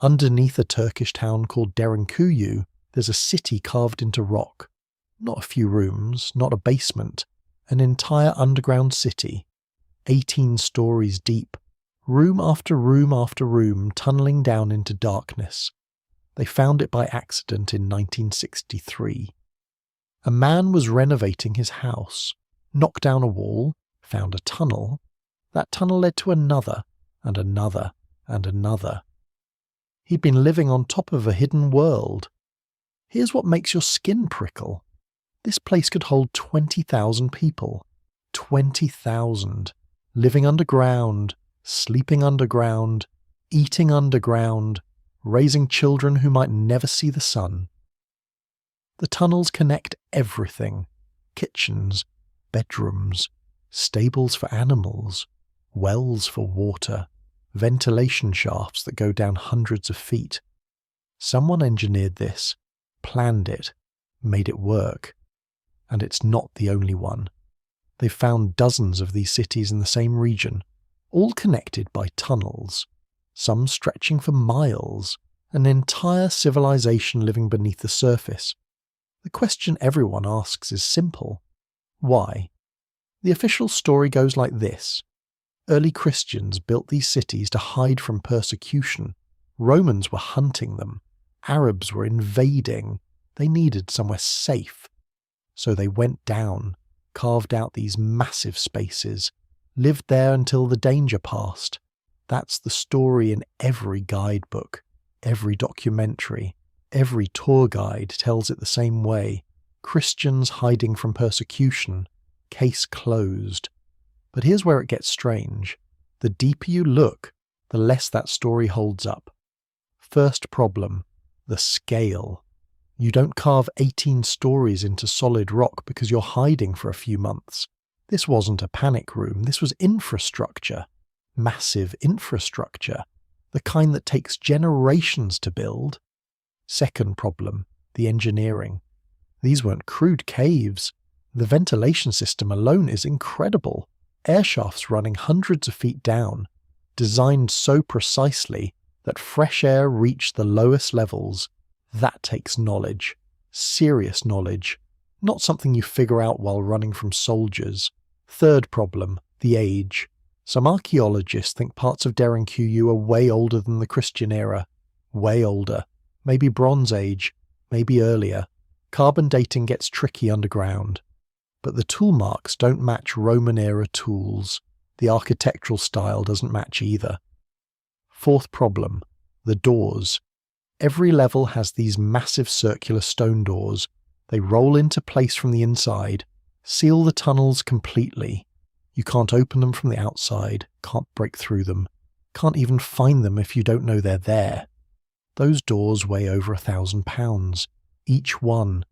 Underneath a Turkish town called Derinkuyu, there's a city carved into rock. Not a few rooms, not a basement, an entire underground city, 18 stories deep, room after room after room tunnelling down into darkness. They found it by accident in 1963. A man was renovating his house, knocked down a wall, found a tunnel. That tunnel led to another, and another, and another. He'd been living on top of a hidden world. Here's what makes your skin prickle. This place could hold 20,000 people. 20,000. Living underground, sleeping underground, eating underground, raising children who might never see the sun. The tunnels connect everything. Kitchens, bedrooms, stables for animals, wells for water, ventilation shafts that go down hundreds of feet. Someone engineered this, planned it, made it work. And it's not the only one. They've found dozens of these cities in the same region, all connected by tunnels, some stretching for miles, an entire civilization living beneath the surface. The question everyone asks is simple. Why? The official story goes like this. Early Christians built these cities to hide from persecution. Romans were hunting them. Arabs were invading. They needed somewhere safe. So they went down, carved out these massive spaces, lived there until the danger passed. That's the story in every guidebook, every documentary, every tour guide tells it the same way. Christians hiding from persecution, case closed. But here's where it gets strange. The deeper you look, the less that story holds up. First problem, the scale. You don't carve 18 stories into solid rock because you're hiding for a few months. This wasn't a panic room, this was infrastructure. Massive infrastructure. The kind that takes generations to build. Second problem, the engineering. These weren't crude caves. The ventilation system alone is incredible. Air shafts running hundreds of feet down, designed so precisely that fresh air reached the lowest levels. That takes knowledge, serious knowledge, not something you figure out while running from soldiers. Third problem, the age. Some archaeologists think parts of Derinkuyu are way older than the Christian era. Way older. Maybe Bronze Age, maybe earlier. Carbon dating gets tricky underground. But the tool marks don't match Roman era tools. The architectural style doesn't match either. Fourth problem, the doors. Every level has these massive circular stone doors. They roll into place from the inside, seal the tunnels completely. You can't open them from the outside, can't break through them, can't even find them if you don't know they're there. Those doors weigh over 1,000 pounds, each one.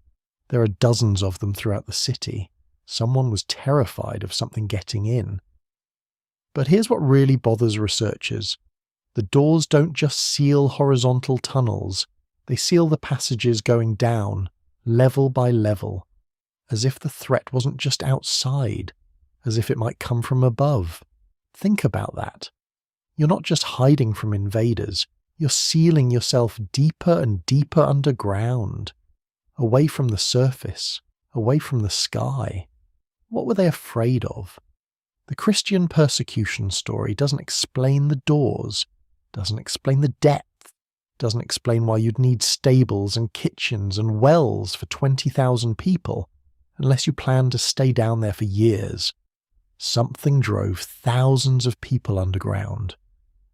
There are dozens of them throughout the city. Someone was terrified of something getting in. But here's what really bothers researchers. The doors don't just seal horizontal tunnels, they seal the passages going down, level by level, as if the threat wasn't just outside, as if it might come from above. Think about that. You're not just hiding from invaders, you're sealing yourself deeper and deeper underground, away from the surface, away from the sky. What were they afraid of? The Christian persecution story doesn't explain the doors, doesn't explain the depth, doesn't explain why you'd need stables and kitchens and wells for 20,000 people, unless you plan to stay down there for years. Something drove thousands of people underground.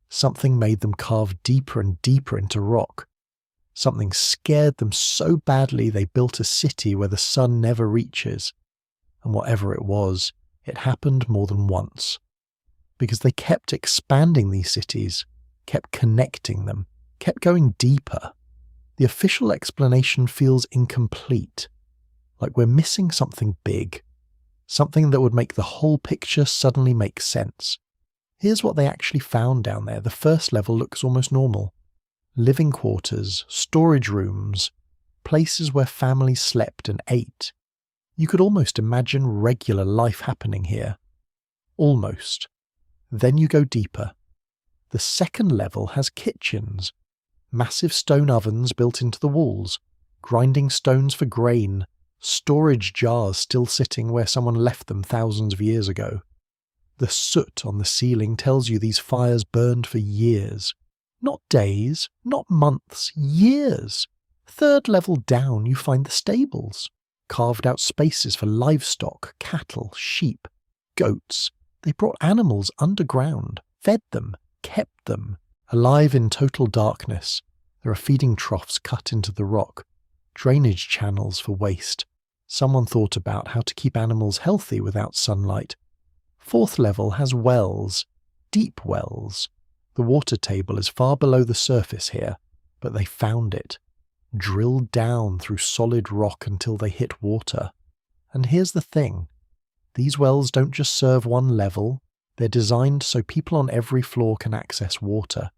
Something made them carve deeper and deeper into rock. Something scared them so badly they built a city where the sun never reaches. And whatever it was, it happened more than once. Because they kept expanding these cities, kept connecting them, kept going deeper. The official explanation feels incomplete, like we're missing something big, something that would make the whole picture suddenly make sense. Here's what they actually found down there. The first level looks almost normal. Living quarters, storage rooms, places where families slept and ate. You could almost imagine regular life happening here. Almost. Then you go deeper. The second level has kitchens. Massive stone ovens built into the walls, grinding stones for grain, storage jars still sitting where someone left them thousands of years ago. The soot on the ceiling tells you these fires burned for years. Not days, not months, years. Third level down you find the stables. Carved out spaces for livestock, cattle, sheep, goats. They brought animals underground, fed them, kept them, alive in total darkness. There are feeding troughs cut into the rock, drainage channels for waste. Someone thought about how to keep animals healthy without sunlight. Fourth level has wells, deep wells. The water table is far below the surface here, but they found it. Drilled down through solid rock until they hit water. And here's the thing. These wells don't just serve one level, they're designed so people on every floor can access water.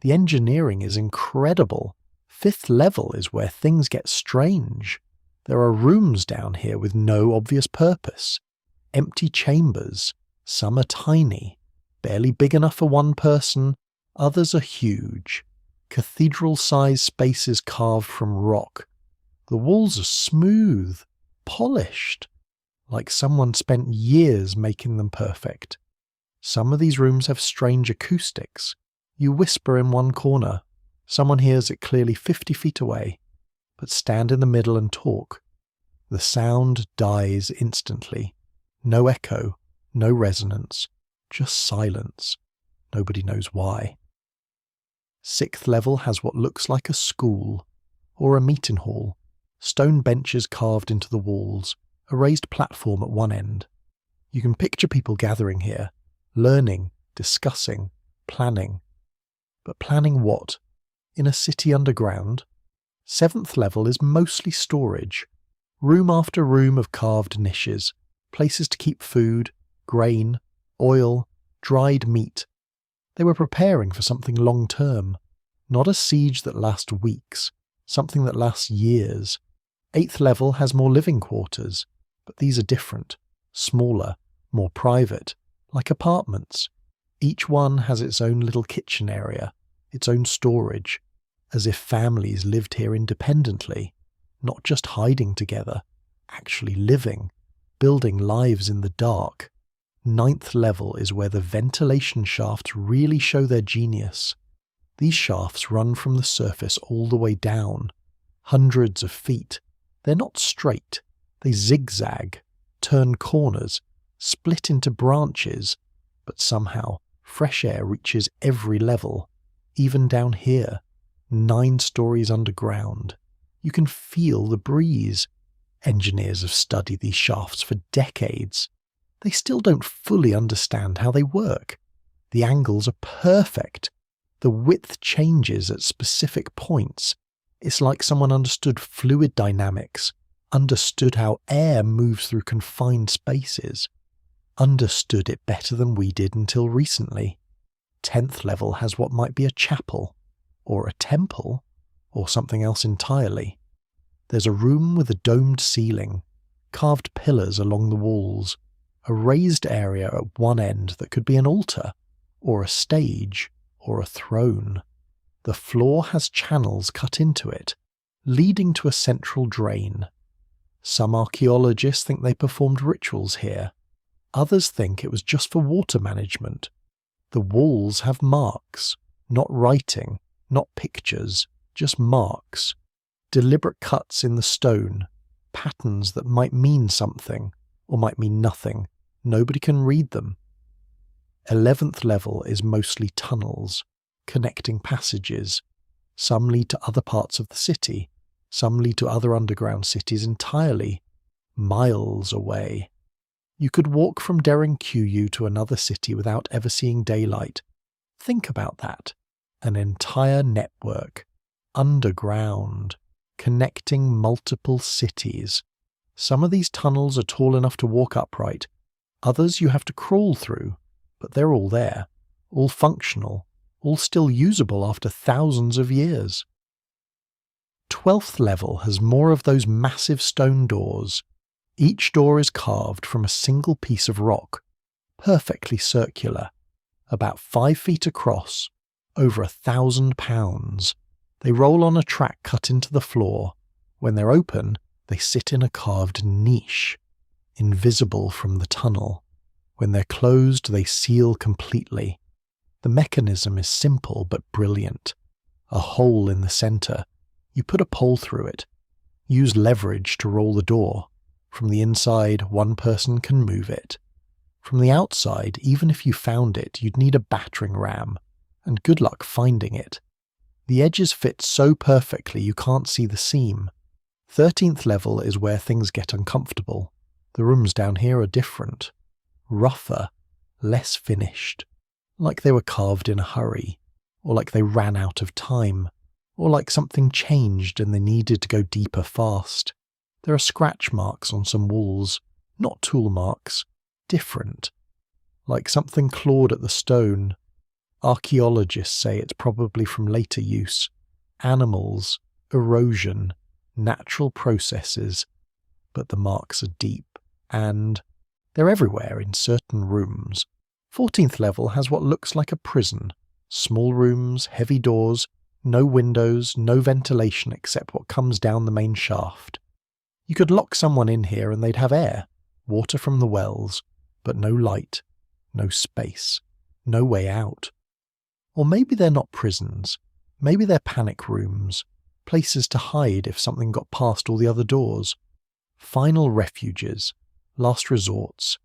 The engineering is incredible. Fifth level is where things get strange. There are rooms down here with no obvious purpose. Empty chambers. Some are tiny, barely big enough for one person, others are huge. Cathedral-sized spaces carved from rock. The walls are smooth, polished, like someone spent years making them perfect. Some of these rooms have strange acoustics. You whisper in one corner. Someone hears it clearly 50 feet away, but stand in the middle and talk. The sound dies instantly. No echo, no resonance, just silence. Nobody knows why. Sixth level has what looks like a school, or a meeting hall. Stone benches carved into the walls, a raised platform at one end. You can picture people gathering here, learning, discussing, planning. But planning what? In a city underground? Seventh level is mostly storage. Room after room of carved niches, places to keep food, grain, oil, dried meat. They were preparing for something long-term, not a siege that lasts weeks, something that lasts years. Eighth level has more living quarters, but these are different, smaller, more private, like apartments. Each one has its own little kitchen area, its own storage, as if families lived here independently, not just hiding together, actually living, building lives in the dark. Ninth level is where the ventilation shafts really show their genius. These shafts run from the surface all the way down, hundreds of feet. They're not straight. They zigzag, turn corners, split into branches, but somehow fresh air reaches every level, even down here, 9 stories underground. You can feel the breeze. Engineers have studied these shafts for decades. They still don't fully understand how they work. The angles are perfect. The width changes at specific points. It's like someone understood fluid dynamics, understood how air moves through confined spaces, understood it better than we did until recently. 10th level has what might be a chapel, or a temple, or something else entirely. There's a room with a domed ceiling, carved pillars along the walls, a raised area at one end that could be an altar, or a stage, or a throne. The floor has channels cut into it, leading to a central drain. Some archaeologists think they performed rituals here. Others think it was just for water management. The walls have marks, not writing, not pictures, just marks. Deliberate cuts in the stone, patterns that might mean something, or might mean nothing. Nobody can read them. 11th level is mostly tunnels, connecting passages. Some lead to other parts of the city, some lead to other underground cities entirely, miles away. You could walk from Derinkuyu to another city without ever seeing daylight. Think about that. An entire network, underground, connecting multiple cities. Some of these tunnels are tall enough to walk upright, others you have to crawl through, but they're all there, all functional, all still usable after thousands of years. 12th level has more of those massive stone doors. Each door is carved from a single piece of rock, perfectly circular, about 5 feet across, over 1,000 pounds. They roll on a track cut into the floor. When they're open, they sit in a carved niche, invisible from the tunnel. When they're closed, they seal completely. The mechanism is simple but brilliant. A hole in the centre. You put a pole through it. Use leverage to roll the door. From the inside, one person can move it. From the outside, even if you found it, you'd need a battering ram, and good luck finding it. The edges fit so perfectly you can't see the seam. 13th level is where things get uncomfortable. The rooms down here are different. Rougher, less finished. Like they were carved in a hurry, or like they ran out of time, or like something changed and they needed to go deeper fast. There are scratch marks on some walls, not tool marks, different. Like something clawed at the stone. Archaeologists say it's probably from later use. Animals, erosion, natural processes. But the marks are deep, and they're everywhere in certain rooms. 14th level has what looks like a prison. Small rooms, heavy doors, no windows, no ventilation except what comes down the main shaft. You could lock someone in here and they'd have air, water from the wells, but no light, no space, no way out. Or maybe they're not prisons. Maybe they're panic rooms, places to hide if something got past all the other doors. Final refuges, last resorts.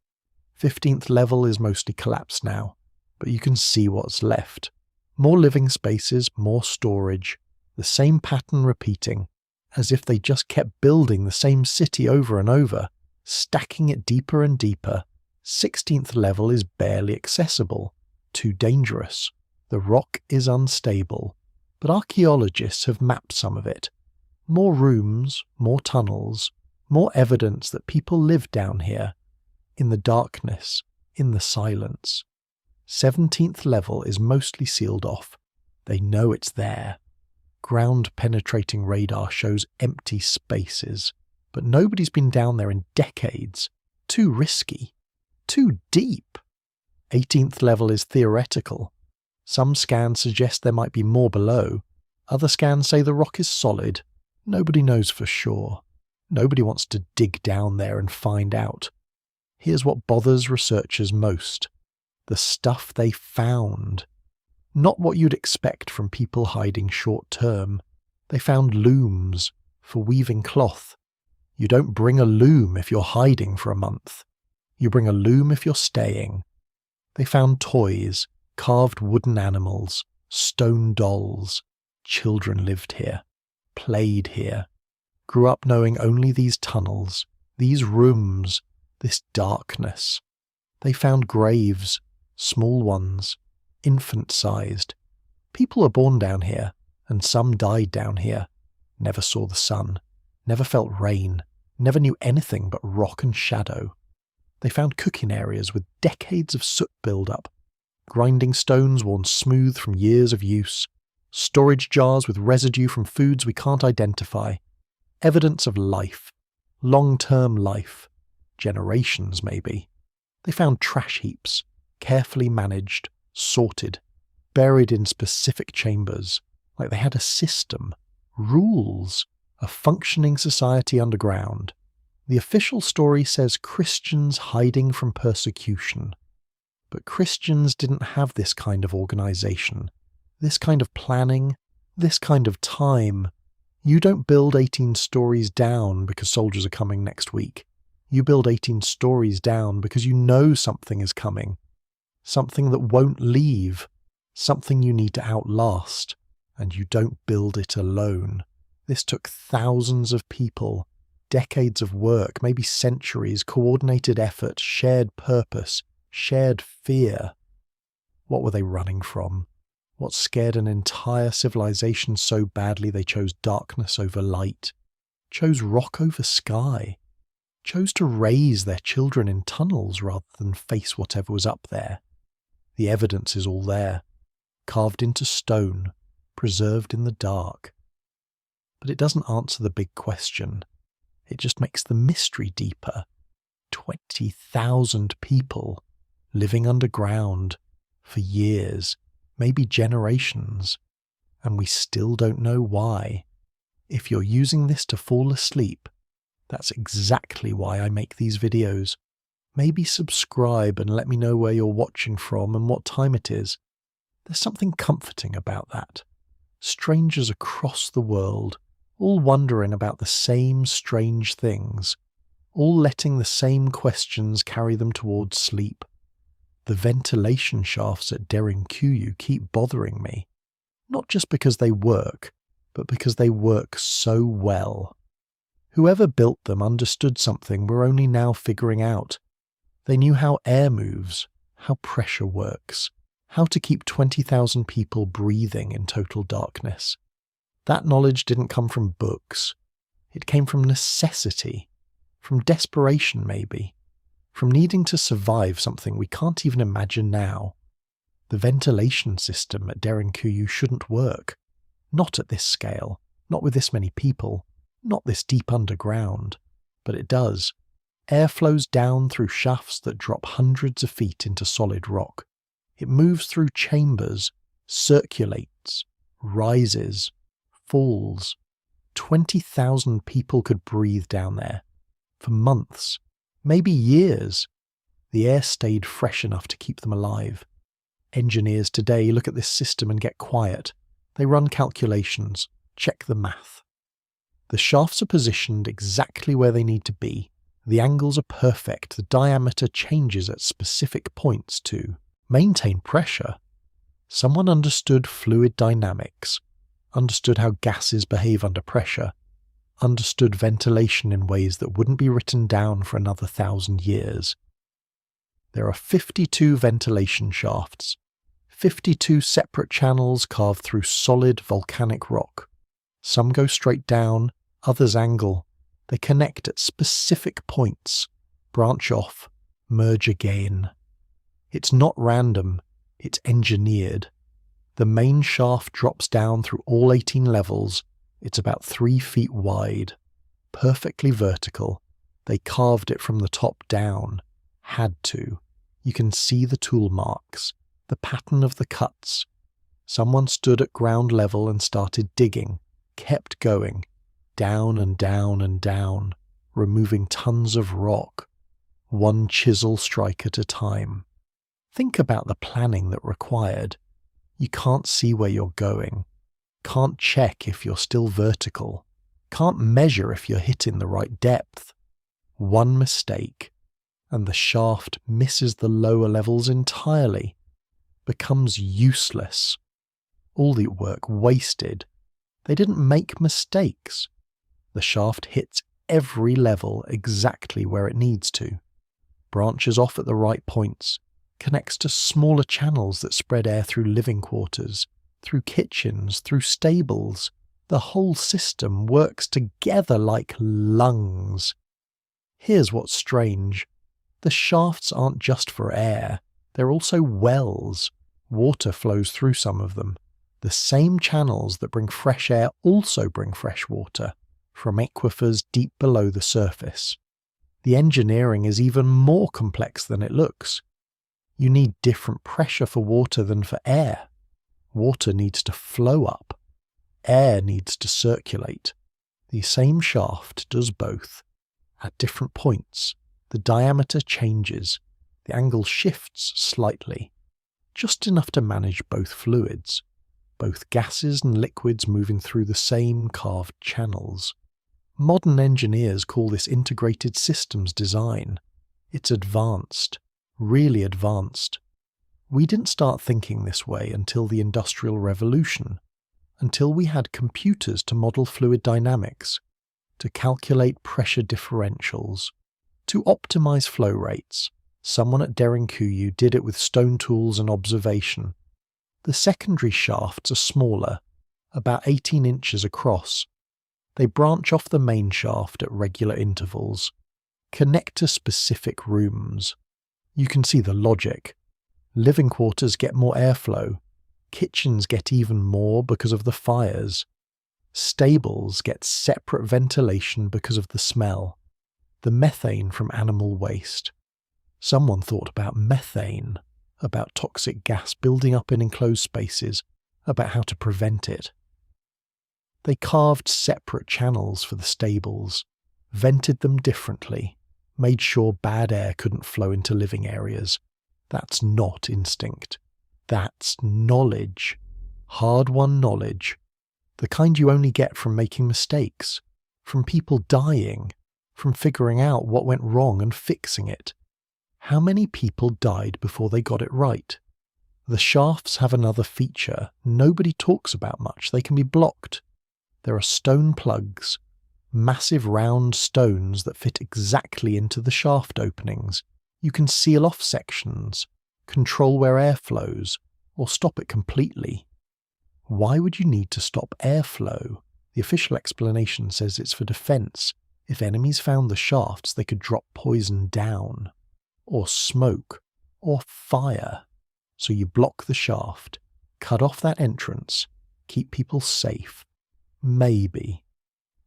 15th level is mostly collapsed now, but you can see what's left. More living spaces, more storage, the same pattern repeating, as if they just kept building the same city over and over, stacking it deeper and deeper. 16th level is barely accessible, too dangerous. The rock is unstable, but archaeologists have mapped some of it. More rooms, more tunnels, more evidence that people live down here. In the darkness, in the silence. 17th level is mostly sealed off. They know it's there. Ground-penetrating radar shows empty spaces, but nobody's been down there in decades. Too risky. Too deep. 18th level is theoretical. Some scans suggest there might be more below. Other scans say the rock is solid. Nobody knows for sure. Nobody wants to dig down there and find out. Here's what bothers researchers most. The stuff they found. Not what you'd expect from people hiding short term. They found looms for weaving cloth. You don't bring a loom if you're hiding for a month. You bring a loom if you're staying. They found toys, carved wooden animals, stone dolls. Children lived here, played here, grew up knowing only these tunnels, these rooms, this darkness. They found graves, small ones, infant-sized. People are born down here, and some died down here, never saw the sun, never felt rain, never knew anything but rock and shadow. They found cooking areas with decades of soot build-up, grinding stones worn smooth from years of use, storage jars with residue from foods we can't identify, evidence of life, long-term life, generations maybe. They found trash heaps, carefully managed, sorted, buried in specific chambers, like they had a system, rules, a functioning society underground. The official story says Christians hiding from persecution. But Christians didn't have this kind of organization, this kind of planning, this kind of time. You don't build 18 stories down because soldiers are coming next week. You build 18 stories down because you know something is coming. Something that won't leave. Something you need to outlast. And you don't build it alone. This took thousands of people, decades of work, maybe centuries, coordinated effort, shared purpose, shared fear. What were they running from? What scared an entire civilization so badly they chose darkness over light, chose rock over sky, chose to raise their children in tunnels rather than face whatever was up there? The evidence is all there, carved into stone, preserved in the dark. But it doesn't answer the big question. It just makes the mystery deeper. 20,000 people living underground for years, maybe generations, and we still don't know why. If you're using this to fall asleep, that's exactly why I make these videos. Maybe subscribe and let me know where you're watching from and what time it is. There's something comforting about that. Strangers across the world, all wondering about the same strange things, all letting the same questions carry them towards sleep. The ventilation shafts at Derinkuyu keep bothering me, not just because they work, but because they work so well. Whoever built them understood something we're only now figuring out. They knew how air moves, how pressure works, how to keep 20,000 people breathing in total darkness. That knowledge didn't come from books. It came from necessity, from desperation maybe, from needing to survive something we can't even imagine now. The ventilation system at Derinkuyu shouldn't work. Not at this scale, not with this many people, not this deep underground. But it does. Air flows down through shafts that drop hundreds of feet into solid rock. It moves through chambers, circulates, rises, falls. 20,000 people could breathe down there. For months, maybe years. The air stayed fresh enough to keep them alive. Engineers today look at this system and get quiet. They run calculations, check the math. The shafts are positioned exactly where they need to be. The angles are perfect. The diameter changes at specific points to maintain pressure. Someone understood fluid dynamics, understood how gases behave under pressure, understood ventilation in ways that wouldn't be written down for another 1,000 years. There are 52 ventilation shafts, 52 separate channels carved through solid volcanic rock. Some go straight down, others angle. They connect at specific points, branch off, merge again. It's not random, it's engineered. The main shaft drops down through all 18 levels. It's about 3 feet wide, perfectly vertical. They carved it from the top down. Had to. You can see the tool marks, the pattern of the cuts. Someone stood at ground level and started digging, kept going, down and down and down, removing tons of rock, one chisel strike at a time. Think about the planning that required. You can't see where you're going, can't check if you're still vertical, can't measure if you're hitting the right depth. One mistake, and the shaft misses the lower levels entirely, becomes useless. All the work wasted. They didn't make mistakes. The shaft hits every level exactly where it needs to, branches off at the right points, connects to smaller channels that spread air through living quarters, through kitchens, through stables. The whole system works together like lungs. Here's what's strange. The shafts aren't just for air, they're also wells. Water flows through some of them. The same channels that bring fresh air also bring fresh water, from aquifers deep below the surface. The engineering is even more complex than it looks. You need different pressure for water than for air. Water needs to flow up. Air needs to circulate. The same shaft does both. At different points, the diameter changes. The angle shifts slightly, just enough to manage both fluids, both gases and liquids moving through the same carved channels. Modern engineers call this integrated systems design. It's advanced, really advanced. We didn't start thinking this way until the Industrial Revolution, until we had computers to model fluid dynamics, to calculate pressure differentials, to optimize flow rates. Someone at Derinkuyu did it with stone tools and observation. The secondary shafts are smaller, about 18 inches across. They branch off the main shaft at regular intervals, connect to specific rooms. You can see the logic. Living quarters get more airflow. Kitchens get even more because of the fires. Stables get separate ventilation because of the smell, the methane from animal waste. Someone thought about methane, about toxic gas building up in enclosed spaces, about how to prevent it. They carved separate channels for the stables, vented them differently, made sure bad air couldn't flow into living areas. That's not instinct. That's knowledge. Hard-won knowledge. The kind you only get from making mistakes, from people dying, from figuring out what went wrong and fixing it. How many people died before they got it right? The shafts have another feature nobody talks about much. They can be blocked. There are stone plugs, massive round stones that fit exactly into the shaft openings. You can seal off sections, control where air flows, or stop it completely. Why would you need to stop airflow? The official explanation says it's for defense. If enemies found the shafts, they could drop poison down, or smoke, or fire. So you block the shaft, cut off that entrance, keep people safe. Maybe.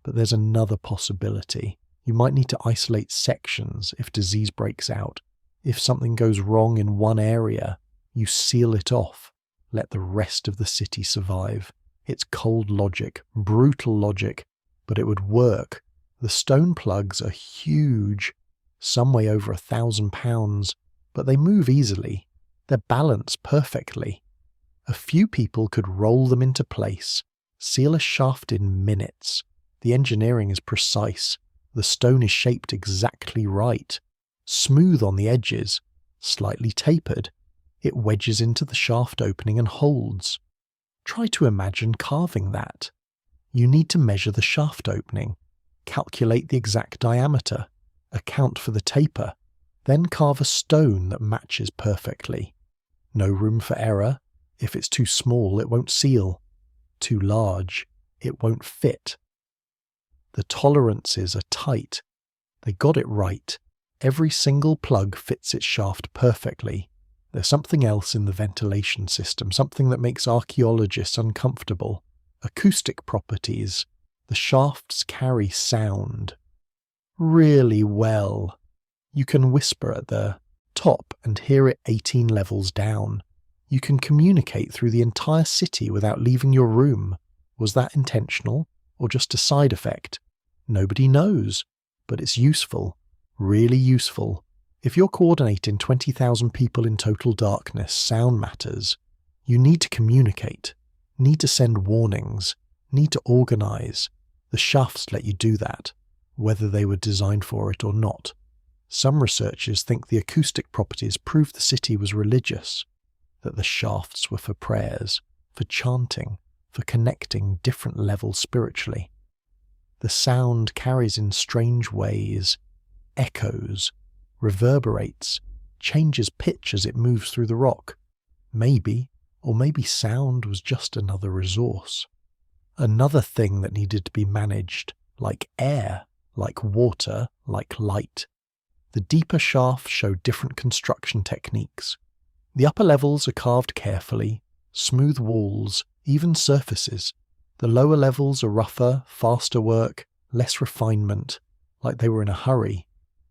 But there's another possibility. You might need to isolate sections if disease breaks out. If something goes wrong in one area, you seal it off. Let the rest of the city survive. It's cold logic, brutal logic, but it would work. The stone plugs are huge. Some weigh over 1,000 pounds, but they move easily. They're balanced perfectly. A few people could roll them into place, seal a shaft in minutes. The engineering is precise. The stone is shaped exactly right. Smooth on the edges, slightly tapered. It wedges into the shaft opening and holds. Try to imagine carving that. You need to measure the shaft opening, calculate the exact diameter, account for the taper, then carve a stone that matches perfectly. No room for error. If it's too small, it won't seal. Too large, it won't fit. The tolerances are tight. They got it right. Every single plug fits its shaft perfectly. There's something else in the ventilation system, something that makes archaeologists uncomfortable. Acoustic properties. The shafts carry sound. Really well. You can whisper at the top and hear it 18 levels down. You can communicate through the entire city without leaving your room. Was that intentional or just a side effect? Nobody knows, but it's useful. Really useful. If you're coordinating 20,000 people in total darkness, sound matters. You need to communicate, need to send warnings, need to organize. The shafts let you do that, whether they were designed for it or not. Some researchers think the acoustic properties prove the city was religious, that the shafts were for prayers, for chanting, for connecting different levels spiritually. The sound carries in strange ways, echoes, reverberates, changes pitch as it moves through the rock. Maybe sound was just another resource. Another thing that needed to be managed, like air, like water, like light. The deeper shafts show different construction techniques. The upper levels are carved carefully, smooth walls, even surfaces. The lower levels are rougher, faster work, less refinement, like they were in a hurry,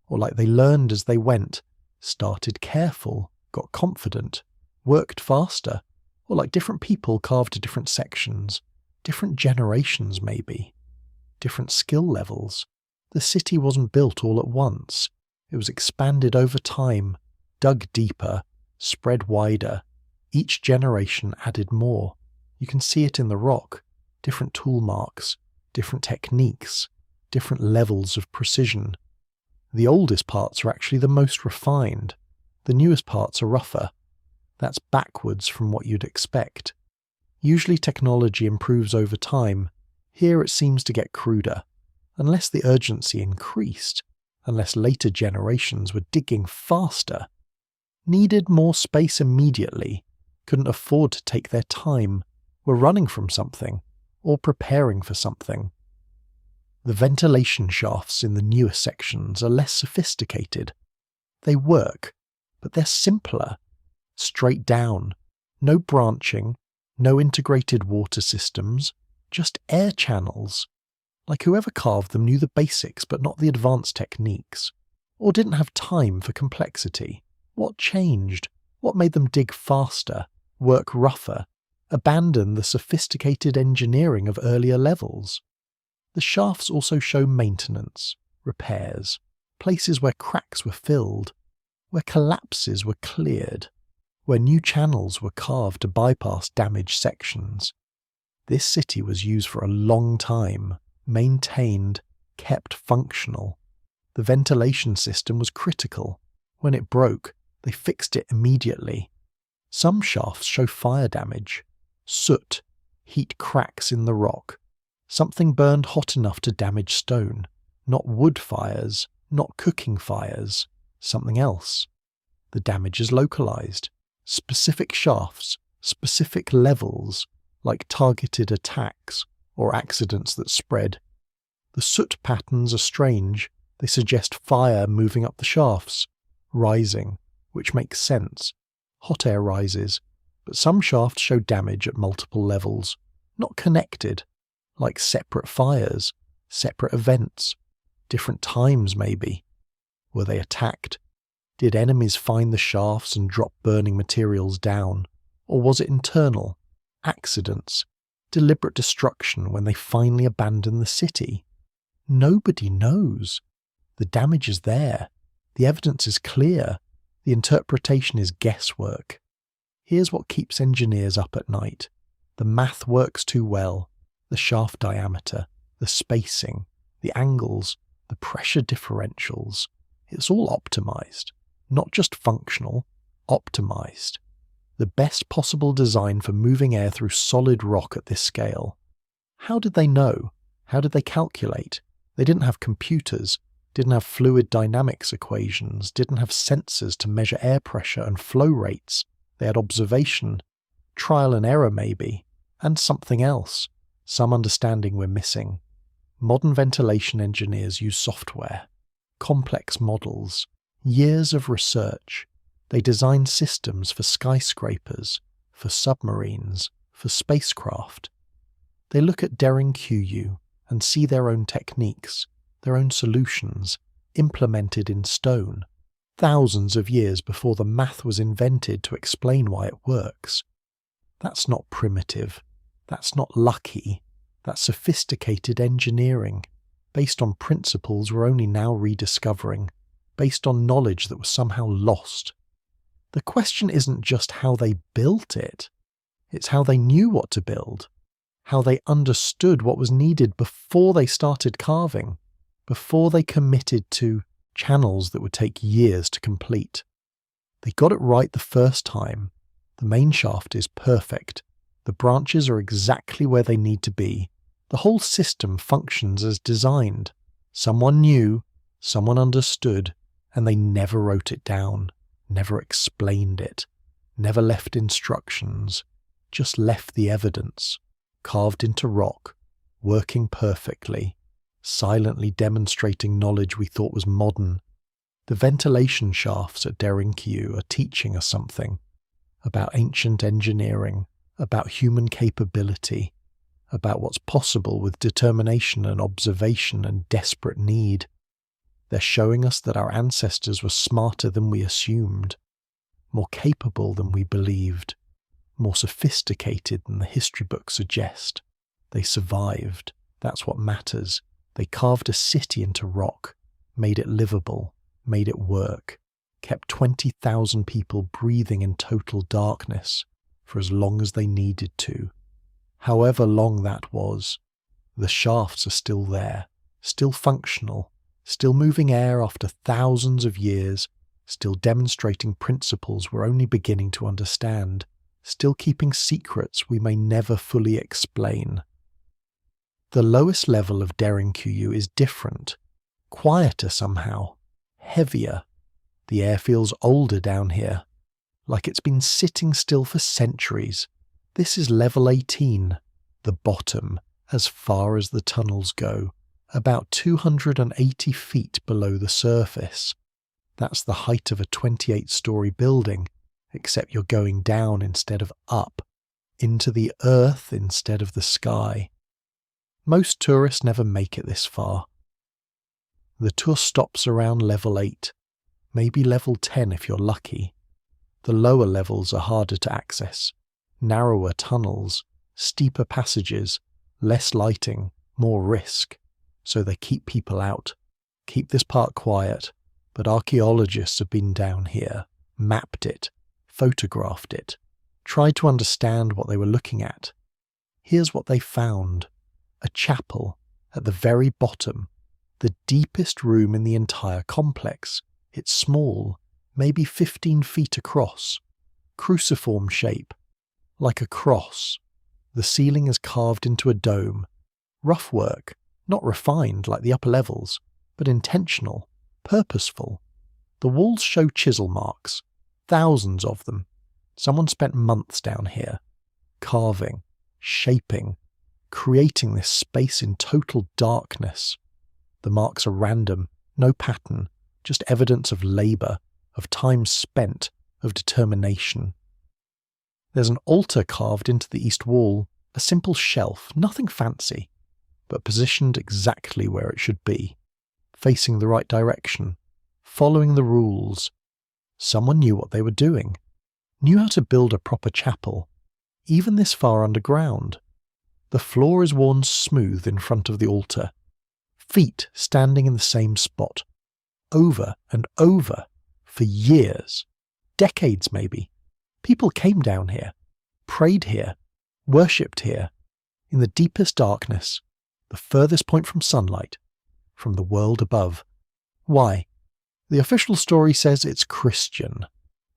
or like they learned as they went, started careful, got confident, worked faster, or like different people carved different sections, different generations maybe, different skill levels. The city wasn't built all at once. It was expanded over time, dug deeper, spread wider. Each generation added more. You can see it in the rock, different tool marks, different techniques, different levels of precision. The oldest parts are actually the most refined. The newest parts are rougher. That's backwards from what you'd expect. Usually technology improves over time. Here it seems to get cruder. Unless the urgency increased, unless later generations were digging faster. Needed more space immediately, couldn't afford to take their time, were running from something, or preparing for something. The ventilation shafts in the newer sections are less sophisticated. They work, but they're simpler. Straight down. No branching, no integrated water systems, just air channels. Like whoever carved them knew the basics but not the advanced techniques. Or didn't have time for complexity. What changed? What made them dig faster, work rougher, abandon the sophisticated engineering of earlier levels. The shafts also show maintenance, repairs, places where cracks were filled, where collapses were cleared, where new channels were carved to bypass damaged sections. This city was used for a long time, maintained, kept functional. The ventilation system was critical. When it broke, they fixed it immediately. Some shafts show fire damage, soot, heat cracks in the rock. Something burned hot enough to damage stone. Not wood fires, not cooking fires, something else. The damage is localized. Specific shafts, specific levels, like targeted attacks or accidents that spread. The soot patterns are strange. They suggest fire moving up the shafts, rising, which makes sense. Hot air rises, but some shafts show damage at multiple levels, not connected, like separate fires, separate events, different times maybe. Were they attacked? Did enemies find the shafts and drop burning materials down? Or was it internal? Accidents? Deliberate destruction when they finally abandoned the city? Nobody knows. The damage is there. The evidence is clear. The interpretation is guesswork. Here's what keeps engineers up at night. The math works too well. The shaft diameter, the spacing, the angles, the pressure differentials. It's all optimized. Not just functional, optimized. The best possible design for moving air through solid rock at this scale. How did they know? How did they calculate? They didn't have computers, didn't have fluid dynamics equations, didn't have sensors to measure air pressure and flow rates. They had observation, trial and error maybe, and something else, some understanding we're missing. Modern ventilation engineers use software, complex models, years of research. They design systems for skyscrapers, for submarines, for spacecraft. They look at Derinkuyu and see their own techniques, their own solutions, implemented in stone, thousands of years before the math was invented to explain why it works. That's not primitive. That's not lucky. That's sophisticated engineering, based on principles we're only now rediscovering, based on knowledge that was somehow lost. The question isn't just how they built it, it's how they knew what to build, how they understood what was needed before they started carving, before they committed to channels that would take years to complete. They got it right the first time. The main shaft is perfect. The branches are exactly where they need to be. The whole system functions as designed. Someone knew, someone understood, and they never wrote it down, never explained it, never left instructions, just left the evidence, carved into rock, working perfectly, silently demonstrating knowledge we thought was modern. The ventilation shafts at Derinkuyu are teaching us something about ancient engineering, about human capability, about what's possible with determination and observation and desperate need. They're showing us that our ancestors were smarter than we assumed, more capable than we believed, more sophisticated than the history books suggest. They survived. That's what matters. They carved a city into rock, made it livable, made it work, kept 20,000 people breathing in total darkness for as long as they needed to. However long that was, the shafts are still there, still functional, still moving air after thousands of years, still demonstrating principles we're only beginning to understand, still keeping secrets we may never fully explain. The lowest level of Derinkuyu is different, quieter somehow, heavier. The air feels older down here, like it's been sitting still for centuries. This is level 18, the bottom, as far as the tunnels go, about 280 feet below the surface. That's the height of a 28-story building, except you're going down instead of up, into the earth instead of the sky. Most tourists never make it this far. The tour stops around level 8, maybe level 10 if you're lucky. The lower levels are harder to access. narrower tunnels, steeper passages, less lighting, more risk. So they keep people out, keep this part quiet, but archaeologists have been down here, mapped it, photographed it, tried to understand what they were looking at. Here's what they found: a chapel at the very bottom, the deepest room in the entire complex. It's small, maybe 15 feet across, cruciform shape, like a cross. The ceiling is carved into a dome. Rough work, not refined like the upper levels, but intentional, purposeful. The walls show chisel marks, thousands of them. Someone spent months down here, carving, shaping, creating this space in total darkness. The marks are random, no pattern, just evidence of labour, of time spent, of determination. There's an altar carved into the east wall, a simple shelf, nothing fancy, but positioned exactly where it should be, facing the right direction, following the rules. Someone knew what they were doing, knew how to build a proper chapel, even this far underground. The floor is worn smooth in front of the altar, feet standing in the same spot, over and over, for years, decades maybe. People came down here, prayed here, worshipped here, in the deepest darkness, the furthest point from sunlight, from the world above. Why? The official story says it's Christian.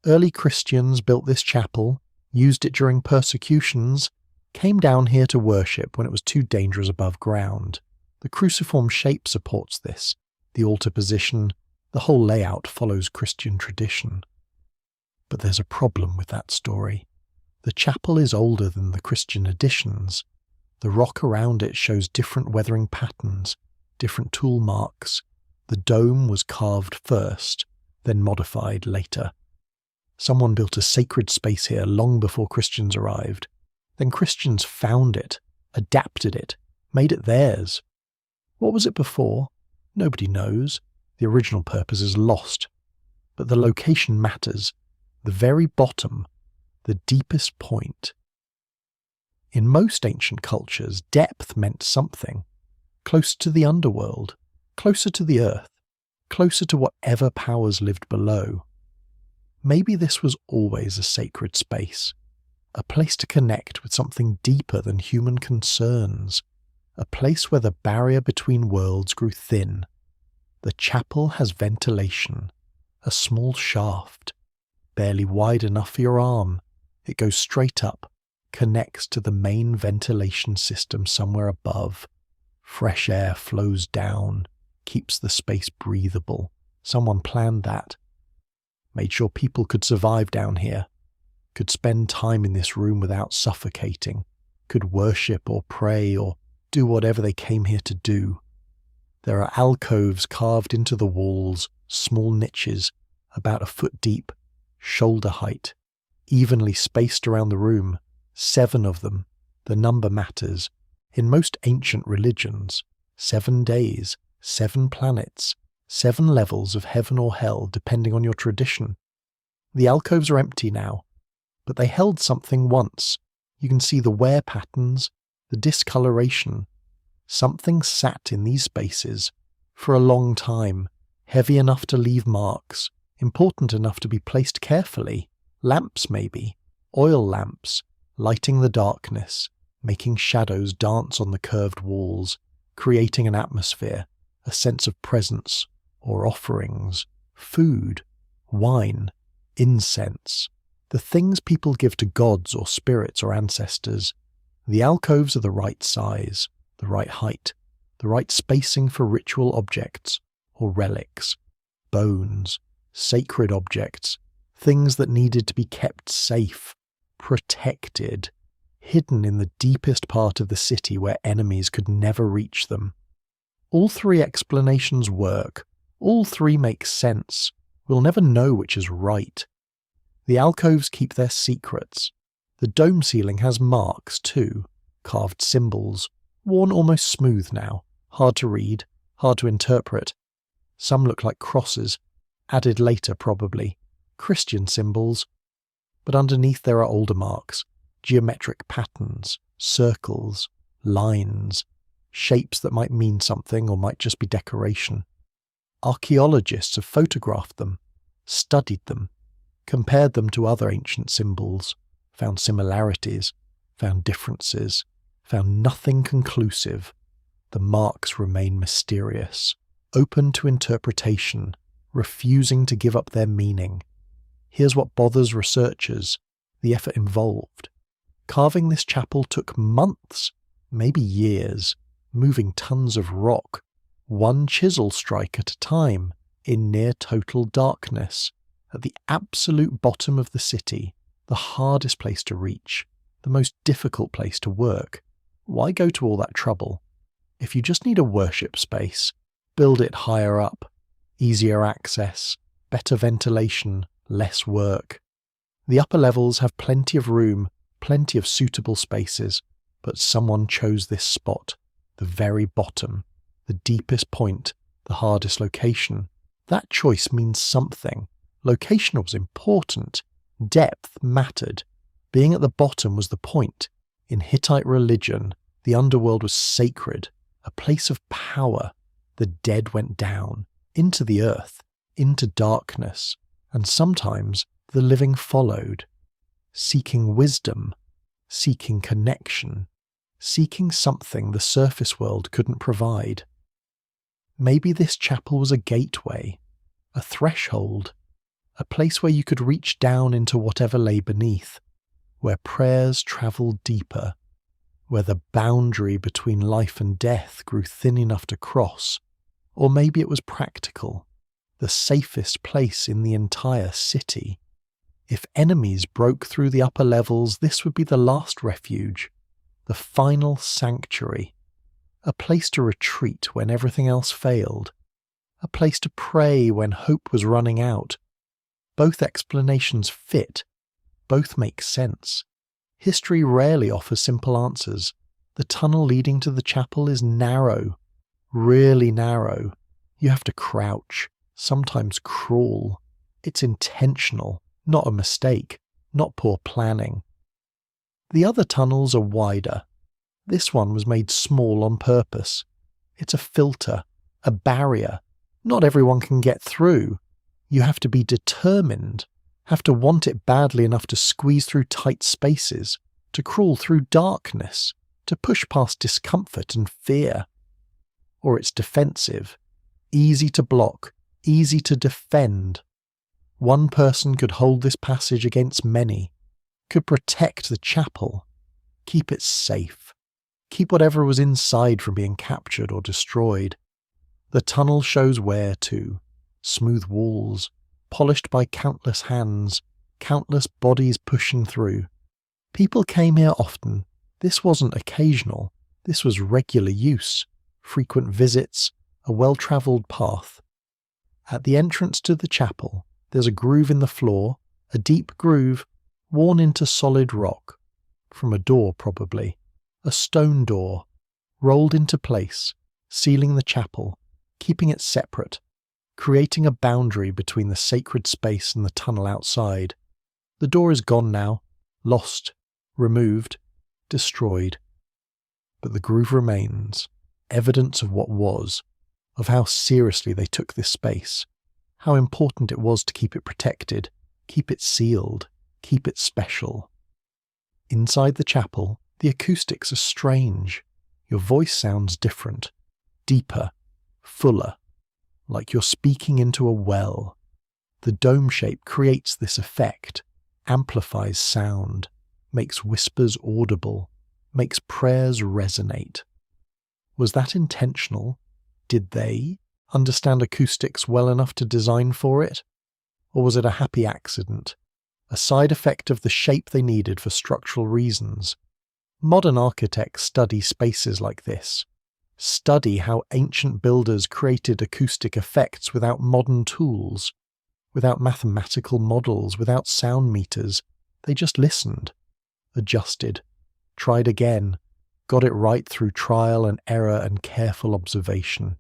Early Christians built this chapel, used it during persecutions, came down here to worship when it was too dangerous above ground. The cruciform shape supports this, the altar position, the whole layout follows Christian tradition. But there's a problem with that story. The chapel is older than the Christian additions. The rock around it shows different weathering patterns, different tool marks. The dome was carved first, then modified later. Someone built a sacred space here long before Christians arrived. Then Christians found it, adapted it, made it theirs. What was it before? Nobody knows. The original purpose is lost. But the location matters. The very bottom, the deepest point. In most ancient cultures, depth meant something. Closer to the underworld, closer to the earth, closer to whatever powers lived below. Maybe this was always a sacred space, a place to connect with something deeper than human concerns, a place where the barrier between worlds grew thin. The chapel has ventilation, a small shaft, barely wide enough for your arm. It goes straight up, connects to the main ventilation system somewhere above. Fresh air flows down, keeps the space breathable. Someone planned that. Made sure people could survive down here, could spend time in this room without suffocating, could worship or pray or do whatever they came here to do. There are alcoves carved into the walls, small niches, about a foot deep, shoulder height, evenly spaced around the room, 7 of them. The number matters. In most ancient religions, 7 days, 7 planets, 7 levels of heaven or hell depending on your tradition. The alcoves are empty now, but they held something once. You can see the wear patterns, the discoloration. Something sat in these spaces for a long time, heavy enough to leave marks, important enough to be placed carefully. Lamps maybe, oil lamps, lighting the darkness, making shadows dance on the curved walls, creating an atmosphere, a sense of presence, or offerings, food, wine, incense, the things people give to gods or spirits or ancestors. The alcoves are the right size, the right height, the right spacing for ritual objects or relics, bones, sacred objects, things that needed to be kept safe, protected, hidden in the deepest part of the city where enemies could never reach them. All 3 explanations work. All 3 make sense. We'll never know which is right. The alcoves keep their secrets. The dome ceiling has marks too, carved symbols, worn almost smooth now, hard to read, hard to interpret. Some look like crosses, added later probably, Christian symbols. But underneath there are older marks, geometric patterns, circles, lines, shapes that might mean something or might just be decoration. Archaeologists have photographed them, studied them, compared them to other ancient symbols, found similarities, found differences, found nothing conclusive. The marks remain mysterious, open to interpretation, refusing to give up their meaning. Here's what bothers researchers: the effort involved. Carving this chapel took months, maybe years, moving tons of rock, one chisel strike at a time, in near total darkness, at the absolute bottom of the city, the hardest place to reach, the most difficult place to work. Why go to all that trouble? If you just need a worship space, build it higher up, easier access, better ventilation, less work. The upper levels have plenty of room, plenty of suitable spaces, but someone chose this spot, the very bottom, the deepest point, the hardest location. That choice means something. Location was important. Depth mattered. Being at the bottom was the point. In Hittite religion, the underworld was sacred, a place of power. The dead went down, into the earth, into darkness, and sometimes the living followed, seeking wisdom, seeking connection, seeking something the surface world couldn't provide. Maybe this chapel was a gateway, a threshold, a place where you could reach down into whatever lay beneath, where prayers travelled deeper, where the boundary between life and death grew thin enough to cross. Or maybe it was practical, the safest place in the entire city. If enemies broke through the upper levels, this would be the last refuge, the final sanctuary, a place to retreat when everything else failed, a place to pray when hope was running out. Both explanations fit, both make sense. History rarely offers simple answers. The tunnel leading to the chapel is narrow, really narrow. You have to crouch, sometimes crawl. It's intentional, not a mistake, not poor planning. The other tunnels are wider. This one was made small on purpose. It's a filter, a barrier. Not everyone can get through. You have to be determined, have to want it badly enough to squeeze through tight spaces, to crawl through darkness, to push past discomfort and fear. Or it's defensive, easy to block, easy to defend. One person could hold this passage against many, could protect the chapel, keep it safe, keep whatever was inside from being captured or destroyed. The tunnel shows where too. Smooth walls, polished by countless hands, countless bodies pushing through. People came here often. This wasn't occasional. This was regular use, frequent visits, a well-travelled path. At the entrance to the chapel, there's a groove in the floor, a deep groove, worn into solid rock. From a door, probably. A stone door, rolled into place, sealing the chapel, keeping it separate, creating a boundary between the sacred space and the tunnel outside. The door is gone now, lost, removed, destroyed. But the groove remains, evidence of what was, of how seriously they took this space, how important it was to keep it protected, keep it sealed, keep it special. Inside the chapel, the acoustics are strange. Your voice sounds different, deeper, fuller, like you're speaking into a well. The dome shape creates this effect, amplifies sound, makes whispers audible, makes prayers resonate. Was that intentional? Did they understand acoustics well enough to design for it? Or was it a happy accident, a side effect of the shape they needed for structural reasons? Modern architects study spaces like this, study how ancient builders created acoustic effects without modern tools, without mathematical models, without sound meters. They just listened, adjusted, tried again, got it right through trial and error and careful observation.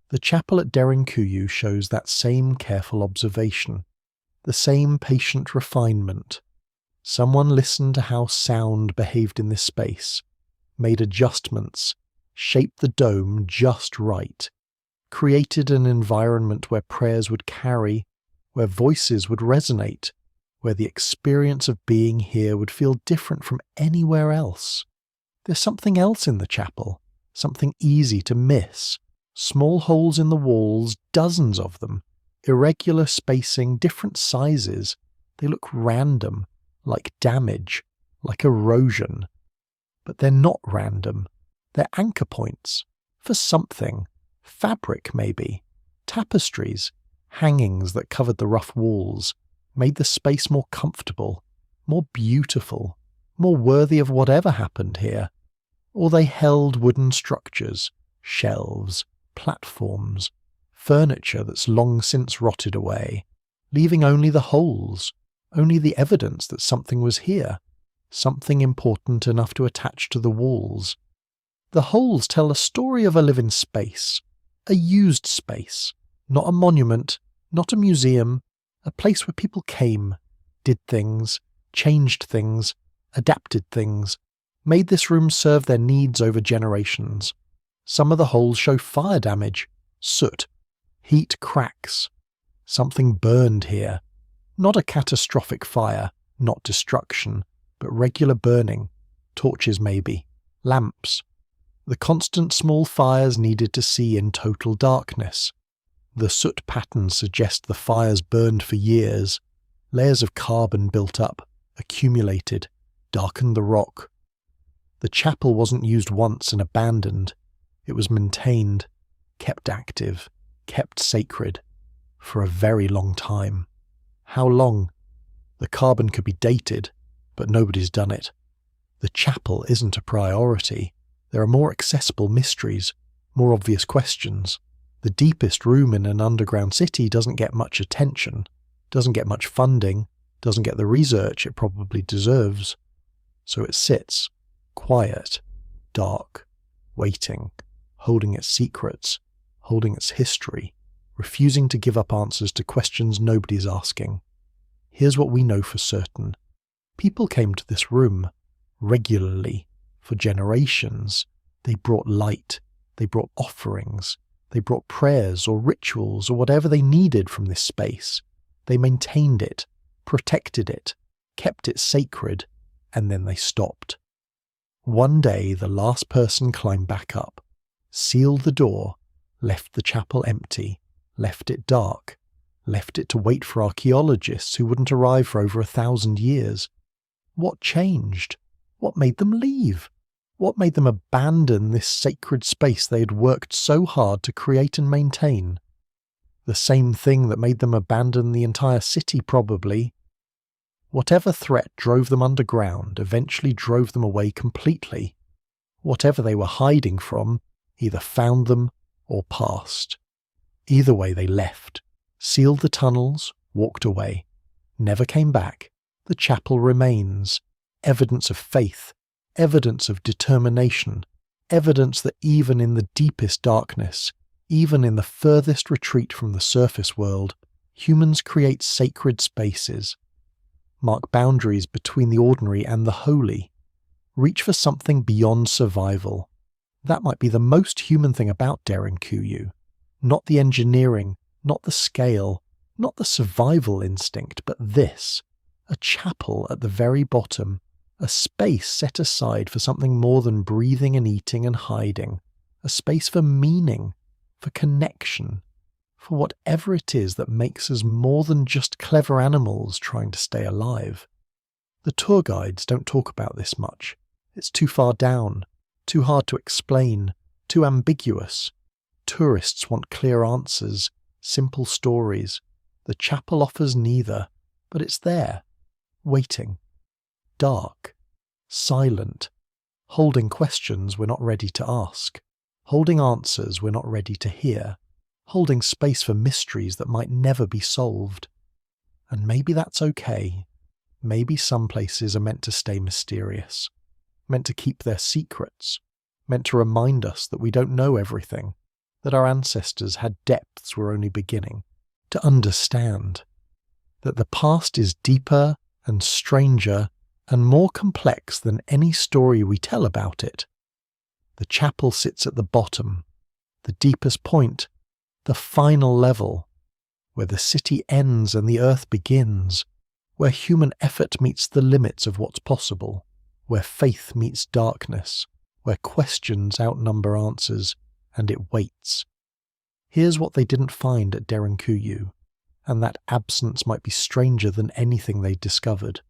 The chapel at Derinkuyu shows that same careful observation, the same patient refinement. Someone listened to how sound behaved in this space, made adjustments, shaped the dome just right, created an environment where prayers would carry, where voices would resonate, where the experience of being here would feel different from anywhere else. There's something else in the chapel, something easy to miss. Small holes in the walls, dozens of them, irregular spacing, different sizes. They look random, like damage, like erosion. But they're not random. They're anchor points for something. Fabric, maybe. Tapestries, hangings that covered the rough walls, made the space more comfortable, more beautiful, more worthy of whatever happened here. Or they held wooden structures, shelves, platforms, furniture that's long since rotted away, leaving only the holes, only the evidence that something was here, something important enough to attach to the walls. The holes tell a story of a living space, a used space, not a monument, not a museum, a place where people came, did things, changed things, adapted things, made this room serve their needs over generations. Some of the holes show fire damage, soot, heat cracks. Something burned here. Not a catastrophic fire, not destruction, but regular burning, torches maybe, lamps. The constant small fires needed to see in total darkness. The soot patterns suggest the fires burned for years. Layers of carbon built up, accumulated, darkened the rock. The chapel wasn't used once and abandoned. It was maintained, kept active, kept sacred, for a very long time. How long? The carbon could be dated, but nobody's done it. The chapel isn't a priority. There are more accessible mysteries, more obvious questions. The deepest room in an underground city doesn't get much attention, doesn't get much funding, doesn't get the research it probably deserves. So it sits, quiet, dark, waiting, holding its secrets, holding its history, refusing to give up answers to questions nobody's asking. Here's what we know for certain. People came to this room regularly, for generations. They brought light, they brought offerings, they brought prayers or rituals or whatever they needed from this space. They maintained it, protected it, kept it sacred, and then they stopped. One day the last person climbed back up, sealed the door, left the chapel empty, left it dark, left it to wait for archaeologists who wouldn't arrive for over 1,000 years. What changed? What made them leave? What made them abandon this sacred space they had worked so hard to create and maintain? The same thing that made them abandon the entire city, probably. Whatever threat drove them underground eventually drove them away completely. Whatever they were hiding from either found them or passed. Either way they left, sealed the tunnels, walked away, never came back. The chapel remains, evidence of faith, evidence of determination, evidence that even in the deepest darkness, even in the furthest retreat from the surface world, humans create sacred spaces, mark boundaries between the ordinary and the holy, reach for something beyond survival. That might be the most human thing about Derinkuyu. Not the engineering, not the scale, not the survival instinct, but this. A chapel at the very bottom, a space set aside for something more than breathing and eating and hiding, a space for meaning, for connection, for whatever it is that makes us more than just clever animals trying to stay alive. The tour guides don't talk about this much. It's too far down, too hard to explain, too ambiguous. Tourists want clear answers, simple stories. The chapel offers neither, but it's there, waiting, dark, silent, holding questions we're not ready to ask, holding answers we're not ready to hear, holding space for mysteries that might never be solved. And maybe that's okay. Maybe some places are meant to stay mysterious, meant to keep their secrets, meant to remind us that we don't know everything, that our ancestors had depths we're only beginning to understand, that the past is deeper and stranger and more complex than any story we tell about it. The chapel sits at the bottom, the deepest point, the final level, where the city ends and the earth begins, where human effort meets the limits of what's possible, where faith meets darkness, where questions outnumber answers, and it waits. Here's what they didn't find at Derinkuyu, and that absence might be stranger than anything they'd discovered.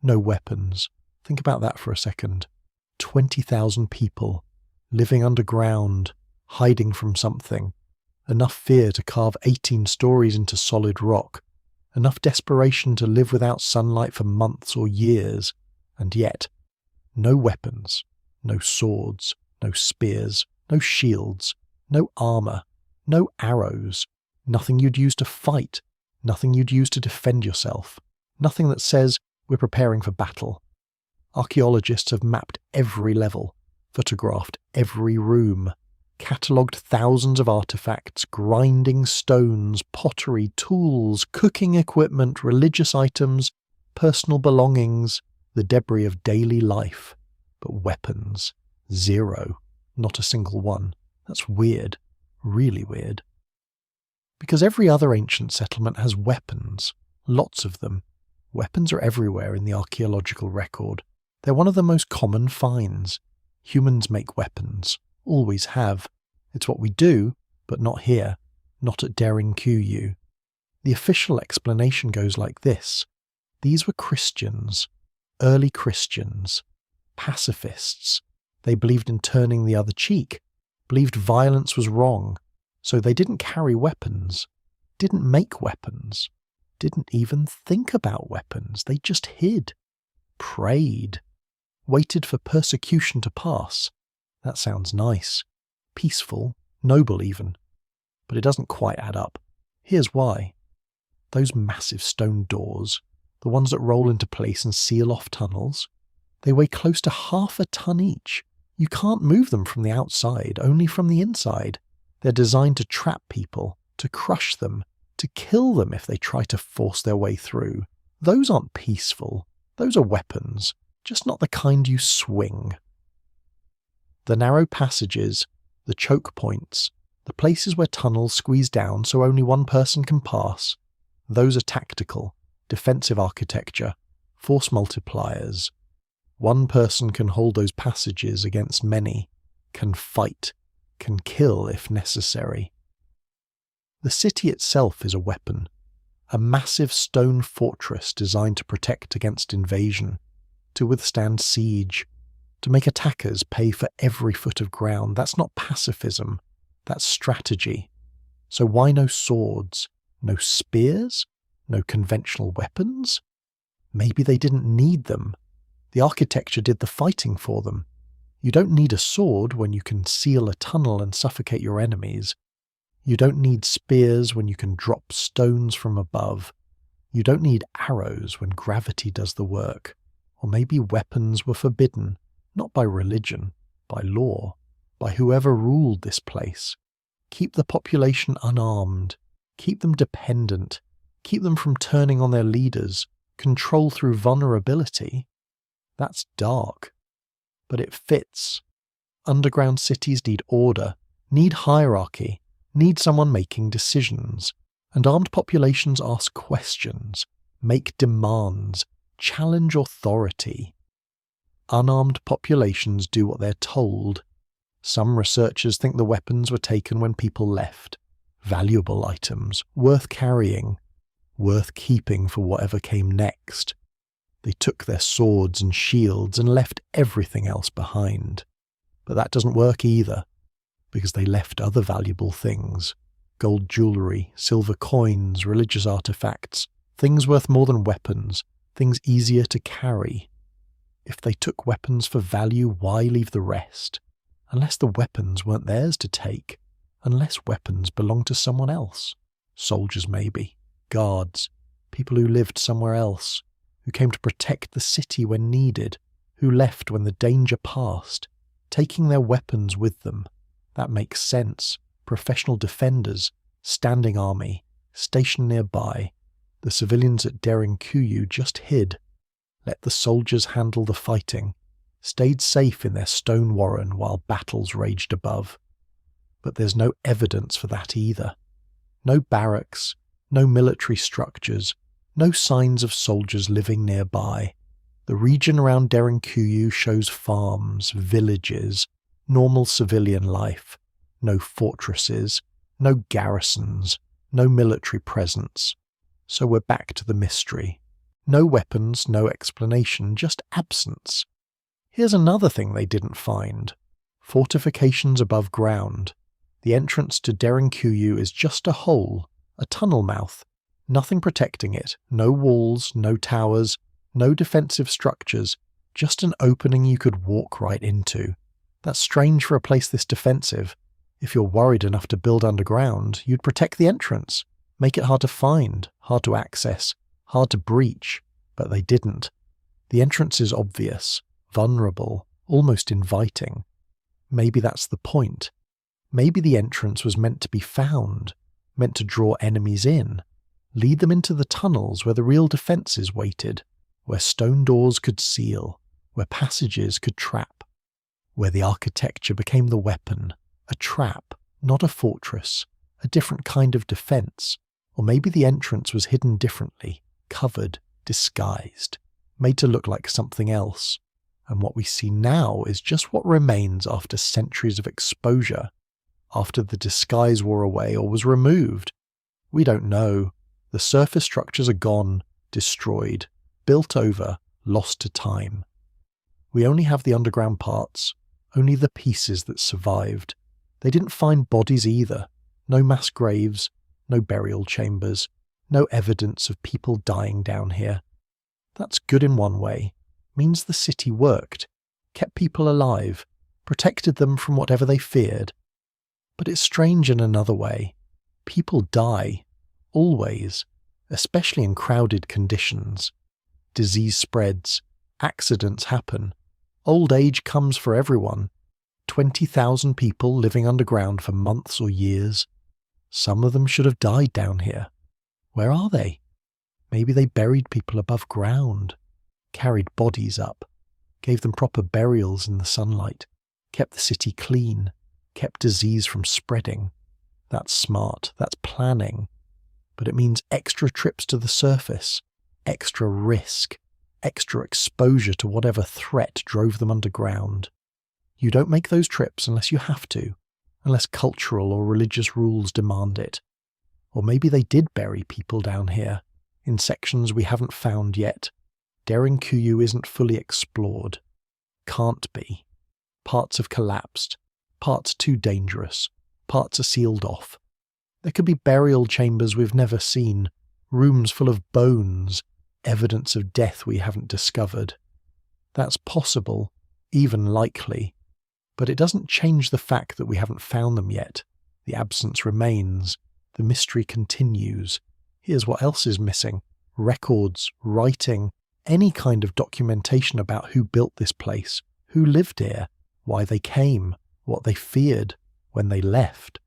No weapons. Think about that for a second. 20,000 people, living underground, hiding from something. Enough fear to carve 18 stories into solid rock. Enough desperation to live without sunlight for months or years. And yet, no weapons, no swords, no spears, no shields, no armour, no arrows, nothing you'd use to fight, nothing you'd use to defend yourself, nothing that says, we're preparing for battle. Archaeologists have mapped every level, photographed every room, catalogued thousands of artifacts, grinding stones, pottery, tools, cooking equipment, religious items, personal belongings, the debris of daily life. But weapons, zero, not a single one. That's weird, really weird. Because every other ancient settlement has weapons, lots of them. Weapons are everywhere in the archaeological record. They're one of the most common finds. Humans make weapons, always have. It's what we do, but not here, not at Derinkuyu. The official explanation goes like this. These were Christians, early Christians, pacifists. They believed in turning the other cheek, believed violence was wrong, so they didn't carry weapons, didn't make weapons, didn't even think about weapons. They just hid, prayed, waited for persecution to pass. That sounds nice, peaceful, noble even. But it doesn't quite add up. Here's why. Those massive stone doors, the ones that roll into place and seal off tunnels, they weigh close to 1/2 ton each. You can't move them from the outside, only from the inside. They're designed to trap people, to crush them, to kill them if they try to force their way through. Those aren't peaceful. Those are weapons, just not the kind you swing. The narrow passages, the choke points, the places where tunnels squeeze down so only one person can pass, those are tactical, defensive architecture, force multipliers. One person can hold those passages against many, can fight, can kill if necessary. The city itself is a weapon, a massive stone fortress designed to protect against invasion, to withstand siege, to make attackers pay for every foot of ground. That's not pacifism, that's strategy. So why no swords, no spears, no conventional weapons? Maybe they didn't need them. The architecture did the fighting for them. You don't need a sword when you can seal a tunnel and suffocate your enemies. You don't need spears when you can drop stones from above. You don't need arrows when gravity does the work. Or maybe weapons were forbidden, not by religion, by law, by whoever ruled this place. Keep the population unarmed, keep them dependent, keep them from turning on their leaders, control through vulnerability. That's dark. But it fits. Underground cities need order, need hierarchy, need someone making decisions. And armed populations ask questions, make demands, challenge authority. Unarmed populations do what they're told. Some researchers think the weapons were taken when people left. Valuable items, worth carrying, worth keeping for whatever came next. They took their swords and shields and left everything else behind. But that doesn't work either, because they left other valuable things. Gold jewellery, silver coins, religious artefacts, things worth more than weapons, things easier to carry. If they took weapons for value, why leave the rest? Unless the weapons weren't theirs to take, unless weapons belonged to someone else. Soldiers maybe, guards, people who lived somewhere else, who came to protect the city when needed, who left when the danger passed, taking their weapons with them. That makes sense. Professional defenders, standing army, stationed nearby. The civilians at Derinkuyu just hid. let the soldiers handle the fighting, stayed safe in their stone warren while battles raged above. But there's no evidence for that either. No barracks, no military structures, no signs of soldiers living nearby. The region around Derinkuyu shows farms, villages, normal civilian life. No fortresses, no garrisons, no military presence. So we're back to the mystery. No weapons, no explanation, just absence. Here's another thing they didn't find. Fortifications above ground. The entrance to Derinkuyu is just a hole, a tunnel mouth. Nothing protecting it, no walls, no towers, no defensive structures, just an opening you could walk right into. That's strange for a place this defensive. If you're worried enough to build underground, you'd protect the entrance, make it hard to find, hard to access, hard to breach, but they didn't. The entrance is obvious, vulnerable, almost inviting. Maybe that's the point. Maybe the entrance was meant to be found, meant to draw enemies in, lead them into the tunnels where the real defences waited, where stone doors could seal, where passages could trap, where the architecture became the weapon, a trap, not a fortress, a different kind of defence. Or maybe the entrance was hidden differently, covered, disguised, made to look like something else. And what we see now is just what remains after centuries of exposure, after the disguise wore away or was removed. We don't know. The surface structures are gone, destroyed, built over, lost to time. We only have the underground parts, only the pieces that survived. They didn't find bodies either. No mass graves, no burial chambers, no evidence of people dying down here. That's good in one way. Means the city worked, kept people alive, protected them from whatever they feared. But it's strange in another way. People die, always, especially in crowded conditions. Disease spreads, accidents happen, old age comes for everyone. 20,000 people living underground for months or years. Some of them should have died down here. Where are they? Maybe they buried people above ground, carried bodies up, gave them proper burials in the sunlight, kept the city clean, kept disease from spreading. That's smart, that's planning. But it means extra trips to the surface, extra risk, extra exposure to whatever threat drove them underground. You don't make those trips unless you have to, unless cultural or religious rules demand it. Or maybe they did bury people down here, in sections we haven't found yet. Derinkuyu isn't fully explored. Can't be. Parts have collapsed, parts too dangerous, parts are sealed off. There could be burial chambers we've never seen, rooms full of bones, evidence of death we haven't discovered. That's possible, even likely. But it doesn't change the fact that we haven't found them yet. The absence remains. The mystery continues. Here's what else is missing. Records, writing, any kind of documentation about who built this place, who lived here, why they came, what they feared, when they left.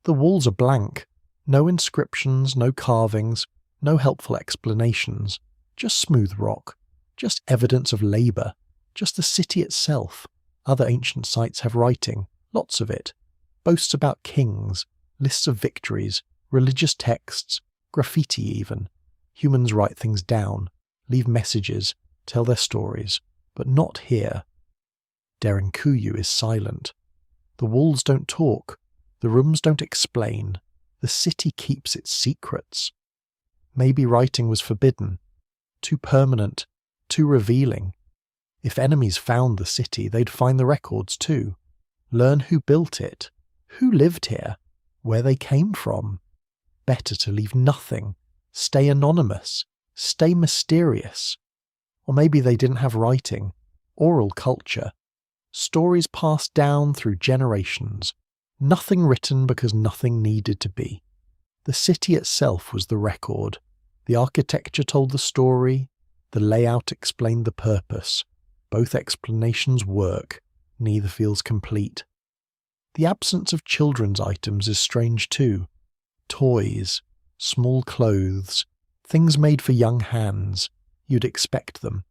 The walls are blank. No inscriptions, no carvings, no helpful explanations. Just smooth rock. Just evidence of labour. Just the city itself. Other ancient sites have writing, lots of it. Boasts about kings, lists of victories, religious texts, graffiti even. Humans write things down, leave messages, tell their stories, but not here. Derinkuyu is silent. The walls don't talk, the rooms don't explain, the city keeps its secrets. Maybe writing was forbidden, too permanent, too revealing. If enemies found the city, they'd find the records too. Learn who built it, who lived here, where they came from. Better to leave nothing, stay anonymous, stay mysterious. Or maybe they didn't have writing, oral culture. Stories passed down through generations. Nothing written because nothing needed to be. The city itself was the record. The architecture told the story. The layout explained the purpose. Both explanations work. Neither feels complete. The absence of children's items is strange too. Toys, small clothes, things made for young hands. You'd expect them.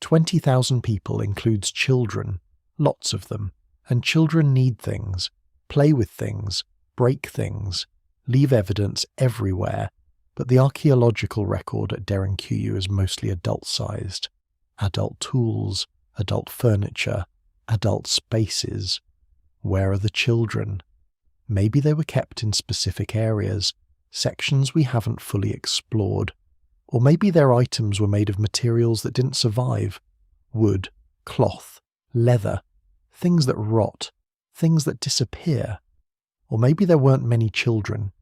20,000 people includes children, lots of them, and children need things, play with things, break things, leave evidence everywhere, but the archaeological record at Derinkuyu is mostly adult-sized. Adult tools, adult furniture, adult spaces. Where are the children? Maybe they were kept in specific areas, sections we haven't fully explored. Or maybe their items were made of materials that didn't survive. Wood, cloth, leather, things that rot, things that disappear. Or maybe there weren't many children.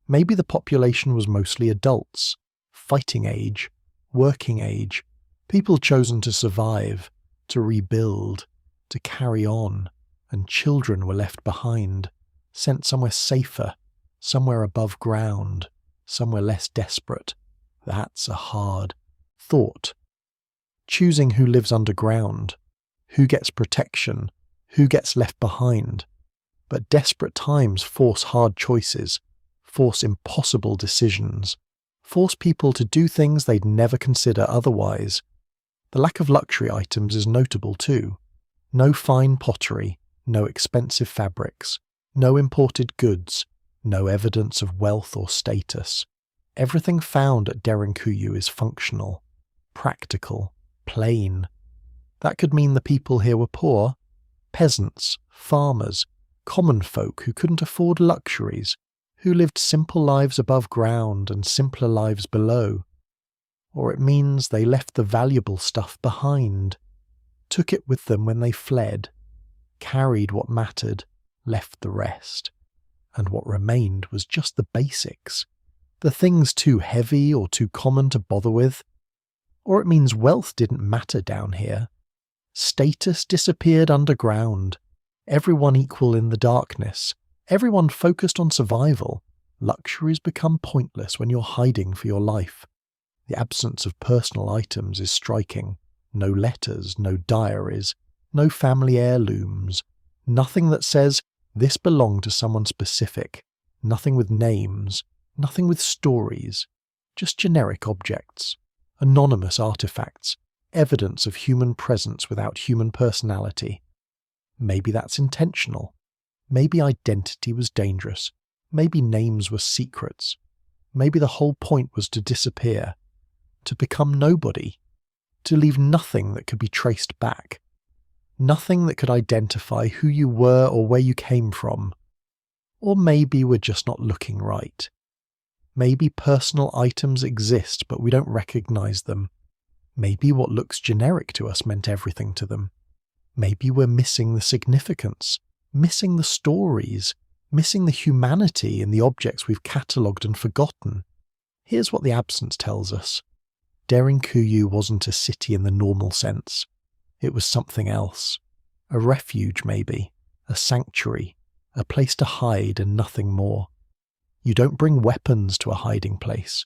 Maybe the population was mostly adults, fighting age, working age, people chosen to survive, to rebuild, to carry on, and children were left behind, sent somewhere safer, somewhere above ground, somewhere less desperate. That's a hard thought. Choosing who lives underground, who gets protection, who gets left behind. But desperate times force hard choices, force impossible decisions, force people to do things they'd never consider otherwise. The lack of luxury items is notable too. No fine pottery, no expensive fabrics, no imported goods, no evidence of wealth or status. Everything found at Derinkuyu is functional, practical, plain. That could mean the people here were poor, peasants, farmers, common folk who couldn't afford luxuries, who lived simple lives above ground and simpler lives below. Or it means they left the valuable stuff behind, took it with them when they fled, carried what mattered, left the rest. And what remained was just the basics, the things too heavy or too common to bother with. Or it means wealth didn't matter down here. Status disappeared underground, everyone equal in the darkness, everyone focused on survival. Luxuries become pointless when you're hiding for your life. The absence of personal items is striking. No letters, no diaries, no family heirlooms, nothing that says this belonged to someone specific, nothing with names, nothing with stories, just generic objects, anonymous artifacts, evidence of human presence without human personality. Maybe that's intentional. Maybe identity was dangerous. Maybe names were secrets. Maybe the whole point was to disappear, to become nobody, to leave nothing that could be traced back, nothing that could identify who you were or where you came from. Or maybe we're just not looking right. Maybe personal items exist but we don't recognize them. Maybe what looks generic to us meant everything to them. Maybe we're missing the significance, missing the stories, missing the humanity in the objects we've catalogued and forgotten. Here's what the absence tells us. Derinkuyu wasn't a city in the normal sense. It was something else. A refuge, maybe. A sanctuary. A place to hide and nothing more. You don't bring weapons to a hiding place.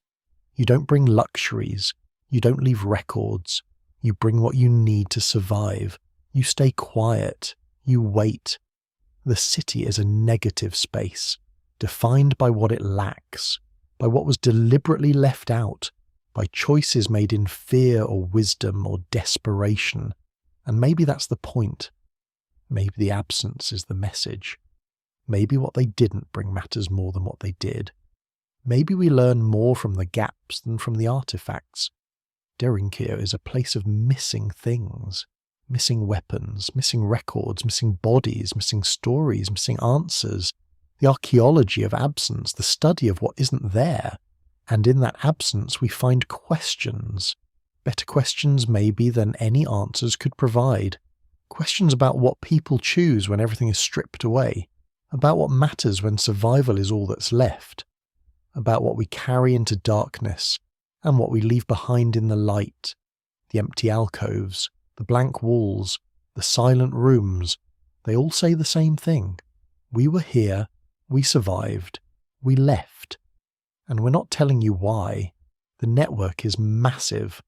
You don't bring luxuries. You don't leave records. You bring what you need to survive. You stay quiet. You wait. The city is a negative space, defined by what it lacks, by what was deliberately left out, by choices made in fear or wisdom or desperation. And maybe that's the point. Maybe the absence is the message. Maybe what they didn't bring matters more than what they did. Maybe we learn more from the gaps than from the artifacts. Derinkuyu is a place of missing things. Missing weapons, missing records, missing bodies, missing stories, missing answers. The archaeology of absence, the study of what isn't there. And in that absence we find questions. Better questions maybe than any answers could provide. Questions about what people choose when everything is stripped away. About what matters when survival is all that's left. About what we carry into darkness and what we leave behind in the light. The empty alcoves, the blank walls, the silent rooms, they all say the same thing. We were here, we survived, we left. And we're not telling you why. The network is massive,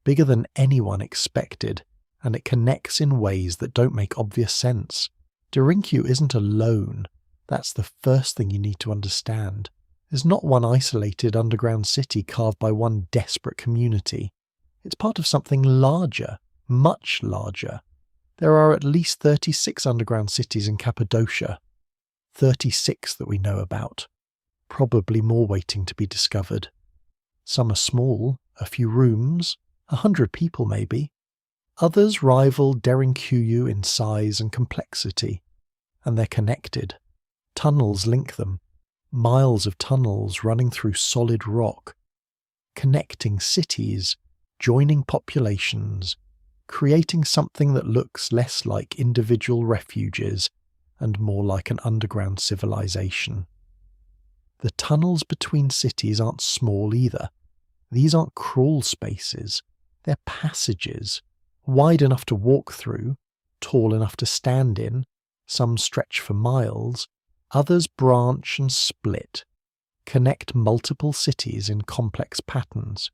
bigger than anyone expected, and it connects in ways that don't make obvious sense. Derinkuyu isn't alone. That's the first thing you need to understand. There's not one isolated underground city carved by one desperate community. It's part of something larger, Much larger. There are at least 36 underground cities in Cappadocia. 36 that we know about. Probably more waiting to be discovered. Some are small, a few rooms, 100 people maybe. Others rival Derinkuyu in size and complexity. And they're connected. Tunnels link them. Miles of tunnels running through solid rock. Connecting cities, joining populations, creating something that looks less like individual refuges and more like an underground civilization. The tunnels between cities aren't small either. These aren't crawl spaces. They're passages, wide enough to walk through, tall enough to stand in. Some stretch for miles, others branch and split, connect multiple cities in complex patterns.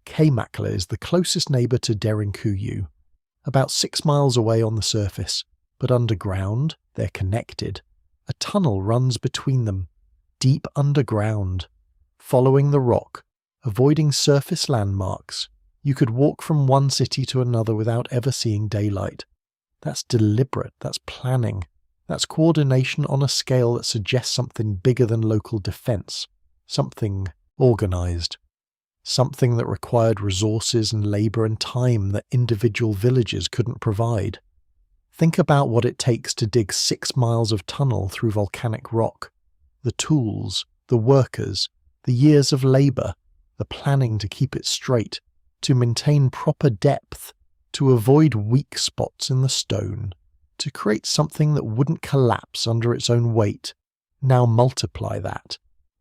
Kaymakla is the closest neighbour to Derinkuyu, about 6 miles away on the surface, but underground they're connected. A tunnel runs between them, deep underground. Following the rock, avoiding surface landmarks, you could walk from one city to another without ever seeing daylight. That's deliberate, that's planning, that's coordination on a scale that suggests something bigger than local defence, something organised, something that required resources and labour and time that individual villages couldn't provide. Think about what it takes to dig 6 miles of tunnel through volcanic rock, the tools, the workers, the years of labour, the planning to keep it straight, to maintain proper depth, to avoid weak spots in the stone, to create something that wouldn't collapse under its own weight. Now multiply that,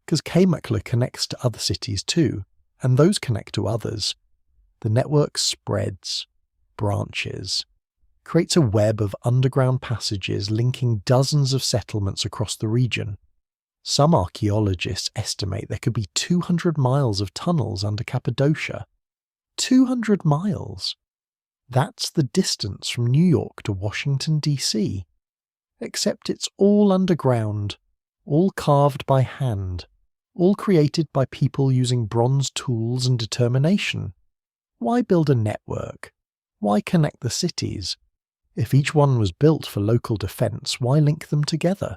because Kaymakla connects to other cities too, and those connect to others. The network spreads, branches, creates a web of underground passages linking dozens of settlements across the region. Some archaeologists estimate there could be 200 miles of tunnels under Cappadocia. 200 miles! That's the distance from New York to Washington, D.C. Except it's all underground, all carved by hand, all created by people using bronze tools and determination. Why build a network? Why connect the cities? If each one was built for local defence, why link them together?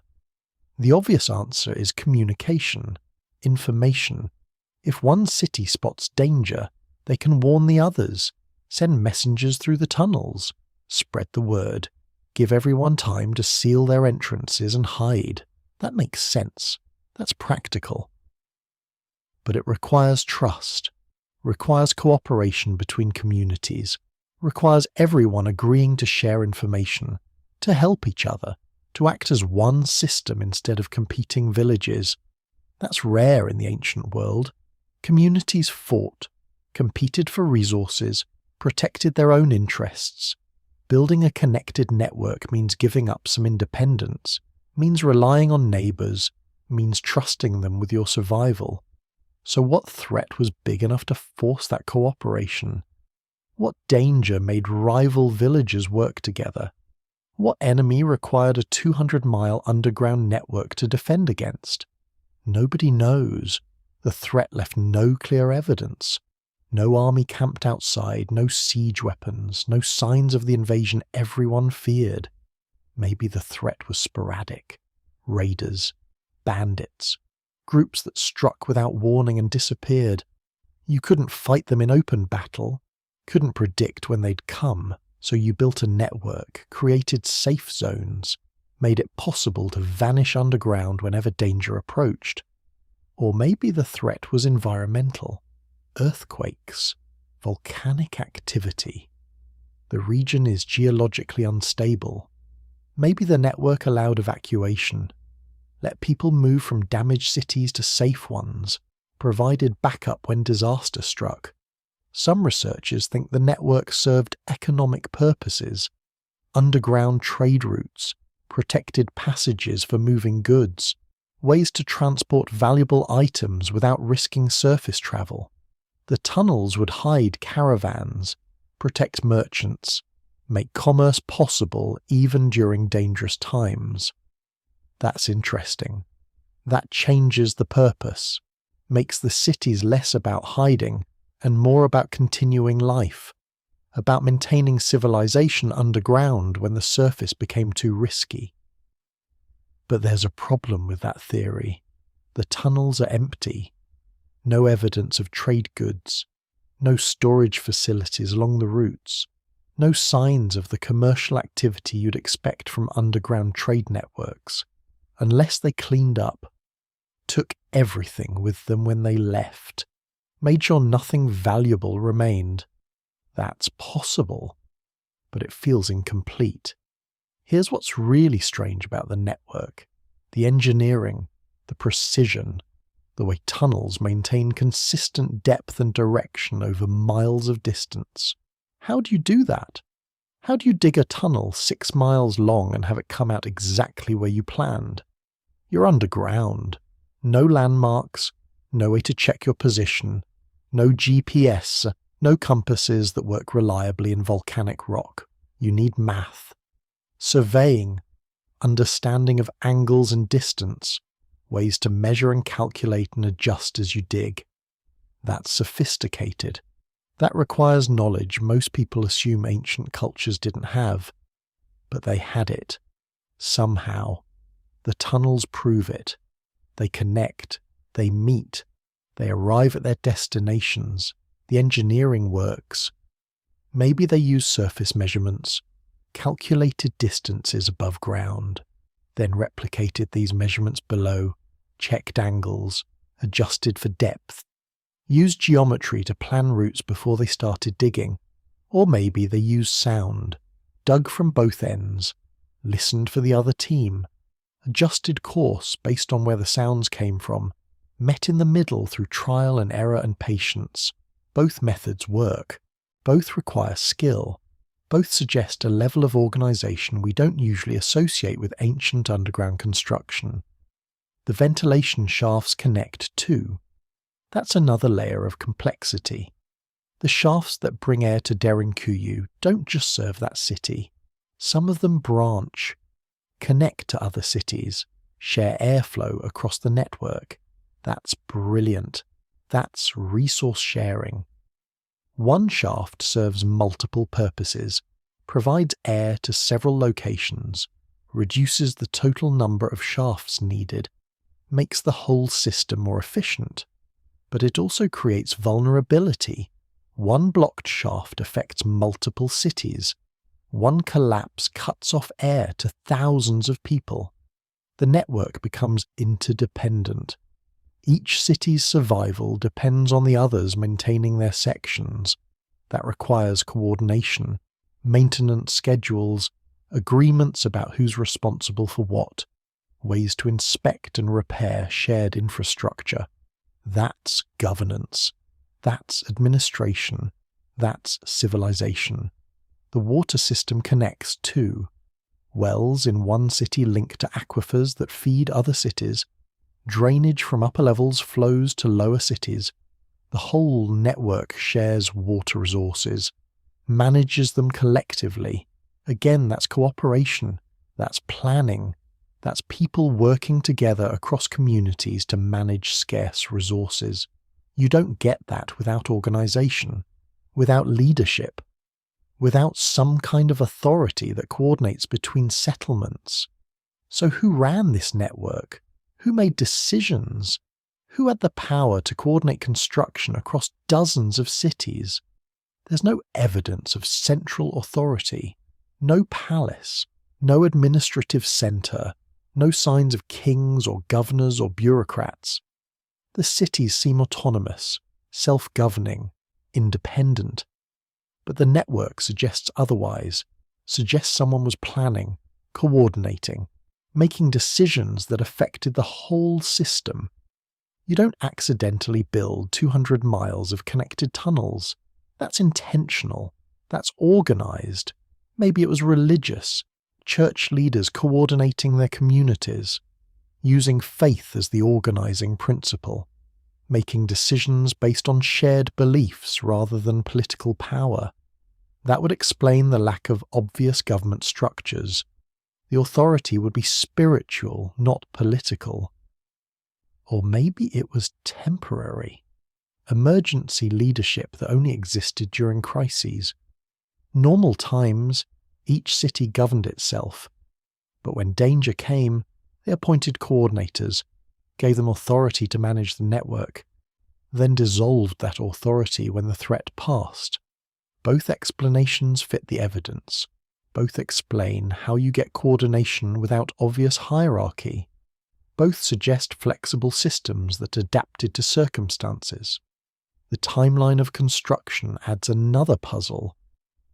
The obvious answer is communication, information. If one city spots danger, they can warn the others, send messengers through the tunnels, spread the word, give everyone time to seal their entrances and hide. That makes sense. That's practical. But it requires trust, requires cooperation between communities, requires everyone agreeing to share information, to help each other, to act as one system instead of competing villages. That's rare in the ancient world. Communities fought, competed for resources, protected their own interests. Building a connected network means giving up some independence, means relying on neighbours, means trusting them with your survival. So what threat was big enough to force that cooperation? What danger made rival villages work together? What enemy required a 200-mile underground network to defend against? Nobody knows. The threat left no clear evidence. No army camped outside, no siege weapons, no signs of the invasion everyone feared. Maybe the threat was sporadic. Raiders, bandits, groups that struck without warning and disappeared. You couldn't fight them in open battle, couldn't predict when they'd come, so you built a network, created safe zones, made it possible to vanish underground whenever danger approached. Or maybe the threat was environmental. Earthquakes, volcanic activity. The region is geologically unstable. Maybe the network allowed evacuation, let people move from damaged cities to safe ones, provided backup when disaster struck. Some researchers think the network served economic purposes, underground trade routes, protected passages for moving goods, ways to transport valuable items without risking surface travel. The tunnels would hide caravans, protect merchants, make commerce possible even during dangerous times. That's interesting. That changes the purpose, makes the cities less about hiding and more about continuing life, about maintaining civilization underground when the surface became too risky. But there's a problem with that theory. The tunnels are empty. No evidence of trade goods. No storage facilities along the routes. No signs of the commercial activity you'd expect from underground trade networks. Unless they cleaned up, took everything with them when they left, made sure nothing valuable remained. That's possible, but it feels incomplete. Here's what's really strange about the network: the engineering, the precision, the way tunnels maintain consistent depth and direction over miles of distance. How do you do that? How do you dig a tunnel 6 miles long and have it come out exactly where you planned? You're underground. No landmarks, no way to check your position, no GPS, no compasses that work reliably in volcanic rock. You need math. Surveying, understanding of angles and distance, ways to measure and calculate and adjust as you dig. That's sophisticated. That requires knowledge most people assume ancient cultures didn't have. But they had it. Somehow. The tunnels prove it. They connect. They meet. They arrive at their destinations. The engineering works. Maybe they use surface measurements, calculated distances above ground, then replicated these measurements below, checked angles, adjusted for depth, used geometry to plan routes before they started digging. Or maybe they used sound, dug from both ends, listened for the other team, adjusted course based on where the sounds came from, met in the middle through trial and error and patience. Both methods work. Both require skill. Both suggest a level of organisation we don't usually associate with ancient underground construction. The ventilation shafts connect too. That's another layer of complexity. The shafts that bring air to Derinkuyu don't just serve that city. Some of them branch, connect to other cities, share airflow across the network. That's brilliant. That's resource sharing. One shaft serves multiple purposes, provides air to several locations, reduces the total number of shafts needed, makes the whole system more efficient. But it also creates vulnerability. One blocked shaft affects multiple cities. One collapse cuts off air to thousands of people. The network becomes interdependent. Each city's survival depends on the others maintaining their sections. That requires coordination, maintenance schedules, agreements about who's responsible for what, ways to inspect and repair shared infrastructure. That's governance. That's administration. That's civilization. The water system connects too. Wells in one city link to aquifers that feed other cities. Drainage from upper levels flows to lower cities. The whole network shares water resources, manages them collectively. Again, that's cooperation. That's planning. That's people working together across communities to manage scarce resources. You don't get that without organisation, without leadership, without some kind of authority that coordinates between settlements. So who ran this network? Who made decisions? Who had the power to coordinate construction across dozens of cities? There's no evidence of central authority, no palace, no administrative centre, no signs of kings or governors or bureaucrats. The cities seem autonomous, self-governing, independent. But the network suggests otherwise, suggests someone was planning, coordinating, making decisions that affected the whole system. You don't accidentally build 200 miles of connected tunnels. That's intentional. That's organised. Maybe it was religious. Church leaders coordinating their communities, using faith as the organising principle, making decisions based on shared beliefs rather than political power. That would explain the lack of obvious government structures. The authority would be spiritual, not political. Or maybe it was temporary. Emergency leadership that only existed during crises. Normal times, each city governed itself. But when danger came, they appointed coordinators, gave them authority to manage the network, then dissolved that authority when the threat passed. Both explanations fit the evidence. Both explain how you get coordination without obvious hierarchy. Both suggest flexible systems that adapted to circumstances. The timeline of construction adds another puzzle.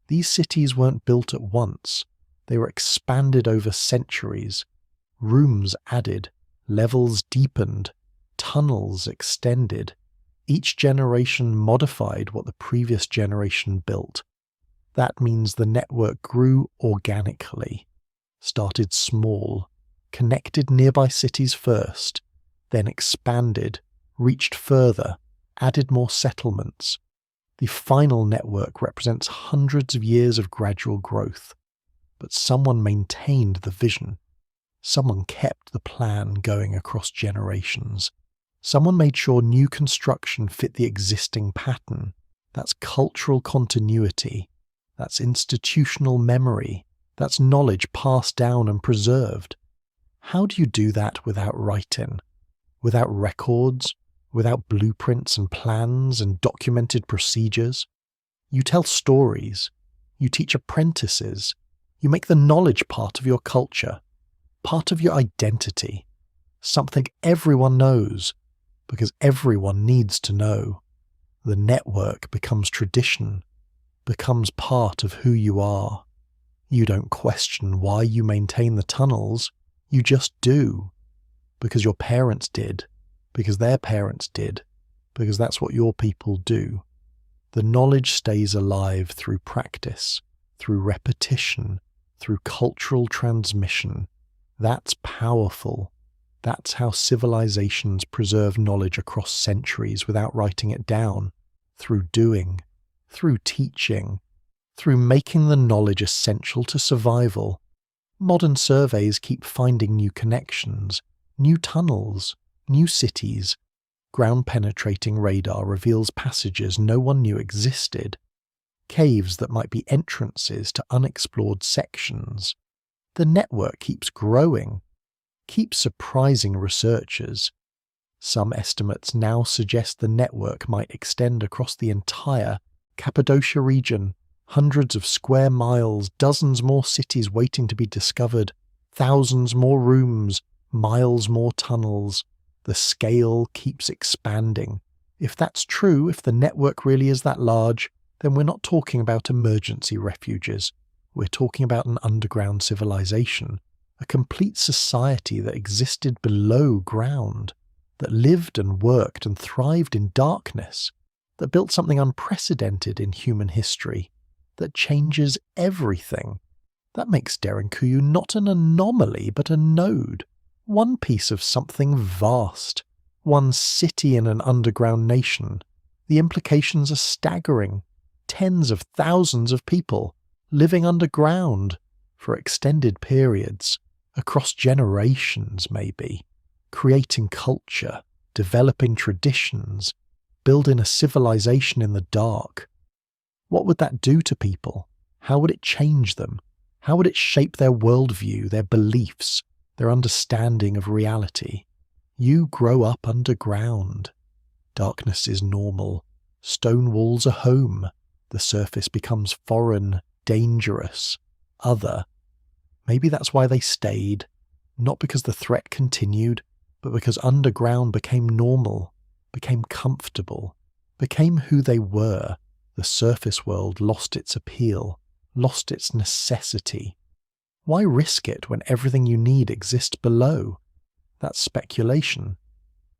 These cities weren't built at once. They were expanded over centuries. Rooms added, levels deepened, tunnels extended. Each generation modified what the previous generation built. That means the network grew organically, started small, connected nearby cities first, then expanded, reached further, added more settlements. The final network represents hundreds of years of gradual growth, but someone maintained the vision. Someone kept the plan going across generations. Someone made sure new construction fit the existing pattern. That's cultural continuity. That's institutional memory. That's knowledge passed down and preserved. How do you do that without writing? Without records? Without blueprints and plans and documented procedures? You tell stories. You teach apprentices. You make the knowledge part of your culture, part of your identity, something everyone knows, because everyone needs to know. The network becomes tradition, becomes part of who you are. You don't question why you maintain the tunnels, you just do. Because your parents did, because their parents did, because that's what your people do. The knowledge stays alive through practice, through repetition, through cultural transmission. That's powerful. That's how civilizations preserve knowledge across centuries without writing it down, through doing, through teaching, through making the knowledge essential to survival. Modern surveys keep finding new connections, new tunnels, new cities. Ground-penetrating radar reveals passages no one knew existed, caves that might be entrances to unexplored sections. The network keeps growing, keeps surprising researchers. Some estimates now suggest the network might extend across the entire Cappadocia region, hundreds of square miles, dozens more cities waiting to be discovered, thousands more rooms, miles more tunnels. The scale keeps expanding. If that's true, if the network really is that large, then we're not talking about emergency refuges. We're talking about an underground civilization, a complete society that existed below ground, that lived and worked and thrived in darkness, that built something unprecedented in human history, that changes everything. That makes Derinkuyu not an anomaly, but a node, one piece of something vast, one city in an underground nation. The implications are staggering. Tens of thousands of people living underground for extended periods, across generations maybe, creating culture, developing traditions, building a civilization in the dark. What would that do to people? How would it change them? How would it shape their worldview, their beliefs, their understanding of reality? You grow up underground. Darkness is normal. Stone walls are home. The surface becomes foreign, dangerous, other. Maybe that's why they stayed, not because the threat continued, but because underground became normal, became comfortable, became who they were. The surface world lost its appeal, lost its necessity. Why risk it when everything you need exists below? That's speculation.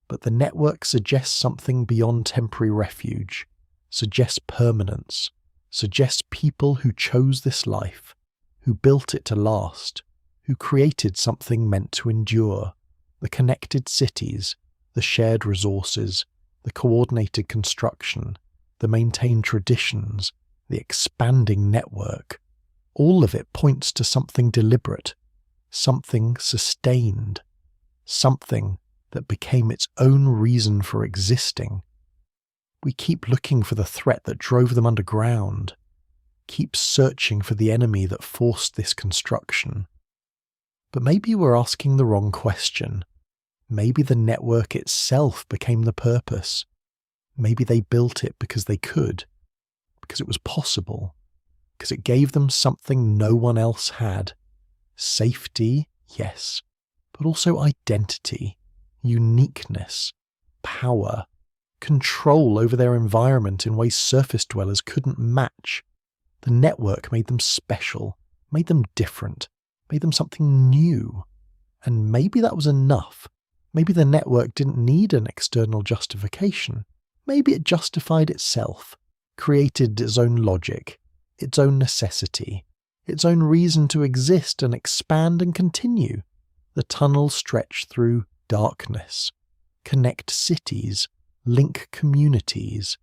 But the network suggests something beyond temporary refuge, suggests permanence, suggests people who chose this life, who built it to last, who created something meant to endure. The connected cities, the shared resources, the coordinated construction, the maintained traditions, the expanding network. All of it points to something deliberate, something sustained, something that became its own reason for existing. We keep looking for the threat that drove them underground. keep searching for the enemy that forced this construction. But maybe we're asking the wrong question. Maybe the network itself became the purpose. Maybe they built it because they could, because it was possible, because it gave them something no one else had. Safety, yes, but also identity, uniqueness, power, control over their environment in ways surface dwellers couldn't match. The network made them special, made them different, made them something new. And maybe that was enough. Maybe the network didn't need an external justification. Maybe it justified itself, created its own logic, its own necessity, its own reason to exist and expand and continue. The tunnels stretch through darkness, connect cities, link communities,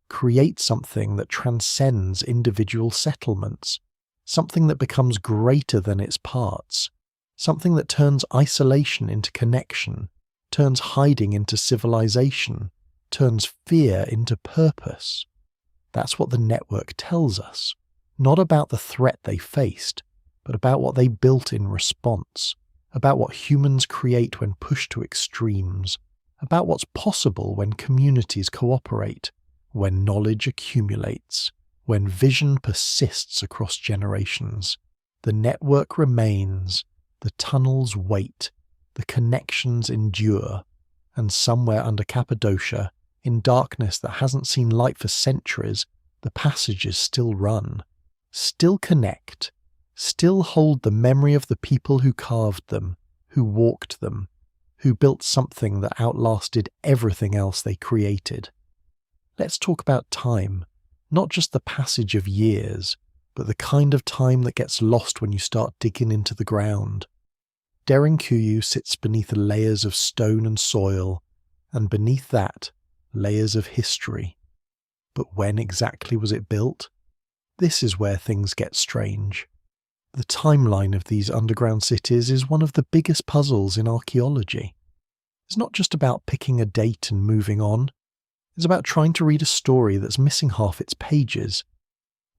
create something that transcends individual settlements, something that becomes greater than its parts, something that turns isolation into connection, turns hiding into civilization, turns fear into purpose. That's what the network tells us, not about the threat they faced, but about what they built in response, about what humans create when pushed to extremes, about what's possible when communities cooperate, when knowledge accumulates, when vision persists across generations. The network remains, the tunnels wait, the connections endure, and somewhere under Cappadocia, in darkness that hasn't seen light for centuries, the passages still run, still connect, still hold the memory of the people who carved them, who walked them, who built something that outlasted everything else they created. Let's talk about time, not just the passage of years, but the kind of time that gets lost when you start digging into the ground. Derinkuyu sits beneath layers of stone and soil, and beneath that, layers of history. But when exactly was it built? This is where things get strange. The timeline of these underground cities is one of the biggest puzzles in archaeology. It's not just about picking a date and moving on. It's about trying to read a story that's missing half its pages.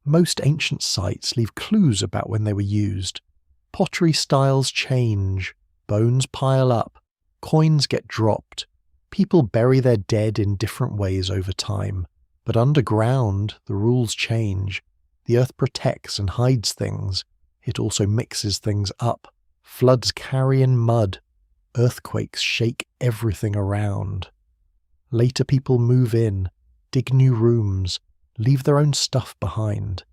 Most ancient sites leave clues about when they were used. Pottery styles change, bones pile up, coins get dropped, people bury their dead in different ways over time. But underground, the rules change. The earth protects and hides things. It also mixes things up. Floods carry in mud. Earthquakes shake everything around. Later people move in, dig new rooms, leave their own stuff behind.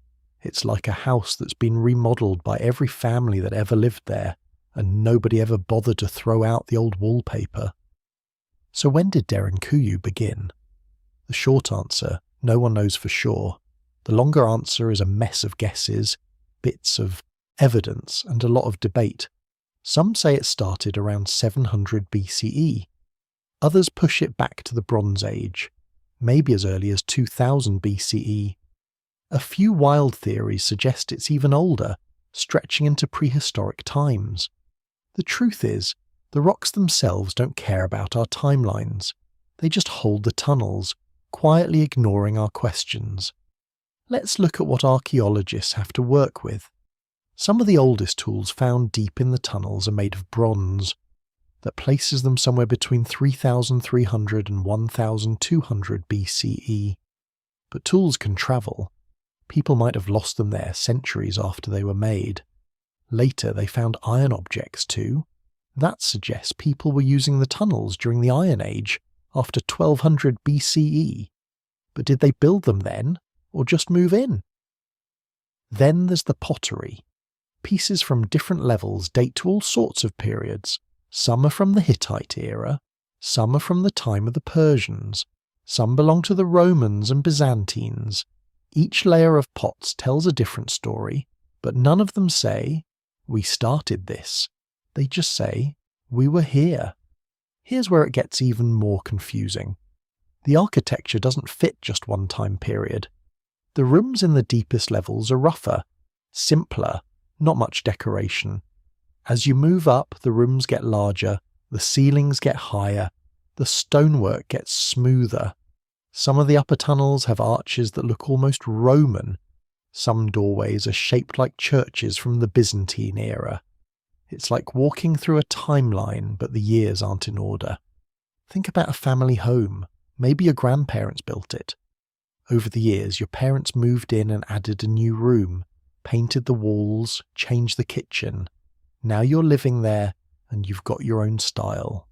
It's like a house that's been remodeled by every family that ever lived there, and nobody ever bothered to throw out the old wallpaper. So when did Derinkuyu begin? The short answer, no one knows for sure. The longer answer is a mess of guesses, bits of evidence, and a lot of debate. Some say it started around 700 BCE. Others push it back to the Bronze Age, maybe as early as 2000 BCE. A few wild theories suggest it's even older, stretching into prehistoric times. The truth is, the rocks themselves don't care about our timelines. They just hold the tunnels, quietly ignoring our questions. Let's look at what archaeologists have to work with. Some of the oldest tools found deep in the tunnels are made of bronze. That places them somewhere between 3,300 and 1,200 BCE. But tools can travel. People might have lost them there centuries after they were made. Later they found iron objects too. That suggests people were using the tunnels during the Iron Age, after 1200 BCE. But did they build them then, or just move in? Then there's the pottery. Pieces from different levels date to all sorts of periods. Some are from the Hittite era, some are from the time of the Persians, some belong to the Romans and Byzantines. Each layer of pots tells a different story, but none of them say, "We started this." They just say, "We were here." Here's where it gets even more confusing. The architecture doesn't fit just one time period. The rooms in the deepest levels are rougher, simpler, not much decoration. As you move up, the rooms get larger, the ceilings get higher, the stonework gets smoother. Some of the upper tunnels have arches that look almost Roman. Some doorways are shaped like churches from the Byzantine era. It's like walking through a timeline, but the years aren't in order. Think about a family home. Maybe your grandparents built it. Over the years, your parents moved in and added a new room, painted the walls, changed the kitchen. Now you're living there, and you've got your own style.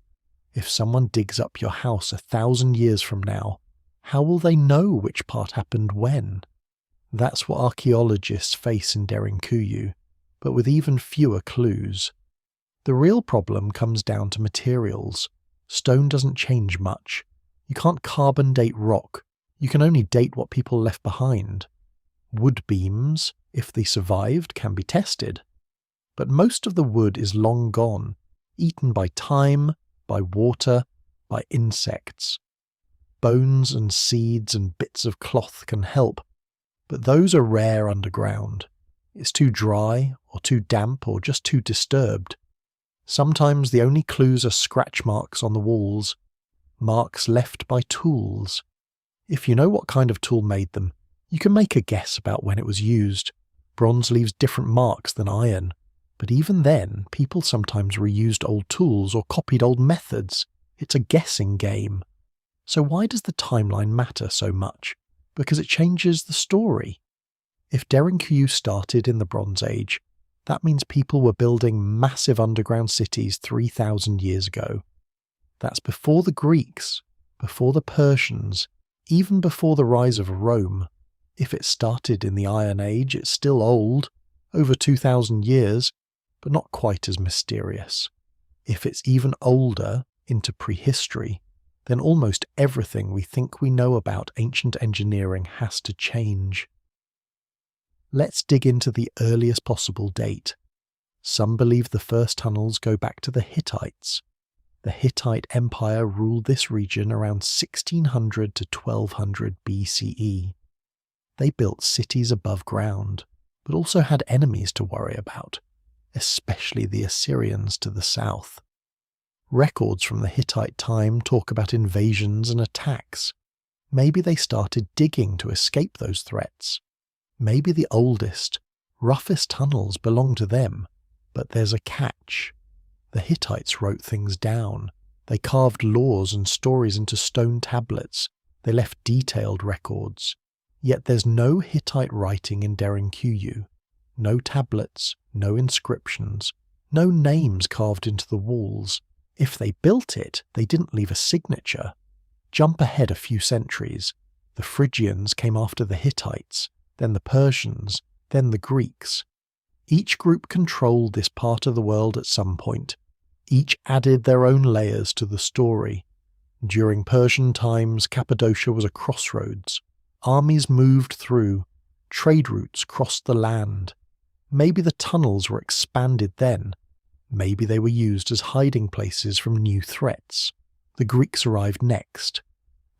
If someone digs up your house 1,000 years from now, how will they know which part happened when? That's what archaeologists face in Derinkuyu, but with even fewer clues. The real problem comes down to materials. Stone doesn't change much. You can't carbon date rock. You can only date what people left behind. Wood beams, if they survived, can be tested. But most of the wood is long gone, eaten by time, by water, by insects. Bones and seeds and bits of cloth can help, but those are rare underground. It's too dry, or too damp, or just too disturbed. Sometimes the only clues are scratch marks on the walls, marks left by tools. If you know what kind of tool made them, you can make a guess about when it was used. Bronze leaves different marks than iron, but even then, people sometimes reused old tools or copied old methods. It's a guessing game. So why does the timeline matter so much? Because it changes the story. If Derinkuyu started in the Bronze Age, that means people were building massive underground cities 3,000 years ago. That's before the Greeks, before the Persians, even before the rise of Rome. If it started in the Iron Age, it's still old, over 2,000 years, but not quite as mysterious. If it's even older, into prehistory, then almost everything we think we know about ancient engineering has to change. Let's dig into the earliest possible date. Some believe the first tunnels go back to the Hittites. The Hittite Empire ruled this region around 1600 to 1200 BCE. They built cities above ground, but also had enemies to worry about, especially the Assyrians to the south. Records from the Hittite time talk about invasions and attacks. Maybe they started digging to escape those threats. Maybe the oldest, roughest tunnels belong to them, but there's a catch. The Hittites wrote things down. They carved laws and stories into stone tablets. They left detailed records. Yet there's no Hittite writing in Derinkuyu. No tablets, no inscriptions, no names carved into the walls. If they built it, they didn't leave a signature. Jump ahead a few centuries. The Phrygians came after the Hittites, then the Persians, then the Greeks. Each group controlled this part of the world at some point. Each added their own layers to the story. During Persian times, Cappadocia was a crossroads. Armies moved through. Trade routes crossed the land. Maybe the tunnels were expanded then. Maybe they were used as hiding places from new threats. The Greeks arrived next.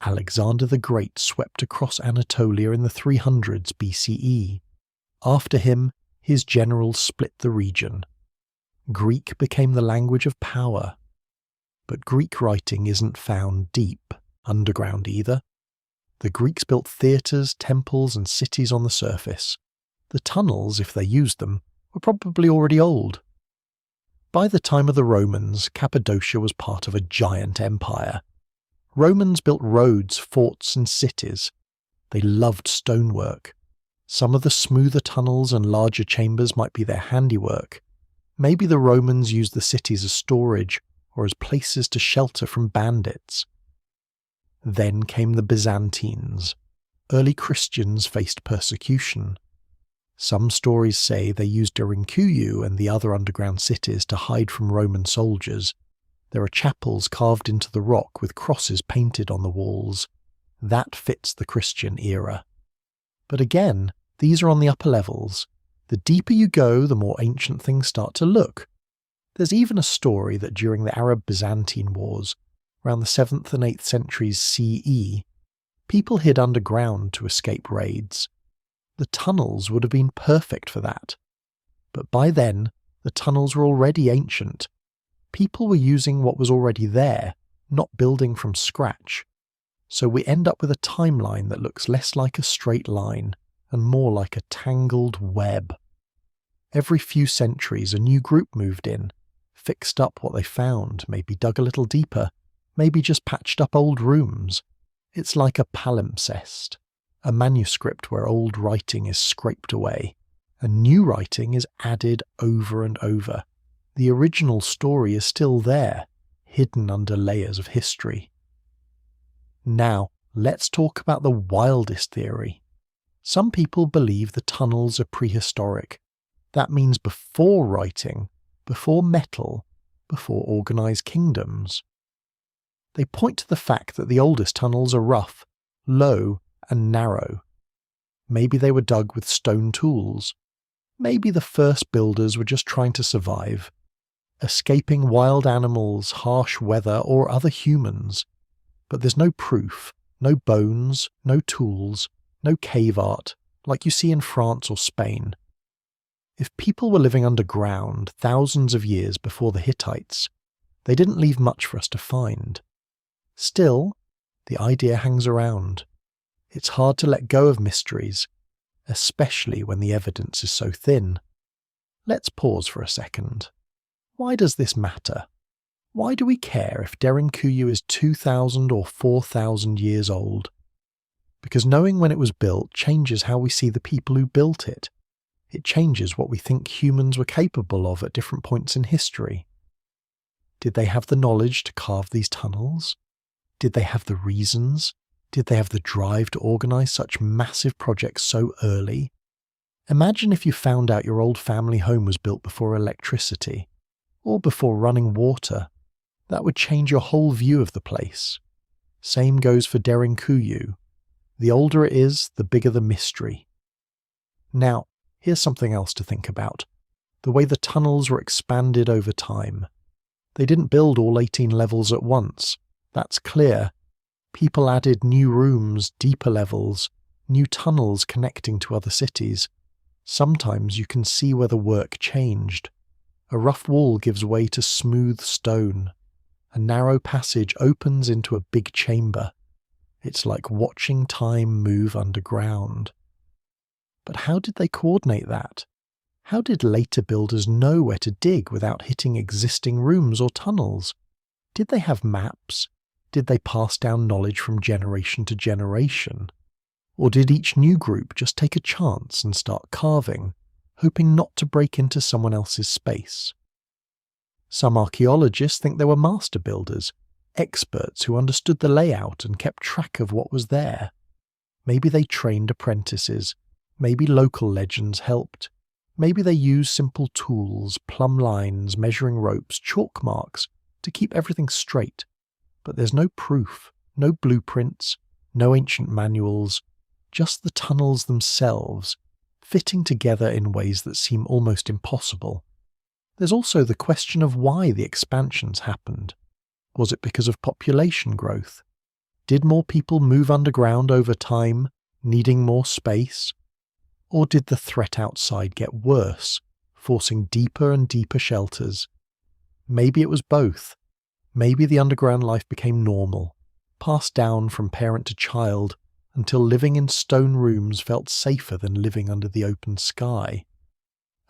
Alexander the Great swept across Anatolia in the 300s BCE. After him, his generals split the region. Greek became the language of power. But Greek writing isn't found deep, underground either. The Greeks built theatres, temples, and cities on the surface. The tunnels, if they used them, were probably already old. By the time of the Romans, Cappadocia was part of a giant empire. Romans built roads, forts, and cities. They loved stonework. Some of the smoother tunnels and larger chambers might be their handiwork. Maybe the Romans used the cities as storage or as places to shelter from bandits. Then came the Byzantines. Early Christians faced persecution. Some stories say they used Derinkuyu and the other underground cities to hide from Roman soldiers. There are chapels carved into the rock with crosses painted on the walls. That fits the Christian era. But again, these are on the upper levels. The deeper you go, the more ancient things start to look. There's even a story that during the Arab-Byzantine Wars, around the 7th and 8th centuries CE, people hid underground to escape raids. The tunnels would have been perfect for that. But by then, the tunnels were already ancient. People were using what was already there, not building from scratch. So we end up with a timeline that looks less like a straight line and more like a tangled web. Every few centuries a new group moved in, fixed up what they found, maybe dug a little deeper, maybe just patched up old rooms. It's like a palimpsest, a manuscript where old writing is scraped away, and new writing is added over and over. The original story is still there, hidden under layers of history. Now, let's talk about the wildest theory. Some people believe the tunnels are prehistoric. That means before writing, before metal, before organised kingdoms. They point to the fact that the oldest tunnels are rough, low, and narrow. Maybe they were dug with stone tools. Maybe the first builders were just trying to survive, escaping wild animals, harsh weather, or other humans. But there's no proof, no bones, no tools, no cave art, like you see in France or Spain. If people were living underground thousands of years before the Hittites, they didn't leave much for us to find. Still, the idea hangs around. It's hard to let go of mysteries, especially when the evidence is so thin. Let's pause for a second. Why does this matter? Why do we care if Derinkuyu is 2,000 or 4,000 years old? Because knowing when it was built changes how we see the people who built it. It changes what we think humans were capable of at different points in history. Did they have the knowledge to carve these tunnels? Did they have the reasons? Did they have the drive to organise such massive projects so early? Imagine if you found out your old family home was built before electricity, or before running water. That would change your whole view of the place. Same goes for Derinkuyu. The older it is, the bigger the mystery. Now, here's something else to think about. The way the tunnels were expanded over time. They didn't build all 18 levels at once. That's clear. People added new rooms, deeper levels, new tunnels connecting to other cities. Sometimes you can see where the work changed. A rough wall gives way to smooth stone. A narrow passage opens into a big chamber. It's like watching time move underground. But how did they coordinate that? How did later builders know where to dig without hitting existing rooms or tunnels? Did they have maps? Did they pass down knowledge from generation to generation? Or did each new group just take a chance and start carving, hoping not to break into someone else's space? Some archaeologists think they were master builders, experts who understood the layout and kept track of what was there. Maybe they trained apprentices. Maybe local legends helped. Maybe they used simple tools, plumb lines, measuring ropes, chalk marks to keep everything straight. But there's no proof, no blueprints, no ancient manuals, just the tunnels themselves, fitting together in ways that seem almost impossible. There's also the question of why the expansions happened. Was it because of population growth? Did more people move underground over time, needing more space? Or did the threat outside get worse, forcing deeper and deeper shelters? Maybe it was both. Maybe the underground life became normal, passed down from parent to child, until living in stone rooms felt safer than living under the open sky.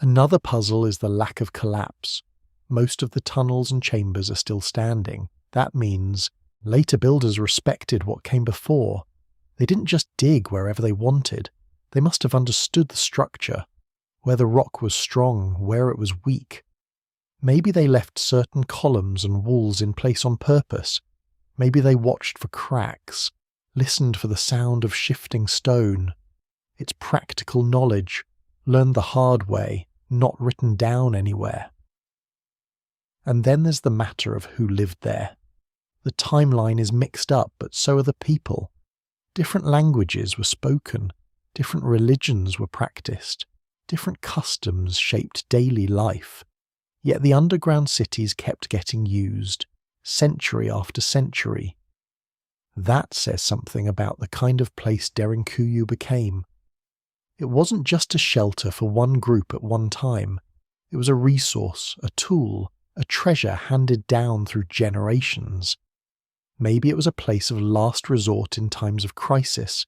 Another puzzle is the lack of collapse. Most of the tunnels and chambers are still standing. That means later builders respected what came before. They didn't just dig wherever they wanted. They must have understood the structure, where the rock was strong, where it was weak. Maybe they left certain columns and walls in place on purpose. Maybe they watched for cracks, listened for the sound of shifting stone. It's practical knowledge, learned the hard way, not written down anywhere. And then there's the matter of who lived there. The timeline is mixed up, but so are the people. Different languages were spoken, different religions were practiced, different customs shaped daily life. Yet the underground cities kept getting used, century after century. That says something about the kind of place Derinkuyu became. It wasn't just a shelter for one group at one time. It was a resource, a tool, a treasure handed down through generations. Maybe it was a place of last resort in times of crisis.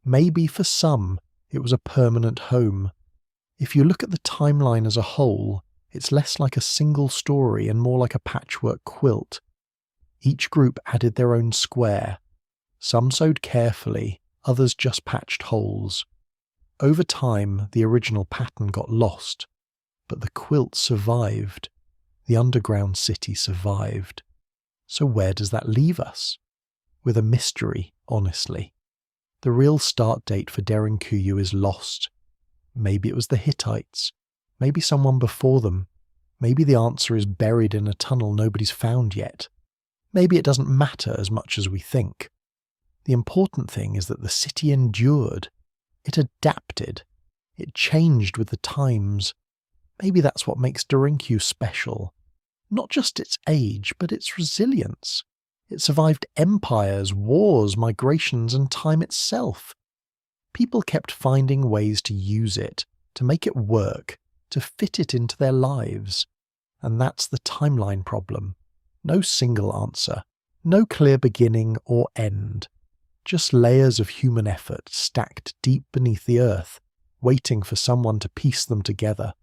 Maybe for some, It was a permanent home. If you look at the timeline as a whole, it's less like a single story and more like a patchwork quilt. Each group added their own square. Some sewed carefully, others just patched holes. Over time, the original pattern got lost, but the quilt survived. The underground city survived. So where does that leave us? With a mystery, honestly. The real start date for Derinkuyu is lost. Maybe it was the Hittites. Maybe someone before them. Maybe the answer is buried in a tunnel nobody's found yet. Maybe it doesn't matter as much as we think. The important thing is that the city endured. It adapted. It changed with the times. Maybe that's what makes Derinkuyu special. Not just its age, but its resilience. It survived empires, wars, migrations, and time itself. People kept finding ways to use it, to make it work, to fit it into their lives. And that's the timeline problem. No single answer. No clear beginning or end. Just layers of human effort stacked deep beneath the earth, waiting for someone to piece them together.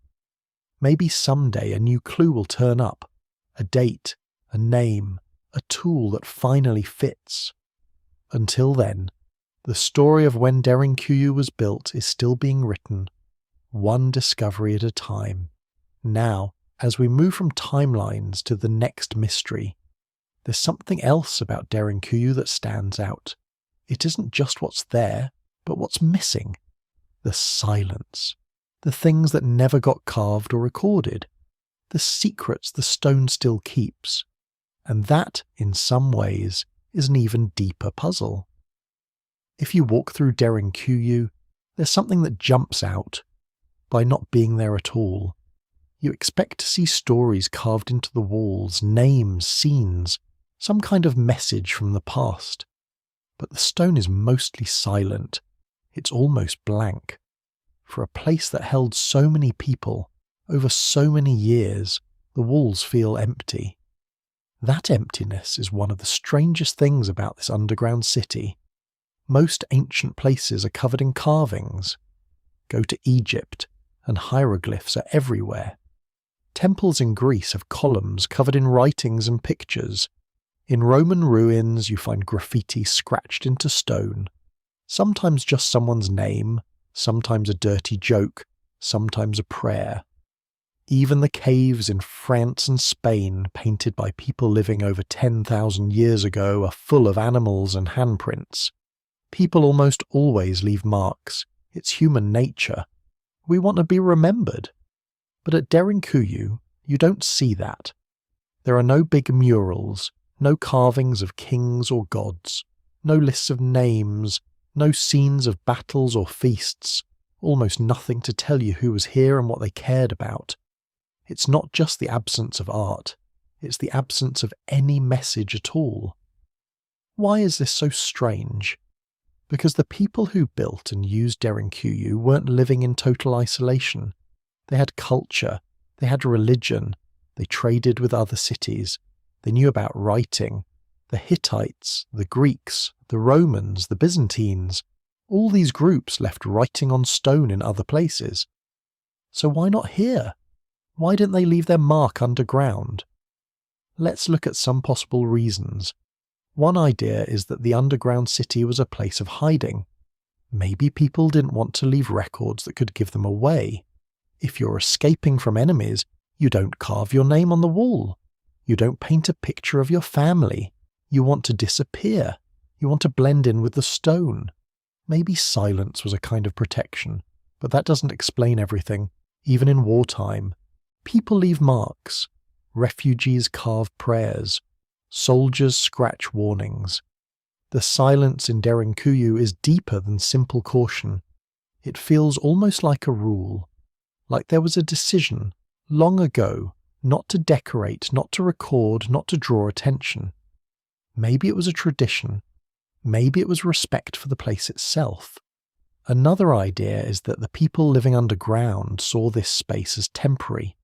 Maybe someday a new clue will turn up. A date, a name, a tool that finally fits. Until then, the story of when Derinkuyu was built is still being written, one discovery at a time. Now, as we move from timelines to the next mystery, there's something else about Derinkuyu that stands out. It isn't just what's there, but what's missing. The silence. The things that never got carved or recorded. The secrets the stone still keeps. And that, in some ways, is an even deeper puzzle. If you walk through Derinkuyu, there's something that jumps out. By not being there at all, you expect to see stories carved into the walls, names, scenes, some kind of message from the past. But the stone is mostly silent. It's almost blank. For a place that held so many people, over so many years, the walls feel empty. That emptiness is one of the strangest things about this underground city. Most ancient places are covered in carvings. Go to Egypt, and hieroglyphs are everywhere. Temples in Greece have columns covered in writings and pictures. In Roman ruins you find graffiti scratched into stone. Sometimes just someone's name, sometimes a dirty joke, sometimes a prayer. Even the caves in France and Spain, painted by people living over 10,000 years ago, are full of animals and handprints. People almost always leave marks. It's human nature. We want to be remembered. But at Derinkuyu, you don't see that. There are no big murals, no carvings of kings or gods, no lists of names, no scenes of battles or feasts, almost nothing to tell you who was here and what they cared about. It's not just the absence of art, it's the absence of any message at all. Why is this so strange? Because the people who built and used Derinkuyu weren't living in total isolation. They had culture, they had religion, they traded with other cities, they knew about writing. The Hittites, the Greeks, the Romans, the Byzantines, all these groups left writing on stone in other places. So why not here? Why didn't they leave their mark underground? Let's look at some possible reasons. One idea is that the underground city was a place of hiding. Maybe people didn't want to leave records that could give them away. If you're escaping from enemies, you don't carve your name on the wall. You don't paint a picture of your family. You want to disappear. You want to blend in with the stone. Maybe silence was a kind of protection, but that doesn't explain everything. Even in wartime, people leave marks. Refugees carve prayers. Soldiers scratch warnings. The silence in Derinkuyu is deeper than simple caution. It feels almost like a rule, like there was a decision long ago not to decorate, not to record, not to draw attention. Maybe it was a tradition. Maybe it was respect for the place itself. Another idea is that the people living underground saw this space as temporary.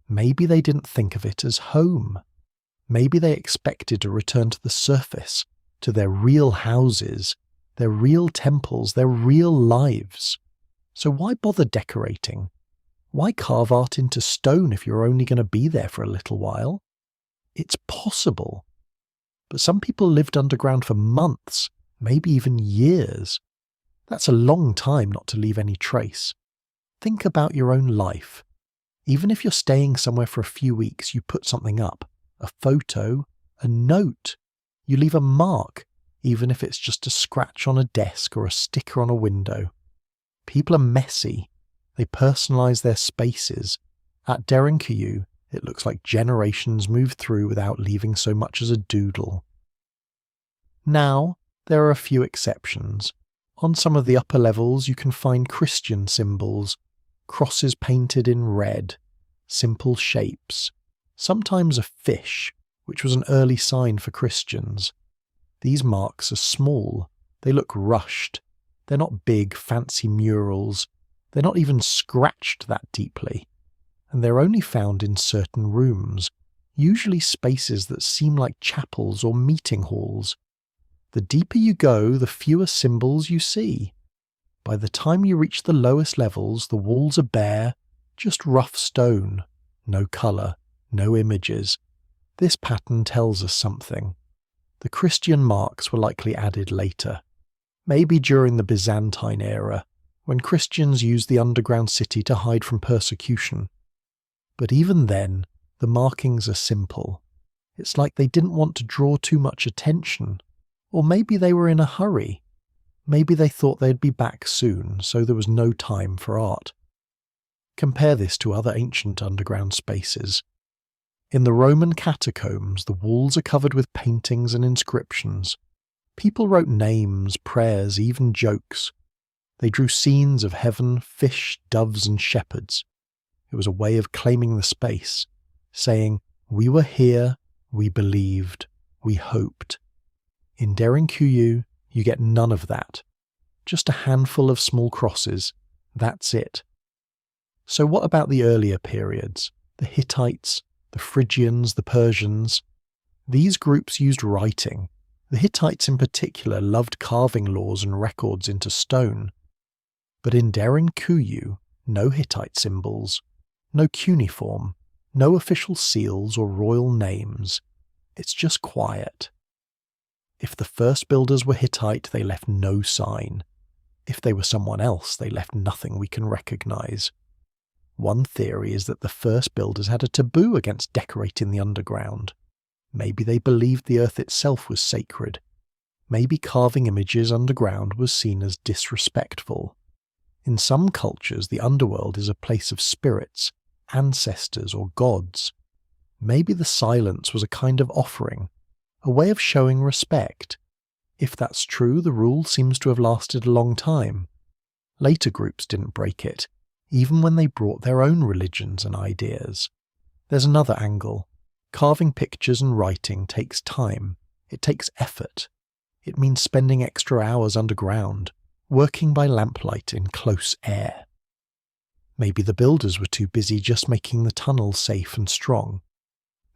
Maybe they didn't think of it as home. Maybe they expected to return to the surface, to their real houses, their real temples, their real lives. So why bother decorating? Why carve art into stone if you're only going to be there for a little while? It's possible. But some people lived underground for months, maybe even years. That's a long time not to leave any trace. Think about your own life. Even if you're staying somewhere for a few weeks, you put something up, a photo, a note. You leave a mark, even if it's just a scratch on a desk or a sticker on a window. People are messy. They personalise their spaces. At Derinkuyu, it looks like generations moved through without leaving so much as a doodle. Now, there are a few exceptions. On some of the upper levels you can find Christian symbols, crosses painted in red, simple shapes, sometimes a fish, which was an early sign for Christians. These marks are small, they look rushed, they're not big, fancy murals, they're not even scratched that deeply, and they're only found in certain rooms, usually spaces that seem like chapels or meeting halls. The deeper you go, the fewer symbols you see. By the time you reach the lowest levels, the walls are bare, just rough stone, no colour, no images. This pattern tells us something. The Christian marks were likely added later, maybe during the Byzantine era, when Christians used the underground city to hide from persecution. But even then, the markings are simple. It's like they didn't want to draw too much attention. Or maybe they were in a hurry. Maybe they thought they'd be back soon, so there was no time for art. Compare this to other ancient underground spaces. In the Roman catacombs, the walls are covered with paintings and inscriptions. People wrote names, prayers, even jokes. They drew scenes of heaven, fish, doves, and shepherds. It was a way of claiming the space, saying, "We were here, we believed, we hoped." In Derinkuyu, you get none of that. Just a handful of small crosses. That's it. So what about the earlier periods? The Hittites, the Phrygians, the Persians? These groups used writing. The Hittites in particular loved carving laws and records into stone. But in Derinkuyu, no Hittite symbols, no cuneiform, no official seals or royal names. It's just quiet. If the first builders were Hittite, they left no sign. If they were someone else, they left nothing we can recognise. One theory is that the first builders had a taboo against decorating the underground. Maybe they believed the earth itself was sacred. Maybe carving images underground was seen as disrespectful. In some cultures, the underworld is a place of spirits, ancestors or gods. Maybe the silence was a kind of offering, a way of showing respect. If that's true, the rule seems to have lasted a long time. Later groups didn't break it, even when they brought their own religions and ideas. There's another angle. Carving pictures and writing takes time. It takes effort. It means spending extra hours underground, working by lamplight in close air. Maybe the builders were too busy just making the tunnel safe and strong.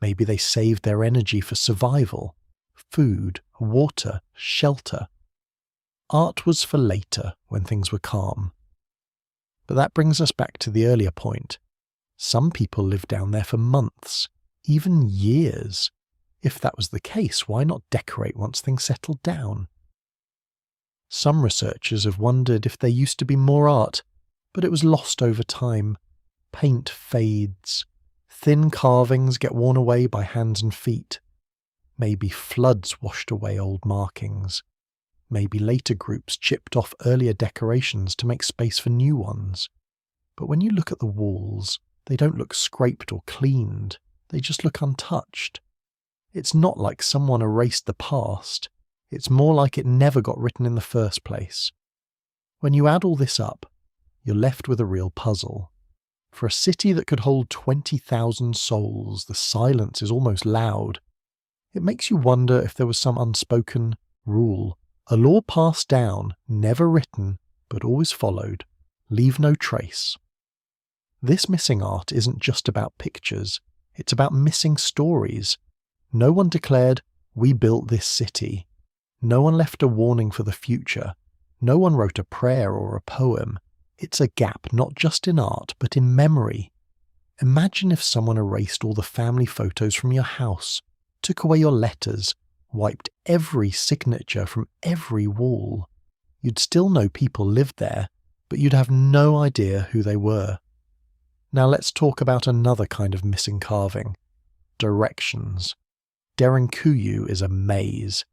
Maybe they saved their energy for survival, food, water, shelter. Art was for later, when things were calm. But that brings us back to the earlier point. Some people lived down there for months, even years. If that was the case, why not decorate once things settled down? Some researchers have wondered if there used to be more art, but it was lost over time. Paint fades. Thin carvings get worn away by hands and feet. Maybe floods washed away old markings. Maybe later groups chipped off earlier decorations to make space for new ones. But when you look at the walls, they don't look scraped or cleaned. They just look untouched. It's not like someone erased the past. It's more like it never got written in the first place. When you add all this up, you're left with a real puzzle. For a city that could hold 20,000 souls, the silence is almost loud. It makes you wonder if there was some unspoken rule, a law passed down, never written, but always followed. Leave no trace. This missing art isn't just about pictures, it's about missing stories. No one declared, "We built this city." No one left a warning for the future. No one wrote a prayer or a poem. It's a gap not just in art, but in memory. Imagine if someone erased all the family photos from your house, took away your letters, wiped every signature from every wall. You'd still know people lived there, but you'd have no idea who they were. Now let's talk about another kind of missing carving. Directions. Derinkuyu is a maze.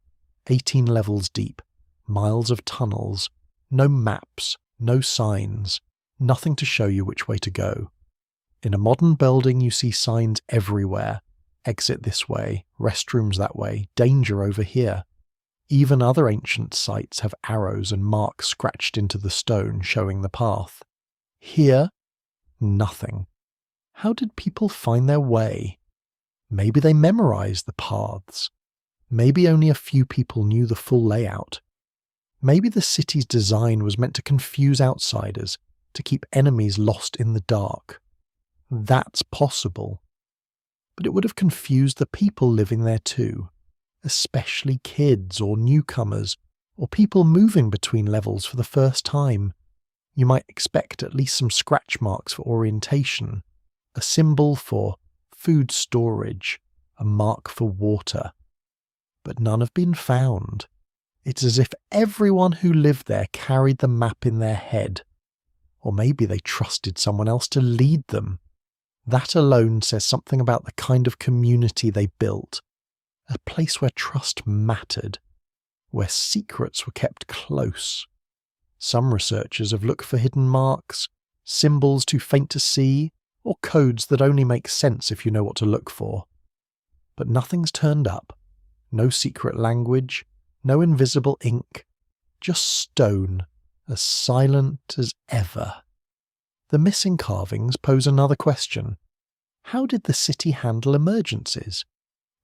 18 levels deep, miles of tunnels, no maps, no signs, nothing to show you which way to go. In a modern building you see signs everywhere. Exit this way, restrooms that way, danger over here. Even other ancient sites have arrows and marks scratched into the stone showing the path. Here, nothing. How did people find their way? Maybe they memorized the paths. Maybe only a few people knew the full layout. Maybe the city's design was meant to confuse outsiders, to keep enemies lost in the dark. That's possible. But it would have confused the people living there too, especially kids or newcomers, or people moving between levels for the first time. You might expect at least some scratch marks for orientation, a symbol for food storage, a mark for water. But none have been found. It's as if everyone who lived there carried the map in their head. Or maybe they trusted someone else to lead them. That alone says something about the kind of community they built. A place where trust mattered, where secrets were kept close. Some researchers have looked for hidden marks, symbols too faint to see, or codes that only make sense if you know what to look for. But nothing's turned up. No secret language, no invisible ink, just stone, as silent as ever. The missing carvings pose another question. How did the city handle emergencies?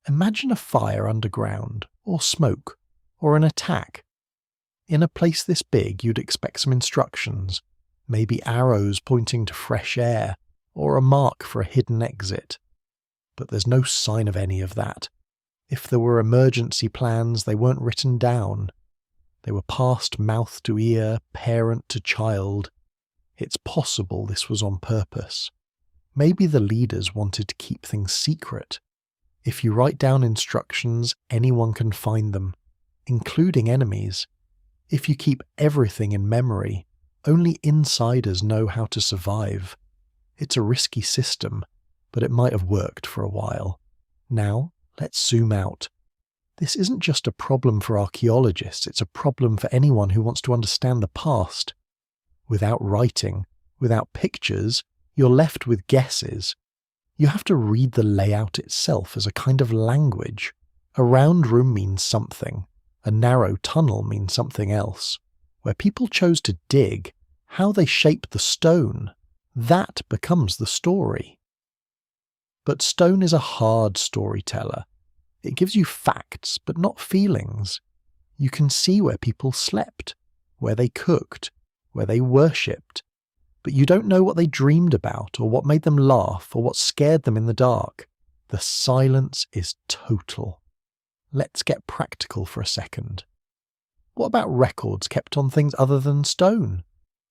Imagine a fire underground, or smoke, or an attack. In a place this big, you'd expect some instructions, maybe arrows pointing to fresh air, or a mark for a hidden exit. But there's no sign of any of that. If there were emergency plans, they weren't written down. They were passed mouth to ear, parent to child. It's possible this was on purpose. Maybe the leaders wanted to keep things secret. If you write down instructions, anyone can find them, including enemies. If you keep everything in memory, only insiders know how to survive. It's a risky system, but it might have worked for a while. Now, let's zoom out. This isn't just a problem for archaeologists, it's a problem for anyone who wants to understand the past. Without writing, without pictures, you're left with guesses. You have to read the layout itself as a kind of language. A round room means something. A narrow tunnel means something else. Where people chose to dig, how they shaped the stone, that becomes the story. But stone is a hard storyteller. It gives you facts, but not feelings. You can see where people slept, where they cooked, where they worshipped, but you don't know what they dreamed about or what made them laugh or what scared them in the dark. The silence is total. Let's get practical for a second. What about records kept on things other than stone?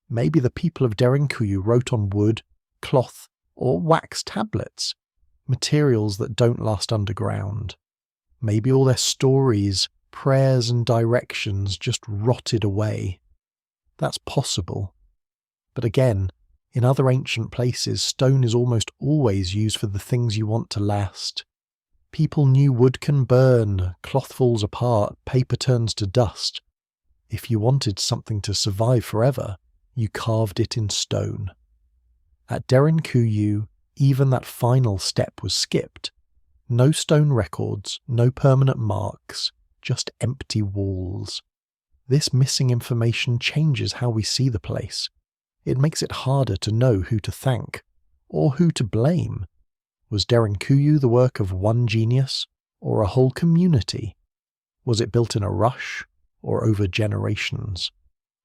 Maybe the people of Derinkuyu wrote on wood, cloth, or wax tablets, materials that don't last underground. Maybe all their stories, prayers and directions just rotted away. That's possible. But again, in other ancient places, stone is almost always used for the things you want to last. People knew wood can burn, cloth falls apart, paper turns to dust. If you wanted something to survive forever, you carved it in stone. At Derinkuyu, even that final step was skipped. No stone records, no permanent marks, just empty walls. This missing information changes how we see the place. It makes it harder to know who to thank, or who to blame. Was Derinkuyu the work of one genius, or a whole community? Was it built in a rush, or over generations?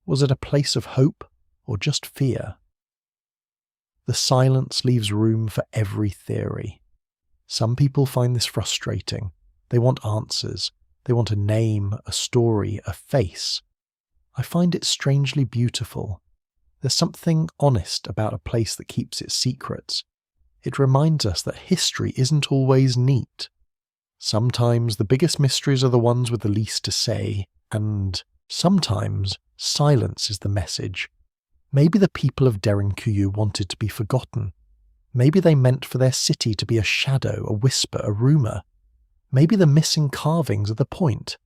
Was it a place of hope, or just fear? The silence leaves room for every theory. Some people find this frustrating. They want answers. They want a name, a story, a face. I find it strangely beautiful. There's something honest about a place that keeps its secrets. It reminds us that history isn't always neat. Sometimes the biggest mysteries are the ones with the least to say, and sometimes silence is the message. Maybe the people of Derinkuyu wanted to be forgotten. Maybe they meant for their city to be a shadow, a whisper, a rumour. Maybe the missing carvings are the point.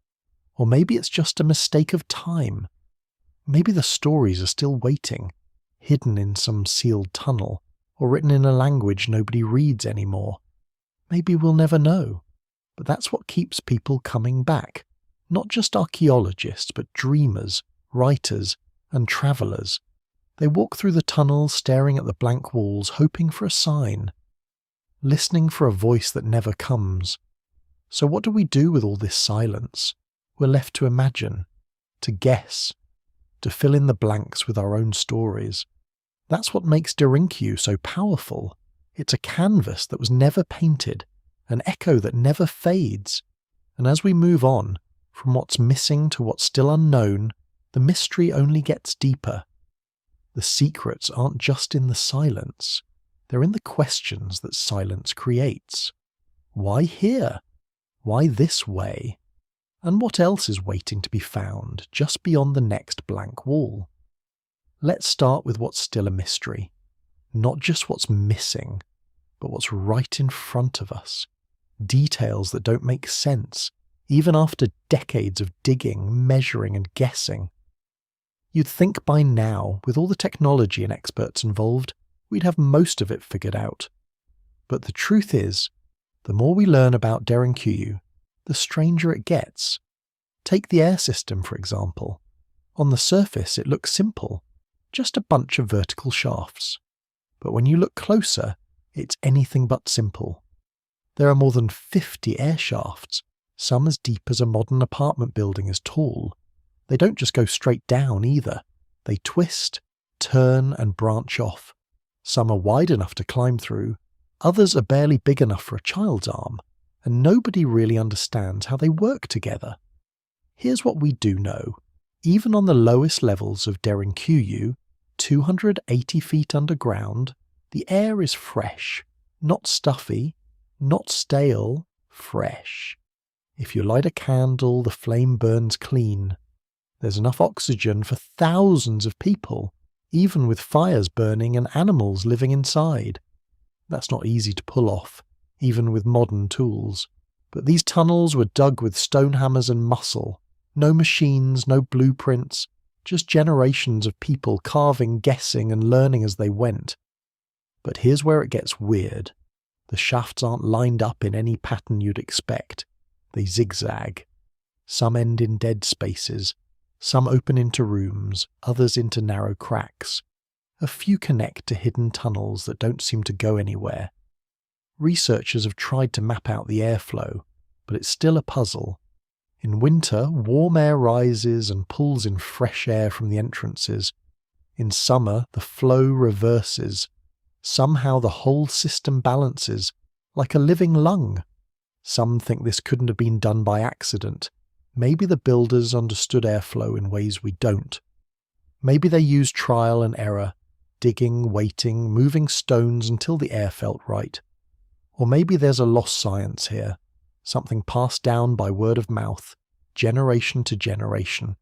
Or maybe it's just a mistake of time. Maybe the stories are still waiting, hidden in some sealed tunnel, or written in a language nobody reads anymore. Maybe we'll never know. But that's what keeps people coming back. Not just archaeologists, but dreamers, writers, and travellers. They walk through the tunnels staring at the blank walls, hoping for a sign. Listening for a voice that never comes. So what do we do with all this silence? We're left to imagine, to guess, to fill in the blanks with our own stories. That's what makes Derinkuyu so powerful. It's a canvas that was never painted, an echo that never fades. And as we move on, from what's missing to what's still unknown, the mystery only gets deeper. The secrets aren't just in the silence, they're in the questions that silence creates. Why here? Why this way? And what else is waiting to be found just beyond the next blank wall? Let's start with what's still a mystery. Not just what's missing, but what's right in front of us. Details that don't make sense, even after decades of digging, measuring, and guessing. You'd think by now, with all the technology and experts involved, we'd have most of it figured out. But the truth is, the more we learn about Derinkuyu, the stranger it gets. Take the air system, for example. On the surface, it looks simple, just a bunch of vertical shafts. But when you look closer, it's anything but simple. There are more than 50 air shafts, some as deep as a modern apartment building is tall. They don't just go straight down either. They twist, turn, and branch off. Some are wide enough to climb through, others are barely big enough for a child's arm, and nobody really understands how they work together. Here's what we do know. Even on the lowest levels of Derinkuyu, 280 feet underground, the air is fresh, not stuffy, not stale, fresh. If you light a candle, the flame burns clean. There's enough oxygen for thousands of people, even with fires burning and animals living inside. That's not easy to pull off, even with modern tools. But these tunnels were dug with stone hammers and muscle. No machines, no blueprints, just generations of people carving, guessing, and learning as they went. But here's where it gets weird. The shafts aren't lined up in any pattern you'd expect. They zigzag. Some end in dead spaces. Some open into rooms, others into narrow cracks. A few connect to hidden tunnels that don't seem to go anywhere. Researchers have tried to map out the airflow, but it's still a puzzle. In winter, warm air rises and pulls in fresh air from the entrances. In summer, the flow reverses. Somehow the whole system balances, like a living lung. Some think this couldn't have been done by accident. Maybe the builders understood airflow in ways we don't. Maybe they used trial and error, digging, waiting, moving stones until the air felt right. Or maybe there's a lost science here, something passed down by word of mouth, generation to generation.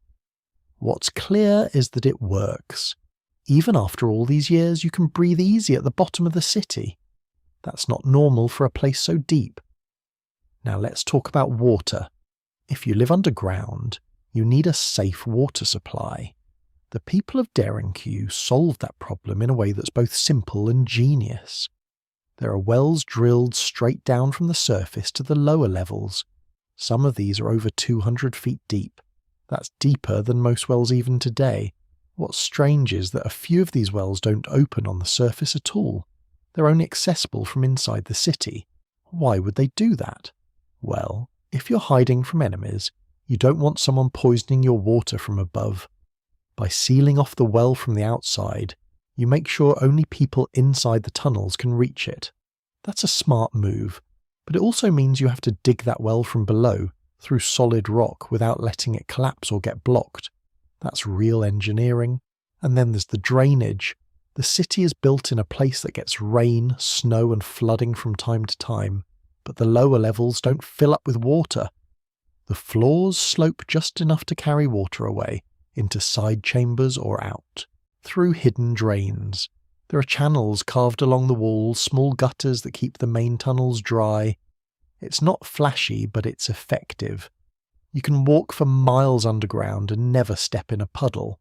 What's clear is that it works. Even after all these years, you can breathe easy at the bottom of the city. That's not normal for a place so deep. Now let's talk about water. If you live underground, you need a safe water supply. The people of Derinkuyu solved that problem in a way that's both simple and genius. There are wells drilled straight down from the surface to the lower levels. Some of these are over 200 feet deep. That's deeper than most wells even today. What's strange is that a few of these wells don't open on the surface at all. They're only accessible from inside the city. Why would they do that? Well, if you're hiding from enemies, you don't want someone poisoning your water from above. By sealing off the well from the outside, you make sure only people inside the tunnels can reach it. That's a smart move, but it also means you have to dig that well from below, through solid rock, without letting it collapse or get blocked. That's real engineering, And then there's the drainage. The city is built in a place that gets rain, snow and flooding from time to time, but the lower levels don't fill up with water. The floors slope just enough to carry water away, into side chambers or out, through hidden drains. There are channels carved along the walls, small gutters that keep the main tunnels dry. It's not flashy, but it's effective. You can walk for miles underground and never step in a puddle.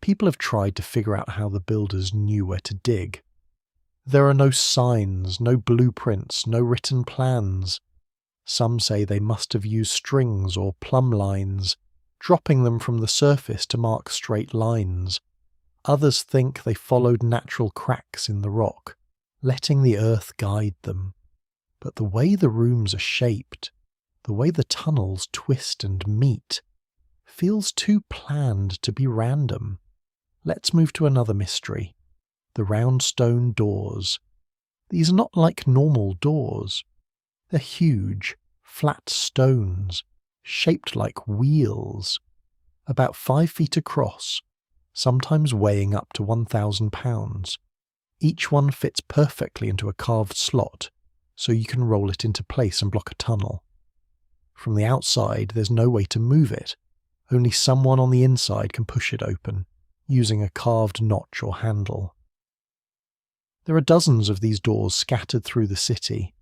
People have tried to figure out how the builders knew where to dig. There are no signs, no blueprints, no written plans. Some say they must have used strings or plumb lines, dropping them from the surface to mark straight lines. Others think they followed natural cracks in the rock, letting the earth guide them. But the way the rooms are shaped, the way the tunnels twist and meet, feels too planned to be random. Let's move to another mystery. The round stone doors. These are not like normal doors. They're huge, flat stones, shaped like wheels, about 5 feet across, sometimes weighing up to 1,000 pounds. Each one fits perfectly into a carved slot, so you can roll it into place and block a tunnel. From the outside, there's no way to move it. Only someone on the inside can push it open, using a carved notch or handle. There are dozens of these doors scattered through the city.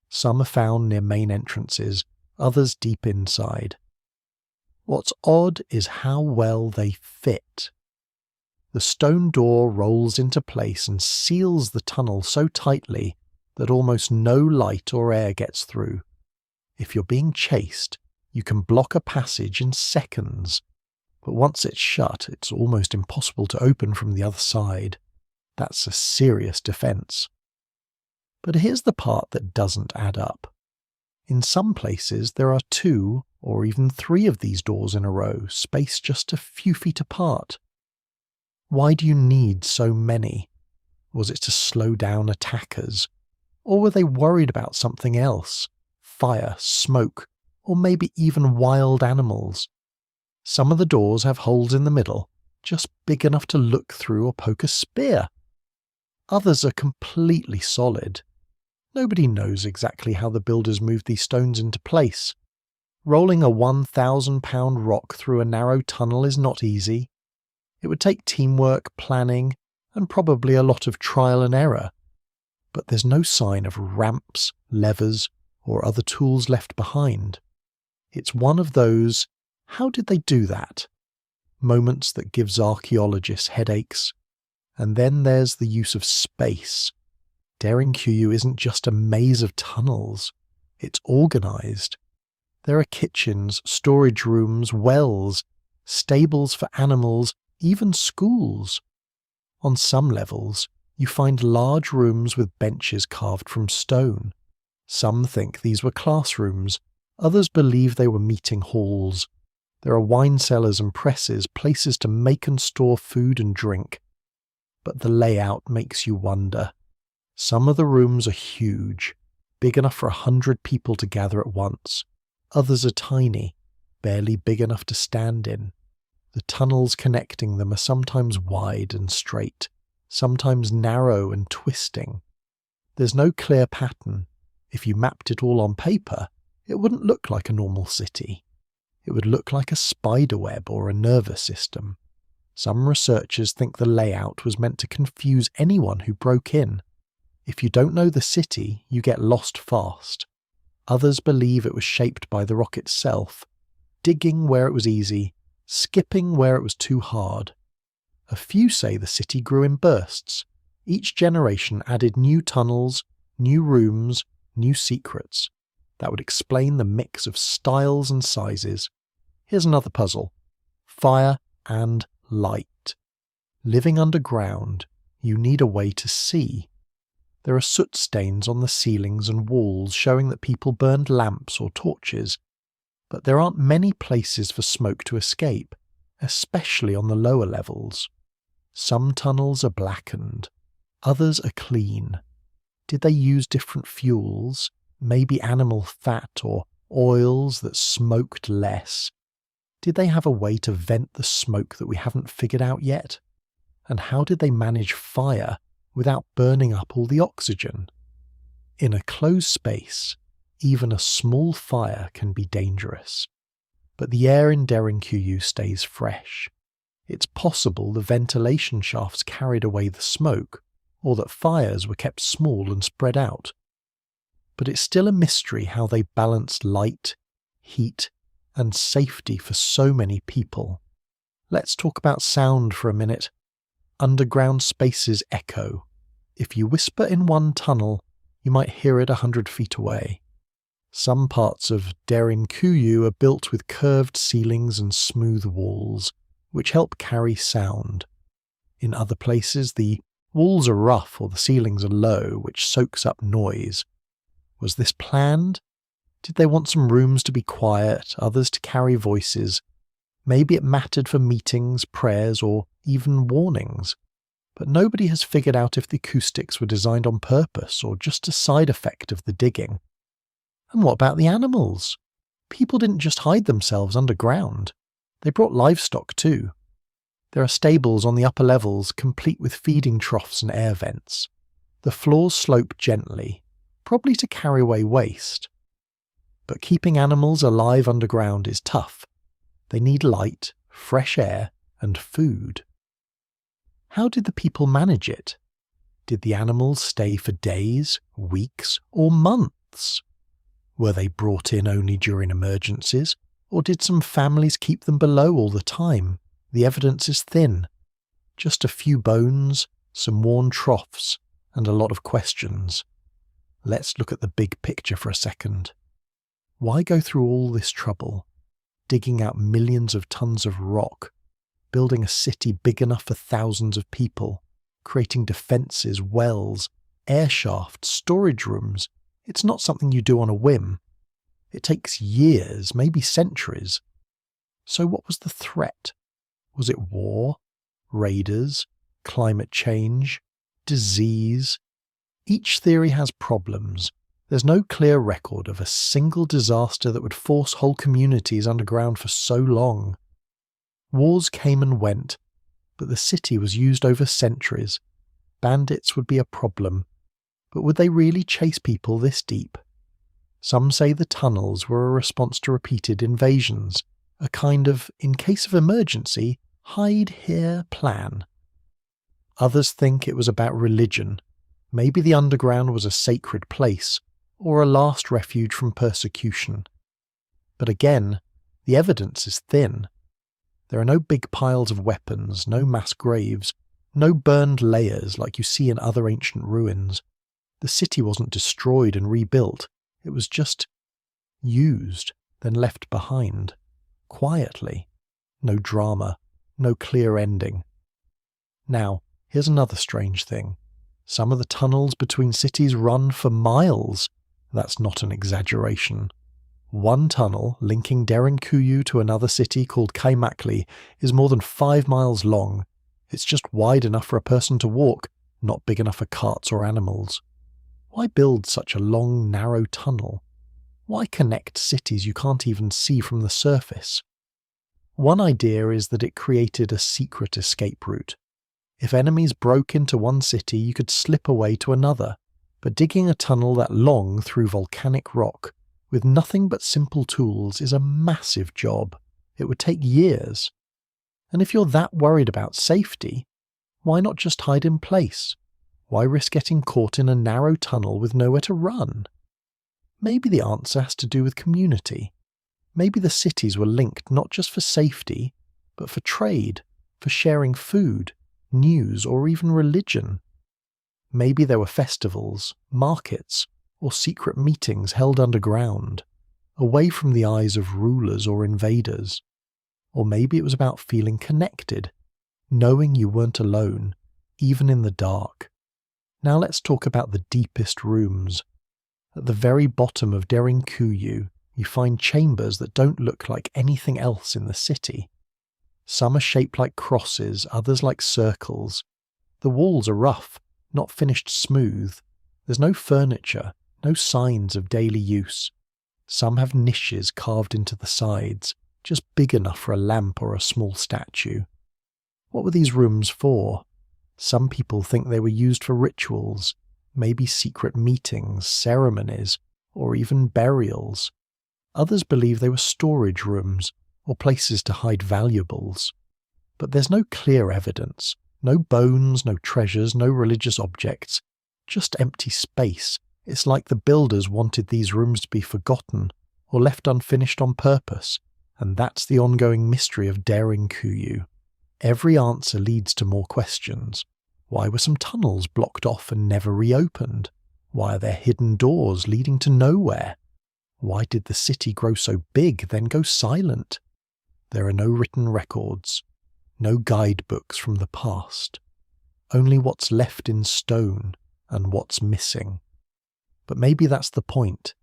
Some are found near main entrances, others deep inside. What's odd is how well they fit. The stone door rolls into place and seals the tunnel so tightly that almost no light or air gets through. If you're being chased, you can block a passage in seconds, but once it's shut, it's almost impossible to open from the other side. That's a serious defense. But here's the part that doesn't add up. In some places, there are 2 or even 3 of these doors in a row, spaced just a few feet apart. Why do you need so many? Was it to slow down attackers? Or were they worried about something else? Fire, smoke, or maybe even wild animals? Some of the doors have holes in the middle, just big enough to look through or poke a spear. Others are completely solid. Nobody knows exactly how the builders moved these stones into place. Rolling a 1,000-pound rock through a narrow tunnel is not easy. It would take teamwork, planning, and probably a lot of trial and error. But there's no sign of ramps, levers, or other tools left behind. It's one of those, how did they do that? Moments that gives archaeologists headaches. And then there's the use of space. Derinkuyu isn't just a maze of tunnels. It's organised. There are kitchens, storage rooms, wells, stables for animals, even schools. On some levels, you find large rooms with benches carved from stone. Some think these were classrooms. Others believe they were meeting halls. There are wine cellars and presses, places to make and store food and drink. But the layout makes you wonder. Some of the rooms are huge, big enough for 100 people to gather at once. Others are tiny, barely big enough to stand in. The tunnels connecting them are sometimes wide and straight, sometimes narrow and twisting. There's no clear pattern. If you mapped it all on paper, it wouldn't look like a normal city. It would look like a spider web or a nervous system. Some researchers think the layout was meant to confuse anyone who broke in. If you don't know the city, you get lost fast. Others believe it was shaped by the rock itself, digging where it was easy, skipping where it was too hard. A few say the city grew in bursts. Each generation added new tunnels, new rooms, new secrets. That would explain the mix of styles and sizes. Here's another puzzle. Fire and light. Living underground, you need a way to see. There are soot stains on the ceilings and walls showing that people burned lamps or torches. But there aren't many places for smoke to escape, especially on the lower levels. Some tunnels are blackened, others are clean. Did they use different fuels, maybe animal fat or oils that smoked less? Did they have a way to vent the smoke that we haven't figured out yet? And how did they manage fire without burning up all the oxygen? In a closed space, even a small fire can be dangerous. But the air in Derinkuyu stays fresh. It's possible the ventilation shafts carried away the smoke, or that fires were kept small and spread out. But it's still a mystery how they balanced light, heat, and safety for so many people. Let's talk about sound for a minute. Underground spaces echo. If you whisper in one tunnel, you might hear it 100 feet away. Some parts of Derinkuyu are built with curved ceilings and smooth walls, which help carry sound. In other places, the walls are rough or the ceilings are low, which soaks up noise. Was this planned? Did they want some rooms to be quiet, others to carry voices? Maybe it mattered for meetings, prayers, or even warnings. But nobody has figured out if the acoustics were designed on purpose or just a side effect of the digging. And what about the animals? People didn't just hide themselves underground. They brought livestock too. There are stables on the upper levels, complete with feeding troughs and air vents. The floors slope gently, probably to carry away waste. But keeping animals alive underground is tough. They need light, fresh air, and food. How did the people manage it? Did the animals stay for days, weeks, or months? Were they brought in only during emergencies, or did some families keep them below all the time? The evidence is thin. Just a few bones, some worn troughs, and a lot of questions. Let's look at the big picture for a second. Why go through all this trouble? Digging out millions of tons of rock, building a city big enough for thousands of people, creating defences, wells, air shafts, storage rooms. It's not something you do on a whim. It takes years, maybe centuries. So what was the threat? Was it war, raiders, climate change, disease? Each theory has problems. There's no clear record of a single disaster that would force whole communities underground for so long. Wars came and went, but the city was used over centuries. Bandits would be a problem, but would they really chase people this deep? Some say the tunnels were a response to repeated invasions, a kind of, in case of emergency, hide here plan. Others think it was about religion. Maybe the underground was a sacred place, or a last refuge from persecution. But again, the evidence is thin. There are no big piles of weapons, no mass graves, no burned layers like you see in other ancient ruins. The city wasn't destroyed and rebuilt, it was just used, then left behind, quietly. No drama, no clear ending. Now, here's another strange thing. Some of the tunnels between cities run for miles. That's not an exaggeration. One tunnel linking Derinkuyu to another city called Kaimakli is more than 5 miles long. It's just wide enough for a person to walk, not big enough for carts or animals. Why build such a long, narrow tunnel? Why connect cities you can't even see from the surface? One idea is that it created a secret escape route. If enemies broke into one city, you could slip away to another. But digging a tunnel that long through volcanic rock, with nothing but simple tools, is a massive job. It would take years. And if you're that worried about safety, why not just hide in place? Why risk getting caught in a narrow tunnel with nowhere to run? Maybe the answer has to do with community. Maybe the cities were linked not just for safety, but for trade, for sharing food, news, or even religion. Maybe there were festivals, markets, or secret meetings held underground, away from the eyes of rulers or invaders. Or maybe it was about feeling connected, knowing you weren't alone, even in the dark. Now let's talk about the deepest rooms. At the very bottom of Derinkuyu, you find chambers that don't look like anything else in the city. Some are shaped like crosses, others like circles. The walls are rough, not finished smooth. There's no furniture, no signs of daily use. Some have niches carved into the sides, just big enough for a lamp or a small statue. What were these rooms for? Some people think they were used for rituals, maybe secret meetings, ceremonies, or even burials. Others believe they were storage rooms or places to hide valuables. But there's no clear evidence, no bones, no treasures, no religious objects, just empty space. It's like the builders wanted these rooms to be forgotten or left unfinished on purpose, and that's the ongoing mystery of Derinkuyu. Every answer leads to more questions. Why were some tunnels blocked off and never reopened? Why are there hidden doors leading to nowhere? Why did the city grow so big, then go silent? There are no written records, no guidebooks from the past, only what's left in stone and what's missing. But maybe that's the point.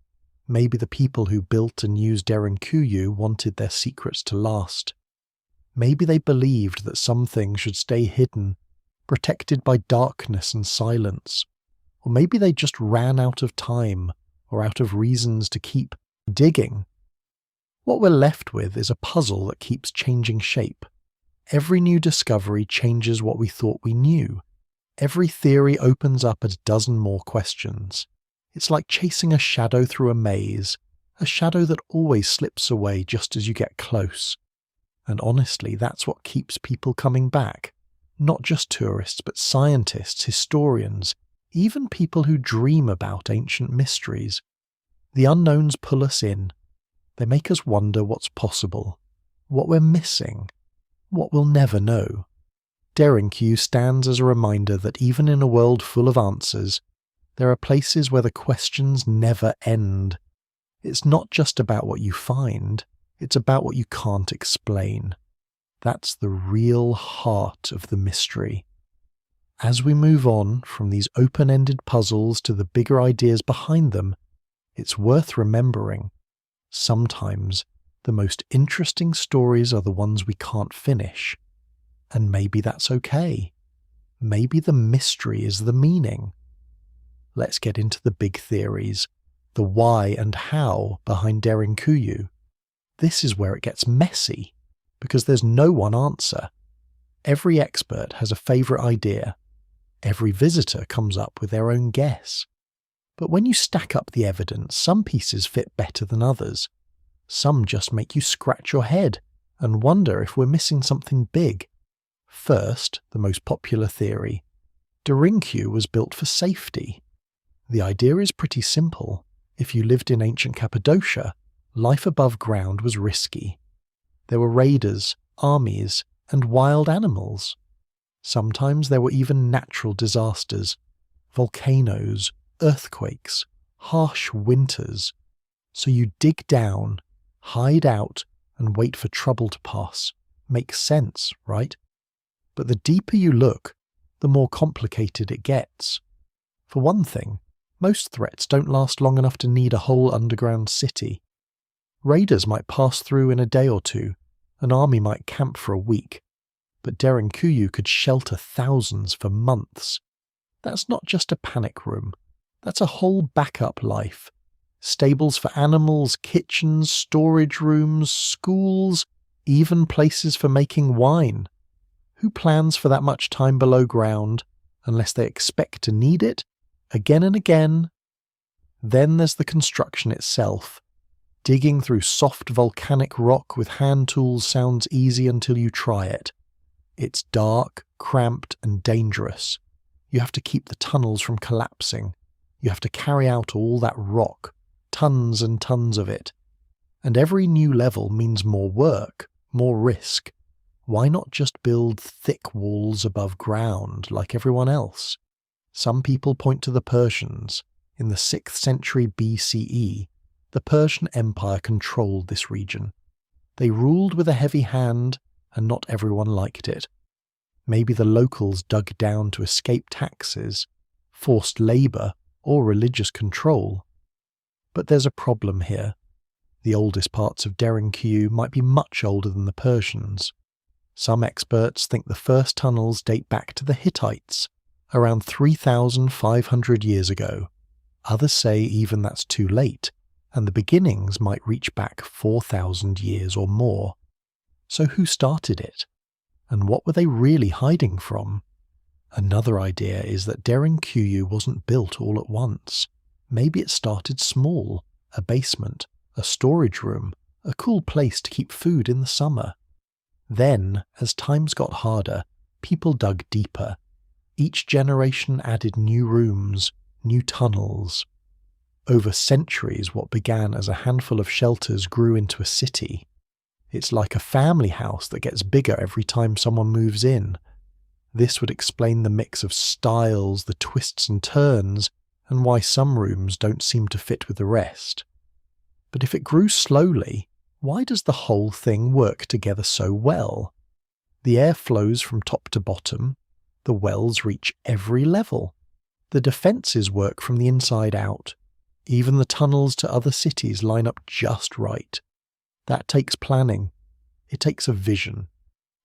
Maybe the people who built and used Derinkuyu wanted their secrets to last. Maybe they believed that some things should stay hidden, protected by darkness and silence. Or maybe they just ran out of time or out of reasons to keep digging. What we're left with is a puzzle that keeps changing shape. Every new discovery changes what we thought we knew. Every theory opens up a dozen more questions. It's like chasing a shadow through a maze, a shadow that always slips away just as you get close. And honestly, that's what keeps people coming back. Not just tourists, but scientists, historians, even people who dream about ancient mysteries. The unknowns pull us in. They make us wonder what's possible, what we're missing, what we'll never know. Derinkuyu stands as a reminder that even in a world full of answers, there are places where the questions never end. It's not just about what you find, it's about what you can't explain. That's the real heart of the mystery. As we move on from these open-ended puzzles to the bigger ideas behind them, it's worth remembering. Sometimes the most interesting stories are the ones we can't finish. And maybe that's okay. Maybe the mystery is the meaning. Let's get into the big theories, the why and how behind Derinkuyu. This is where it gets messy, because there's no one answer. Every expert has a favourite idea. Every visitor comes up with their own guess. But when you stack up the evidence, some pieces fit better than others. Some just make you scratch your head and wonder if we're missing something big. First, the most popular theory. Derinkuyu was built for safety. The idea is pretty simple. If you lived in ancient Cappadocia, life above ground was risky. There were raiders, armies, and wild animals. Sometimes there were even natural disasters, volcanoes, earthquakes, harsh winters. So you dig down, hide out, and wait for trouble to pass. Makes sense, right? But the deeper you look, the more complicated it gets. For one thing, most threats don't last long enough to need a whole underground city. Raiders might pass through in a day or two, an army might camp for a week, but Derinkuyu could shelter thousands for months. That's not just a panic room, that's a whole backup life. Stables for animals, kitchens, storage rooms, schools, even places for making wine. Who plans for that much time below ground, unless they expect to need it, again and again? Then there's the construction itself. Digging through soft volcanic rock with hand tools sounds easy until you try it. It's dark, cramped, and dangerous. You have to keep the tunnels from collapsing. You have to carry out all that rock, tons and tons of it. And every new level means more work, more risk. Why not just build thick walls above ground like everyone else? Some people point to the Persians. In the 6th century BCE, the Persian Empire controlled this region. They ruled with a heavy hand, and not everyone liked it. Maybe the locals dug down to escape taxes, forced labour, or religious control. But there's a problem here. The oldest parts of Derinkuyu might be much older than the Persians. Some experts think the first tunnels date back to the Hittites, around 3,500 years ago. Others say even that's too late, and the beginnings might reach back 4,000 years or more. So who started it? And what were they really hiding from? Another idea is that Derinkuyu wasn't built all at once. Maybe it started small, a basement, a storage room, a cool place to keep food in the summer. Then, as times got harder, people dug deeper. Each generation added new rooms, new tunnels. Over centuries, what began as a handful of shelters grew into a city. It's like a family house that gets bigger every time someone moves in. This would explain the mix of styles, the twists and turns, and why some rooms don't seem to fit with the rest. But if it grew slowly, why does the whole thing work together so well? The air flows from top to bottom, the wells reach every level. The defences work from the inside out. Even the tunnels to other cities line up just right. That takes planning. It takes a vision.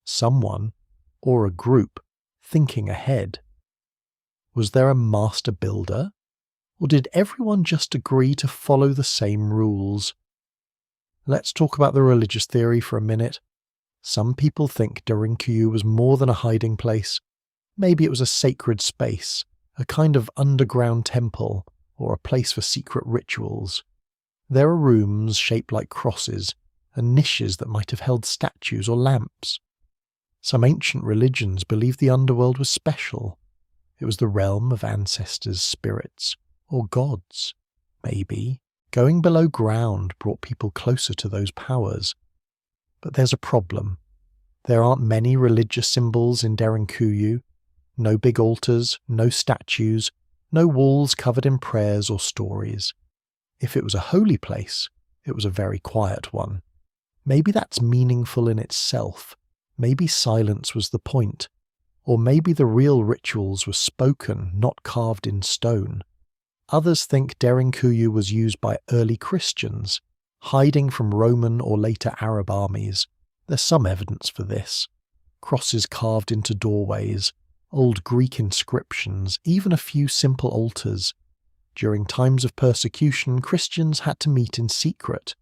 Someone, or a group, thinking ahead. Was there a master builder? Or did everyone just agree to follow the same rules? Let's talk about the religious theory for a minute. Some people think Derinkuyu was more than a hiding place. Maybe it was a sacred space, a kind of underground temple, or a place for secret rituals. There are rooms shaped like crosses, and niches that might have held statues or lamps. Some ancient religions believed the underworld was special. It was the realm of ancestors' spirits, or gods. Maybe going below ground brought people closer to those powers. But there's a problem. There aren't many religious symbols in Derinkuyu. No big altars, no statues, no walls covered in prayers or stories. If it was a holy place, it was a very quiet one. Maybe that's meaningful in itself. Maybe silence was the point. Or maybe the real rituals were spoken, not carved in stone. Others think Derinkuyu was used by early Christians, hiding from Roman or later Arab armies. There's some evidence for this. Crosses carved into doorways, old Greek inscriptions, even a few simple altars. During times of persecution, Christians had to meet in secret.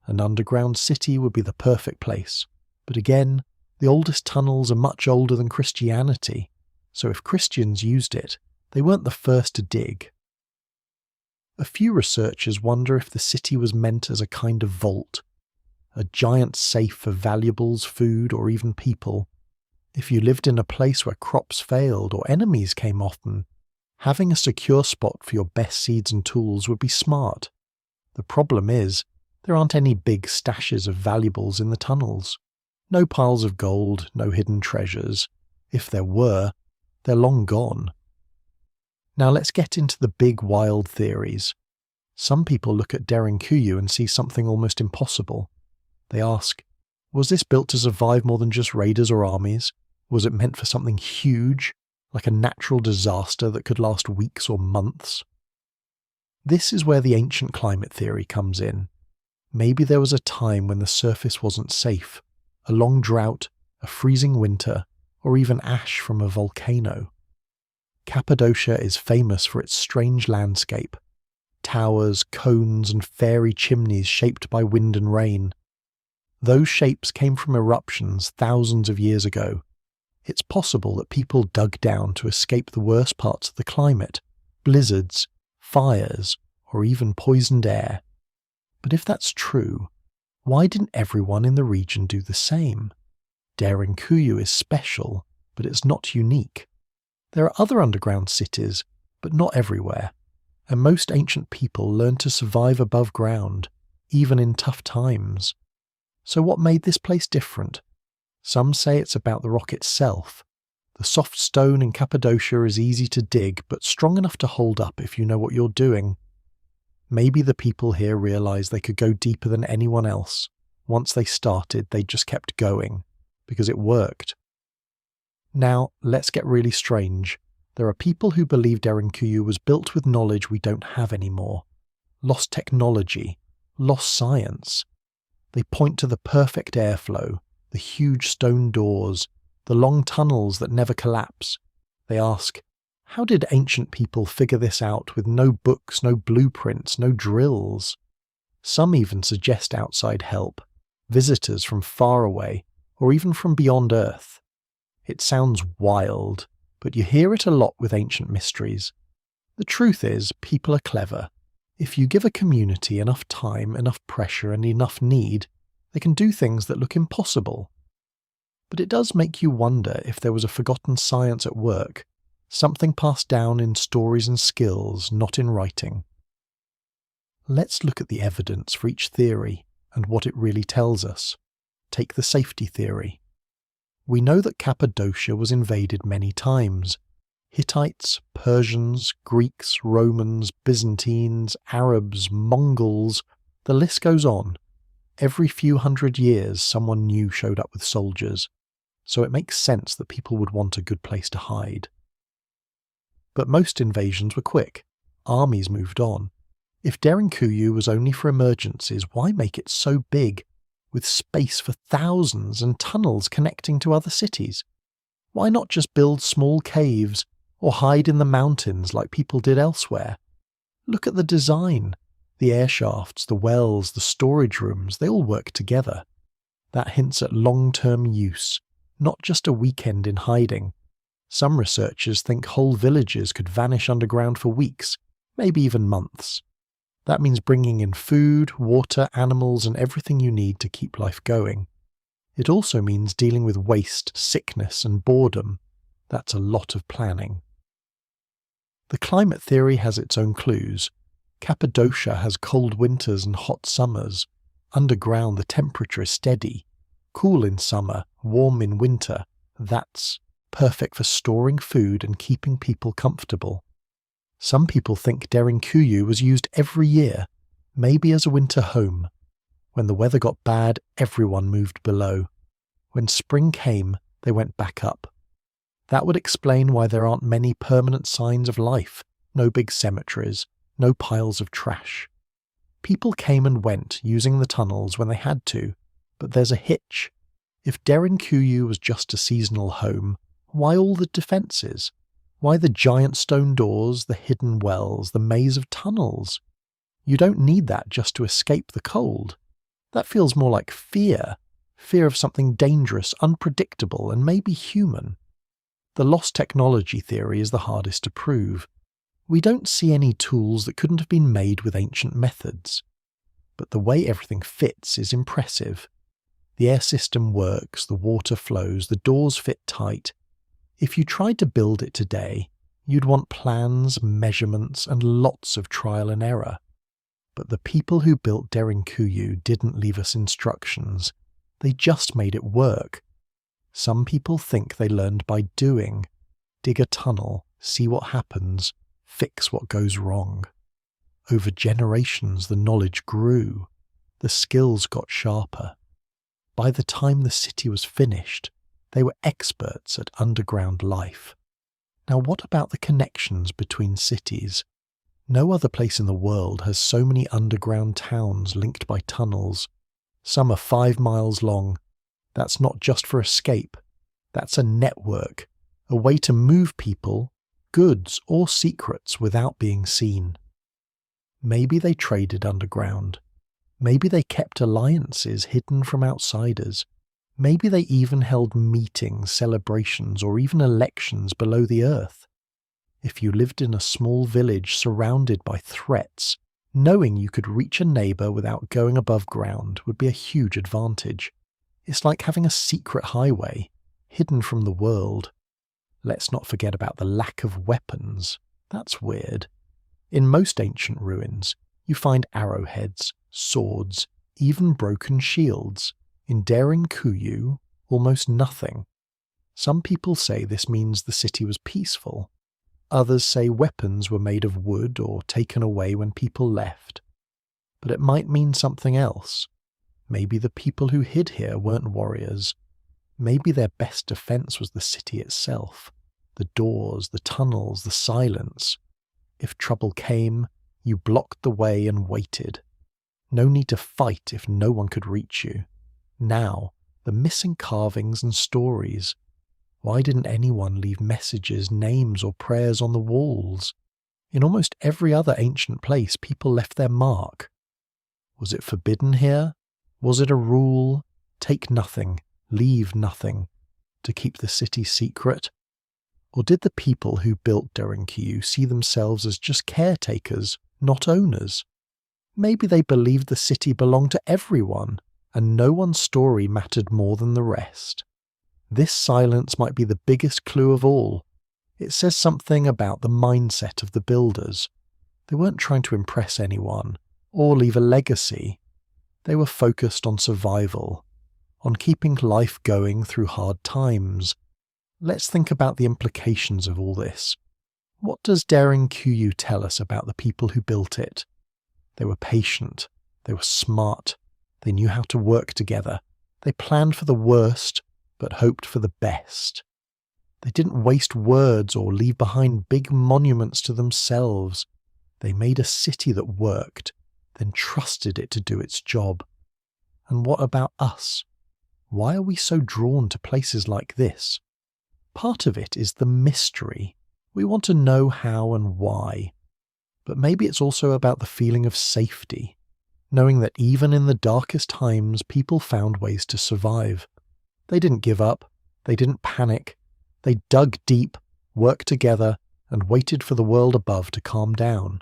An underground city would be the perfect place. But again, the oldest tunnels are much older than Christianity, so if Christians used it, they weren't the first to dig. A few researchers wonder if the city was meant as a kind of vault, a giant safe for valuables, food, or even people. If you lived in a place where crops failed or enemies came often, having a secure spot for your best seeds and tools would be smart. The problem is, there aren't any big stashes of valuables in the tunnels. No piles of gold, no hidden treasures. If there were, they're long gone. Now let's get into the big wild theories. Some people look at Derinkuyu and see something almost impossible. They ask, was this built to survive more than just raiders or armies? Was it meant for something huge, like a natural disaster that could last weeks or months? This is where the ancient climate theory comes in. Maybe there was a time when the surface wasn't safe, a long drought, a freezing winter, or even ash from a volcano. Cappadocia is famous for its strange landscape. Towers, cones, and fairy chimneys shaped by wind and rain. Those shapes came from eruptions thousands of years ago. It's possible that people dug down to escape the worst parts of the climate, blizzards, fires, or even poisoned air. But if that's true, why didn't everyone in the region do the same? Derinkuyu is special, but it's not unique. There are other underground cities, but not everywhere, and most ancient people learned to survive above ground, even in tough times. So what made this place different? Some say it's about the rock itself. The soft stone in Cappadocia is easy to dig, but strong enough to hold up if you know what you're doing. Maybe the people here realised they could go deeper than anyone else. Once they started, they just kept going, because it worked. Now, let's get really strange. There are people who believe Derinkuyu was built with knowledge we don't have anymore. Lost technology, lost science. They point to the perfect airflow, the huge stone doors, the long tunnels that never collapse. They ask, how did ancient people figure this out with no books, no blueprints, no drills? Some even suggest outside help, visitors from far away, or even from beyond Earth. It sounds wild, but you hear it a lot with ancient mysteries. The truth is, people are clever. If you give a community enough time, enough pressure, and enough need, they can do things that look impossible. But it does make you wonder if there was a forgotten science at work, something passed down in stories and skills, not in writing. Let's look at the evidence for each theory and what it really tells us. Take the safety theory. We know that Cappadocia was invaded many times. Hittites, Persians, Greeks, Romans, Byzantines, Arabs, Mongols, the list goes on. Every few hundred years someone new showed up with soldiers, so it makes sense that people would want a good place to hide. But most invasions were quick. Armies moved on. If Derinkuyu was only for emergencies, why make it so big, with space for thousands and tunnels connecting to other cities? Why not just build small caves or hide in the mountains like people did elsewhere? Look at the design. The air shafts, the wells, the storage rooms, they all work together. That hints at long-term use, not just a weekend in hiding. Some researchers think whole villages could vanish underground for weeks, maybe even months. That means bringing in food, water, animals, and everything you need to keep life going. It also means dealing with waste, sickness, and boredom. That's a lot of planning. The climate theory has its own clues. Cappadocia has cold winters and hot summers. Underground, the temperature is steady. Cool in summer, warm in winter. That's perfect for storing food and keeping people comfortable. Some people think Derinkuyu was used every year, maybe as a winter home. When the weather got bad, everyone moved below. When spring came, they went back up. That would explain why there aren't many permanent signs of life, no big cemeteries, no piles of trash. People came and went using the tunnels when they had to, but there's a hitch. If Derinkuyu was just a seasonal home, why all the defences? Why the giant stone doors, the hidden wells, the maze of tunnels? You don't need that just to escape the cold. That feels more like fear of something dangerous, unpredictable, and maybe human. The lost technology theory is the hardest to prove. We don't see any tools that couldn't have been made with ancient methods. But the way everything fits is impressive. The air system works, the water flows, the doors fit tight. If you tried to build it today, you'd want plans, measurements, and lots of trial and error. But the people who built Derinkuyu didn't leave us instructions. They just made it work. Some people think they learned by doing. Dig a tunnel, see what happens, fix what goes wrong. Over generations, the knowledge grew. The skills got sharper. By the time the city was finished, they were experts at underground life. Now, what about the connections between cities? No other place in the world has so many underground towns linked by tunnels. Some are 5 miles long. That's not just for escape. That's a network, a way to move people, goods, or secrets without being seen. Maybe they traded underground. Maybe they kept alliances hidden from outsiders. Maybe they even held meetings, celebrations, or even elections below the earth. If you lived in a small village surrounded by threats, knowing you could reach a neighbour without going above ground would be a huge advantage. It's like having a secret highway, hidden from the world. Let's not forget about the lack of weapons. That's weird. In most ancient ruins, you find arrowheads, swords, even broken shields. In Derinkuyu, almost nothing. Some people say this means the city was peaceful. Others say weapons were made of wood or taken away when people left. But it might mean something else. Maybe the people who hid here weren't warriors. Maybe their best defense was the city itself. The doors, the tunnels, the silence. If trouble came, you blocked the way and waited. No need to fight if no one could reach you. Now, the missing carvings and stories. Why didn't anyone leave messages, names, or prayers on the walls? In almost every other ancient place, people left their mark. Was it forbidden here? Was it a rule? Take nothing, leave nothing, to keep the city secret? Or did the people who built Derinkuyu see themselves as just caretakers, not owners? Maybe they believed the city belonged to everyone, and no one's story mattered more than the rest. This silence might be the biggest clue of all. It says something about the mindset of the builders. They weren't trying to impress anyone, or leave a legacy. They were focused on survival, on keeping life going through hard times. Let's think about the implications of all this. What does Derinkuyu tell us about the people who built it? They were patient, they were smart, they knew how to work together, they planned for the worst, but hoped for the best. They didn't waste words or leave behind big monuments to themselves. They made a city that worked, then trusted it to do its job. And what about us? Why are we so drawn to places like this? Part of it is the mystery. We want to know how and why. But maybe it's also about the feeling of safety, knowing that even in the darkest times, people found ways to survive. They didn't give up, they didn't panic, they dug deep, worked together, and waited for the world above to calm down.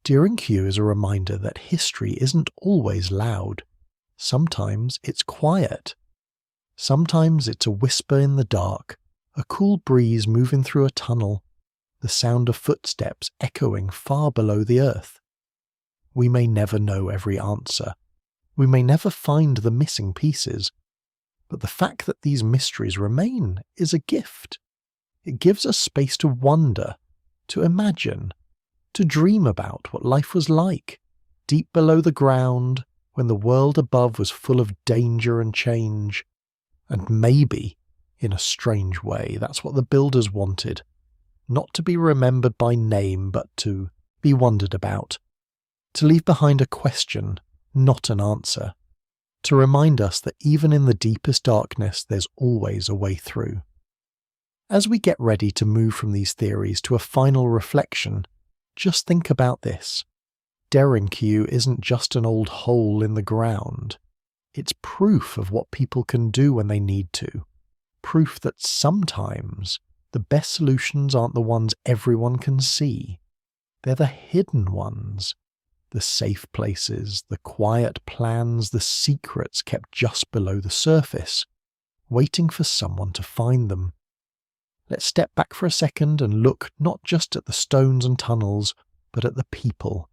Derinkuyu is a reminder that history isn't always loud. Sometimes it's quiet. Sometimes it's a whisper in the dark, a cool breeze moving through a tunnel, the sound of footsteps echoing far below the earth. We may never know every answer. We may never find the missing pieces. But the fact that these mysteries remain is a gift. It gives us space to wonder, to imagine, to dream about what life was like, deep below the ground, when the world above was full of danger and change. And maybe, in a strange way, that's what the builders wanted. Not to be remembered by name, but to be wondered about. To leave behind a question, not an answer. To remind us that even in the deepest darkness, there's always a way through. As we get ready to move from these theories to a final reflection, just think about this. Derinkuyu isn't just an old hole in the ground. It's proof of what people can do when they need to. Proof that sometimes the best solutions aren't the ones everyone can see. They're the hidden ones. The safe places, the quiet plans, the secrets kept just below the surface, waiting for someone to find them. Let's step back for a second and look not just at the stones and tunnels, but at the people.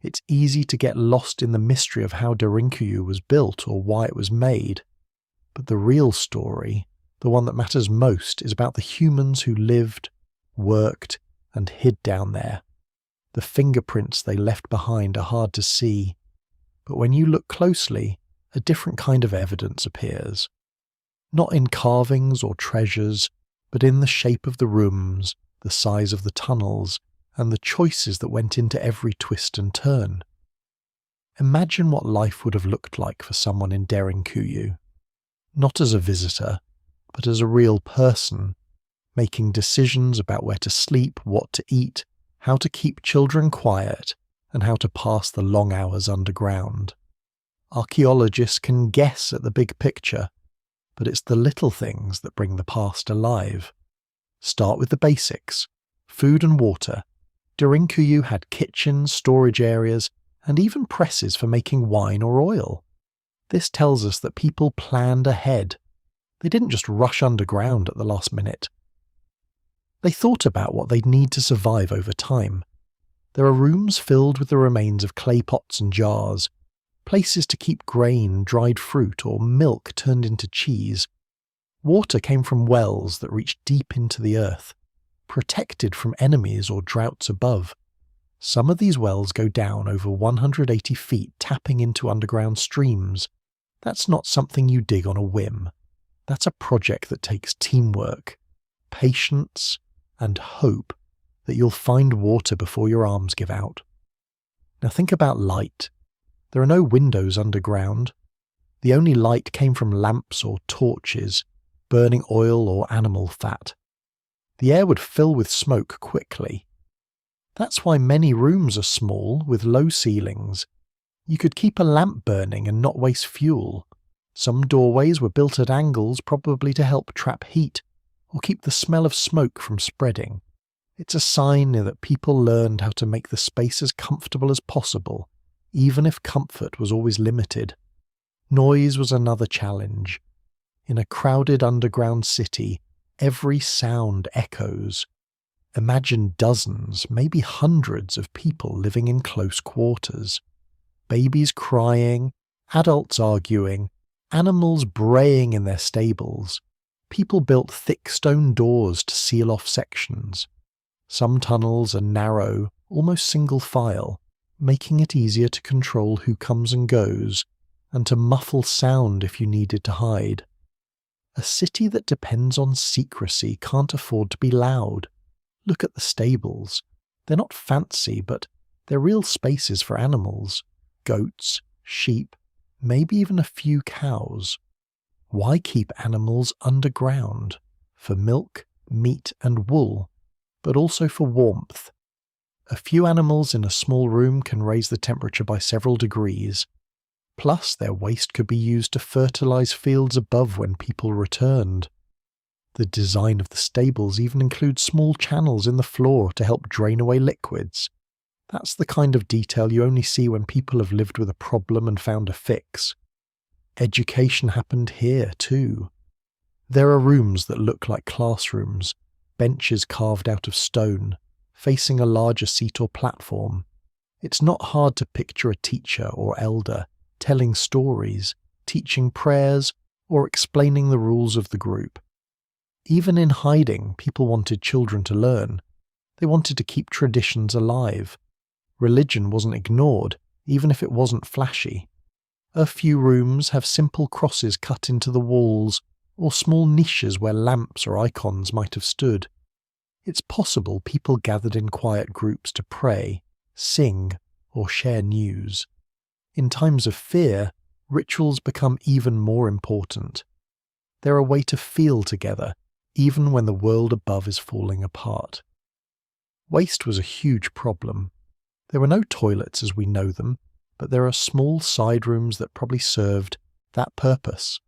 It's easy to get lost in the mystery of how Derinkuyu was built or why it was made. But the real story, the one that matters most, is about the humans who lived, worked, and hid down there. The fingerprints they left behind are hard to see, but when you look closely, a different kind of evidence appears. Not in carvings or treasures, but in the shape of the rooms, the size of the tunnels, and the choices that went into every twist and turn. Imagine what life would have looked like for someone in Derinkuyu. Not as a visitor, but as a real person, making decisions about where to sleep, what to eat, how to keep children quiet, and how to pass the long hours underground. Archaeologists can guess at the big picture, but it's the little things that bring the past alive. Start with the basics: food and water. Derinkuyu had kitchens, storage areas, and even presses for making wine or oil. This tells us that people planned ahead. They didn't just rush underground at the last minute. They thought about what they'd need to survive over time. There are rooms filled with the remains of clay pots and jars, places to keep grain, dried fruit, or milk turned into cheese. Water came from wells that reached deep into the earth, protected from enemies or droughts above. Some of these wells go down over 180 feet, tapping into underground streams. That's not something you dig on a whim. That's a project that takes teamwork, patience, and hope that you'll find water before your arms give out. Now think about light. There are no windows underground. The only light came from lamps or torches, burning oil or animal fat. The air would fill with smoke quickly. That's why many rooms are small, with low ceilings. You could keep a lamp burning and not waste fuel. Some doorways were built at angles, probably to help trap heat. or keep the smell of smoke from spreading. It's a sign that people learned how to make the space as comfortable as possible, even if comfort was always limited. Noise was another challenge. In a crowded underground city, every sound echoes. Imagine dozens, maybe hundreds of people living in close quarters. Babies crying, adults arguing, animals braying in their stables. People built thick stone doors to seal off sections. Some tunnels are narrow, almost single file, making it easier to control who comes and goes, and to muffle sound if you needed to hide. A city that depends on secrecy can't afford to be loud. Look at the stables. They're not fancy, but they're real spaces for animals. Goats, sheep, maybe even a few cows. Why keep animals underground? For milk, meat and wool, but also for warmth. A few animals in a small room can raise the temperature by several degrees. Plus, their waste could be used to fertilize fields above when people returned. The design of the stables even includes small channels in the floor to help drain away liquids. That's the kind of detail you only see when people have lived with a problem and found a fix. Education happened here, too. There are rooms that look like classrooms, benches carved out of stone, facing a larger seat or platform. It's not hard to picture a teacher or elder telling stories, teaching prayers, or explaining the rules of the group. Even in hiding, people wanted children to learn. They wanted to keep traditions alive. Religion wasn't ignored, even if it wasn't flashy. A few rooms have simple crosses cut into the walls, or small niches where lamps or icons might have stood. It's possible people gathered in quiet groups to pray, sing, or share news. In times of fear, rituals become even more important. They're a way to feel together, even when the world above is falling apart. Waste was a huge problem. There were no toilets as we know them, but there are small side rooms that probably served that purpose.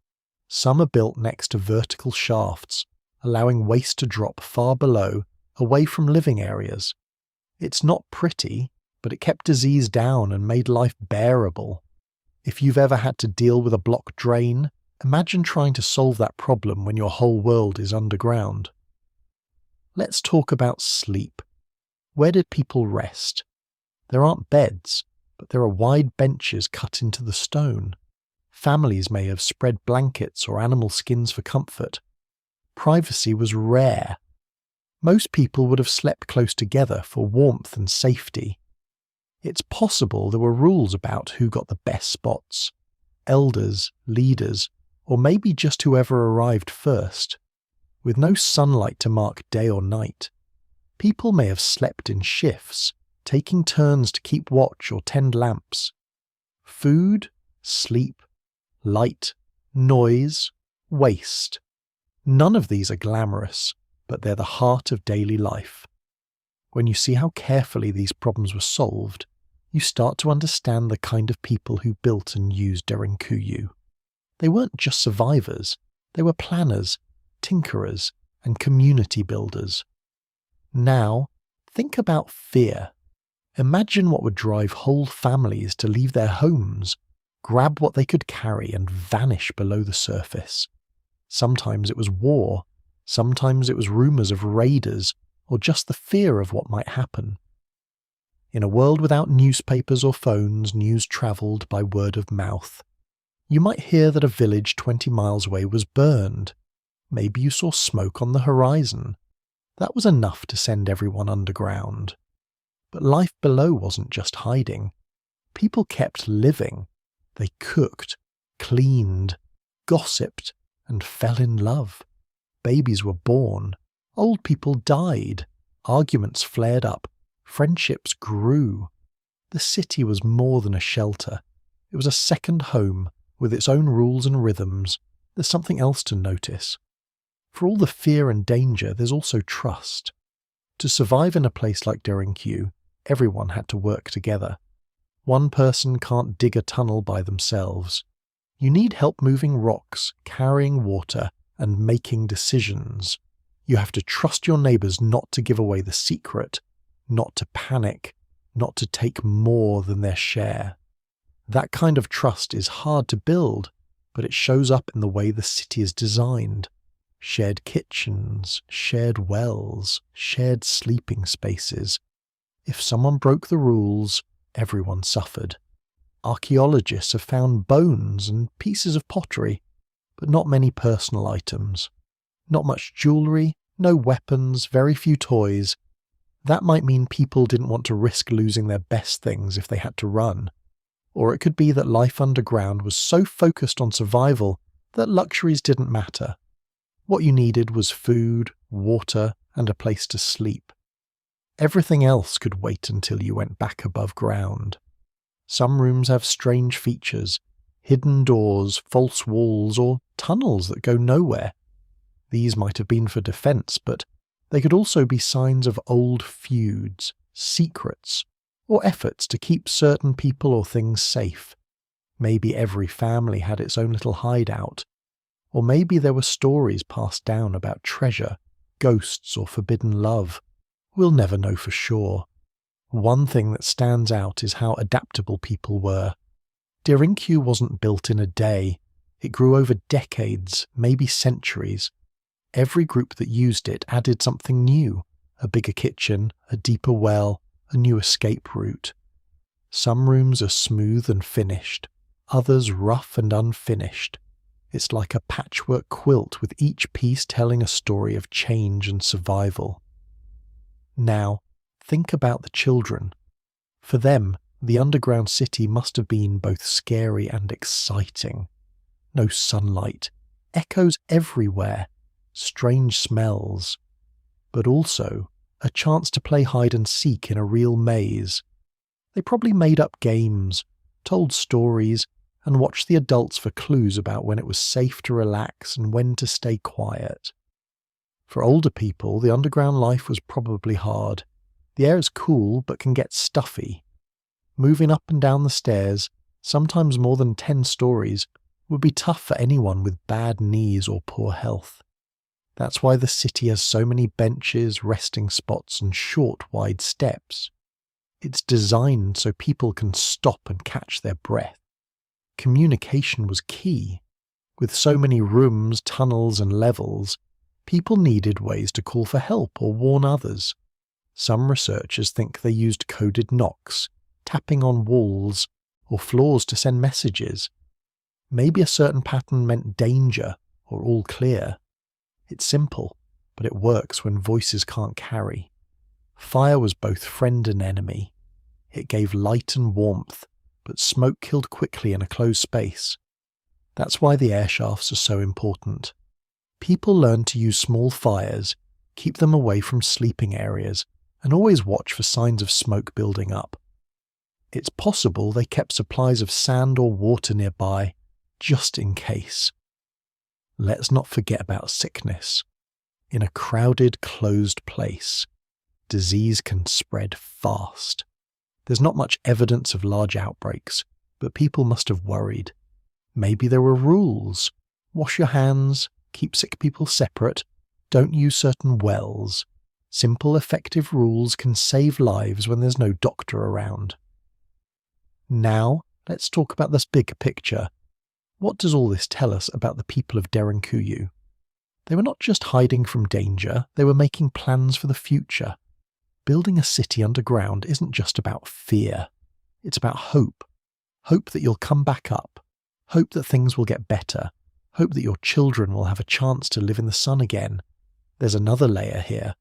Some are built next to vertical shafts, allowing waste to drop far below, away from living areas. It's not pretty, but it kept disease down and made life bearable. If you've ever had to deal with a blocked drain, imagine trying to solve that problem when your whole world is underground. Let's talk about sleep. Where did people rest? There aren't beds, but there are wide benches cut into the stone. Families may have spread blankets or animal skins for comfort. Privacy was rare. Most people would have slept close together for warmth and safety. It's possible there were rules about who got the best spots. Elders, leaders, or maybe just whoever arrived first. With no sunlight to mark day or night, people may have slept in shifts, taking turns to keep watch or tend lamps. Food, sleep, light, noise, waste. None of these are glamorous, but they're the heart of daily life. When you see how carefully these problems were solved, you start to understand the kind of people who built and used Derinkuyu. They weren't just survivors, they were planners, tinkerers, and community builders. Now, think about fear. Imagine what would drive whole families to leave their homes, grab what they could carry and vanish below the surface. Sometimes it was war, sometimes it was rumours of raiders, or just the fear of what might happen. In a world without newspapers or phones, news travelled by word of mouth. You might hear that a village 20 miles away was burned. Maybe you saw smoke on the horizon. That was enough to send everyone underground. But life below wasn't just hiding. People kept living. They cooked, cleaned, gossiped, and fell in love. Babies were born. Old people died. Arguments flared up. Friendships grew. The city was more than a shelter. It was a second home, with its own rules and rhythms. There's something else to notice. For all the fear and danger, there's also trust. To survive in a place like Derinkuyu, everyone had to work together. One person can't dig a tunnel by themselves. You need help moving rocks, carrying water, and making decisions. You have to trust your neighbours not to give away the secret, not to panic, not to take more than their share. That kind of trust is hard to build, but it shows up in the way the city is designed. Shared kitchens, shared wells, shared sleeping spaces. If someone broke the rules, everyone suffered. Archaeologists have found bones and pieces of pottery, but not many personal items. Not much jewellery, no weapons, very few toys. That might mean people didn't want to risk losing their best things if they had to run. Or it could be that life underground was so focused on survival that luxuries didn't matter. What you needed was food, water, and a place to sleep. Everything else could wait until you went back above ground. Some rooms have strange features, hidden doors, false walls, or tunnels that go nowhere. These might have been for defence, but they could also be signs of old feuds, secrets, or efforts to keep certain people or things safe. Maybe every family had its own little hideout. Or maybe there were stories passed down about treasure, ghosts, or forbidden love. We'll never know for sure. One thing that stands out is how adaptable people were. Derinkuyu wasn't built in a day. It grew over decades, maybe centuries. Every group that used it added something new, a bigger kitchen, a deeper well, a new escape route. Some rooms are smooth and finished, others rough and unfinished. It's like a patchwork quilt with each piece telling a story of change and survival. Now, think about the children. For them, the underground city must have been both scary and exciting. No sunlight, echoes everywhere, strange smells, but also a chance to play hide and seek in a real maze. They probably made up games, told stories, and watched the adults for clues about when it was safe to relax and when to stay quiet. For older people, the underground life was probably hard. The air is cool but can get stuffy. Moving up and down the stairs, sometimes more than 10 stories, would be tough for anyone with bad knees or poor health. That's why the city has so many benches, resting spots, and short, wide steps. It's designed so people can stop and catch their breath. Communication was key. With so many rooms, tunnels, and levels, people needed ways to call for help or warn others. Some researchers think they used coded knocks, tapping on walls, or floors to send messages. Maybe a certain pattern meant danger or all clear. It's simple, but it works when voices can't carry. Fire was both friend and enemy. It gave light and warmth, but smoke killed quickly in a closed space. That's why the air shafts are so important. People learned to use small fires, keep them away from sleeping areas, and always watch for signs of smoke building up. It's possible they kept supplies of sand or water nearby, just in case. Let's not forget about sickness. In a crowded, closed place, disease can spread fast. There's not much evidence of large outbreaks, but people must have worried. Maybe there were rules. Wash your hands, keep sick people separate, don't use certain wells. Simple, effective rules can save lives when there's no doctor around. Now, let's talk about this big picture. What does all this tell us about the people of Derinkuyu? They were not just hiding from danger, they were making plans for the future. Building a city underground isn't just about fear. It's about hope. Hope that you'll come back up. Hope that things will get better. Hope that your children will have a chance to live in the sun again. There's another layer here.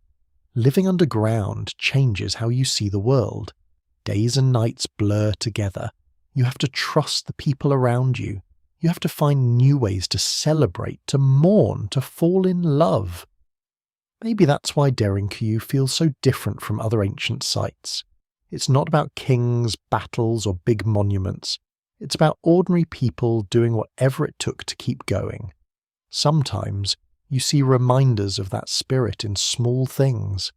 Living underground changes how you see the world. Days and nights blur together. You have to trust the people around you. You have to find new ways to celebrate, to mourn, to fall in love. Maybe that's why Derinkuyu feels so different from other ancient sites. It's not about kings, battles, or big monuments. It's about ordinary people doing whatever it took to keep going. Sometimes you see reminders of that spirit in small things.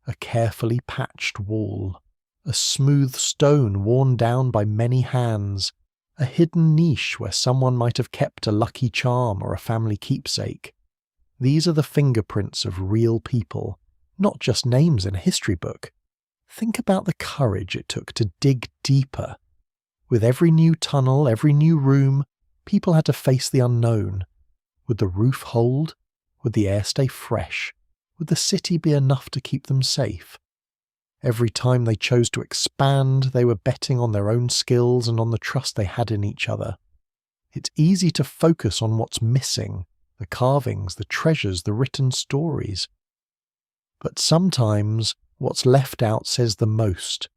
A carefully patched wall, a smooth stone worn down by many hands, a hidden niche where someone might have kept a lucky charm or a family keepsake. These are the fingerprints of real people, not just names in a history book. Think about the courage it took to dig deeper. With every new tunnel, every new room, people had to face the unknown. Would the roof hold? Would the air stay fresh? Would the city be enough to keep them safe? Every time they chose to expand, they were betting on their own skills and on the trust they had in each other. It's easy to focus on what's missing, the carvings, the treasures, the written stories. But sometimes what's left out says the most.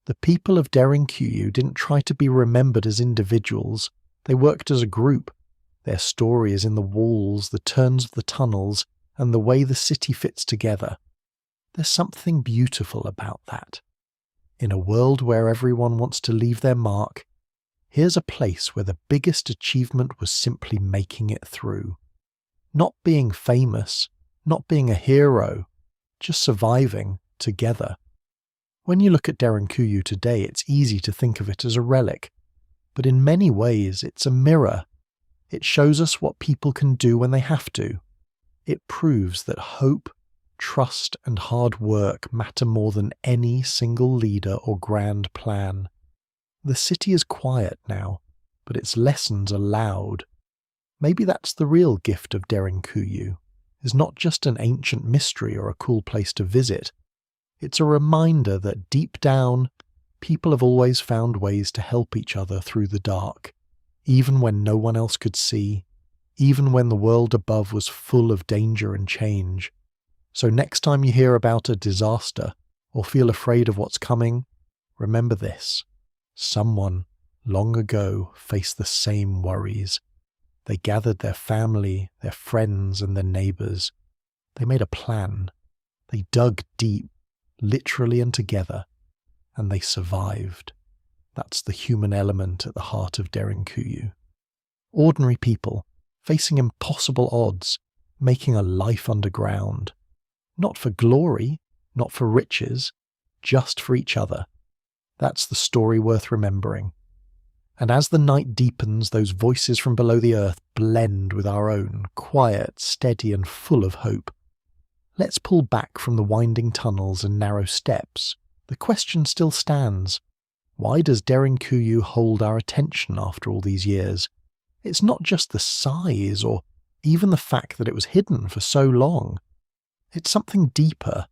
The people of Derinkuyu didn't try to be remembered as individuals. They worked as a group. Their story is in the walls, the turns of the tunnels, and the way the city fits together. There's something beautiful about that. In a world where everyone wants to leave their mark, here's a place where the biggest achievement was simply making it through. Not being famous, not being a hero, just surviving together. When you look at Derinkuyu today, it's easy to think of it as a relic, but in many ways it's a mirror. It shows us what people can do when they have to. It proves that hope, trust and hard work matter more than any single leader or grand plan. The city is quiet now, but its lessons are loud. Maybe that's the real gift of Derinkuyu, is not just an ancient mystery or a cool place to visit. It's a reminder that deep down, people have always found ways to help each other through the dark, even when no one else could see, even when the world above was full of danger and change. So next time you hear about a disaster or feel afraid of what's coming, remember this. Someone, long ago, faced the same worries. They gathered their family, their friends, and their neighbours. They made a plan. They dug deep, literally and together, and they survived. That's the human element at the heart of Derinkuyu. Ordinary people, facing impossible odds, making a life underground. Not for glory, not for riches, just for each other. That's the story worth remembering. And as the night deepens, those voices from below the earth blend with our own, quiet, steady, and full of hope. Let's pull back from the winding tunnels and narrow steps. The question still stands. Why does Derinkuyu hold our attention after all these years? It's not just the size or even the fact that it was hidden for so long. It's something deeper,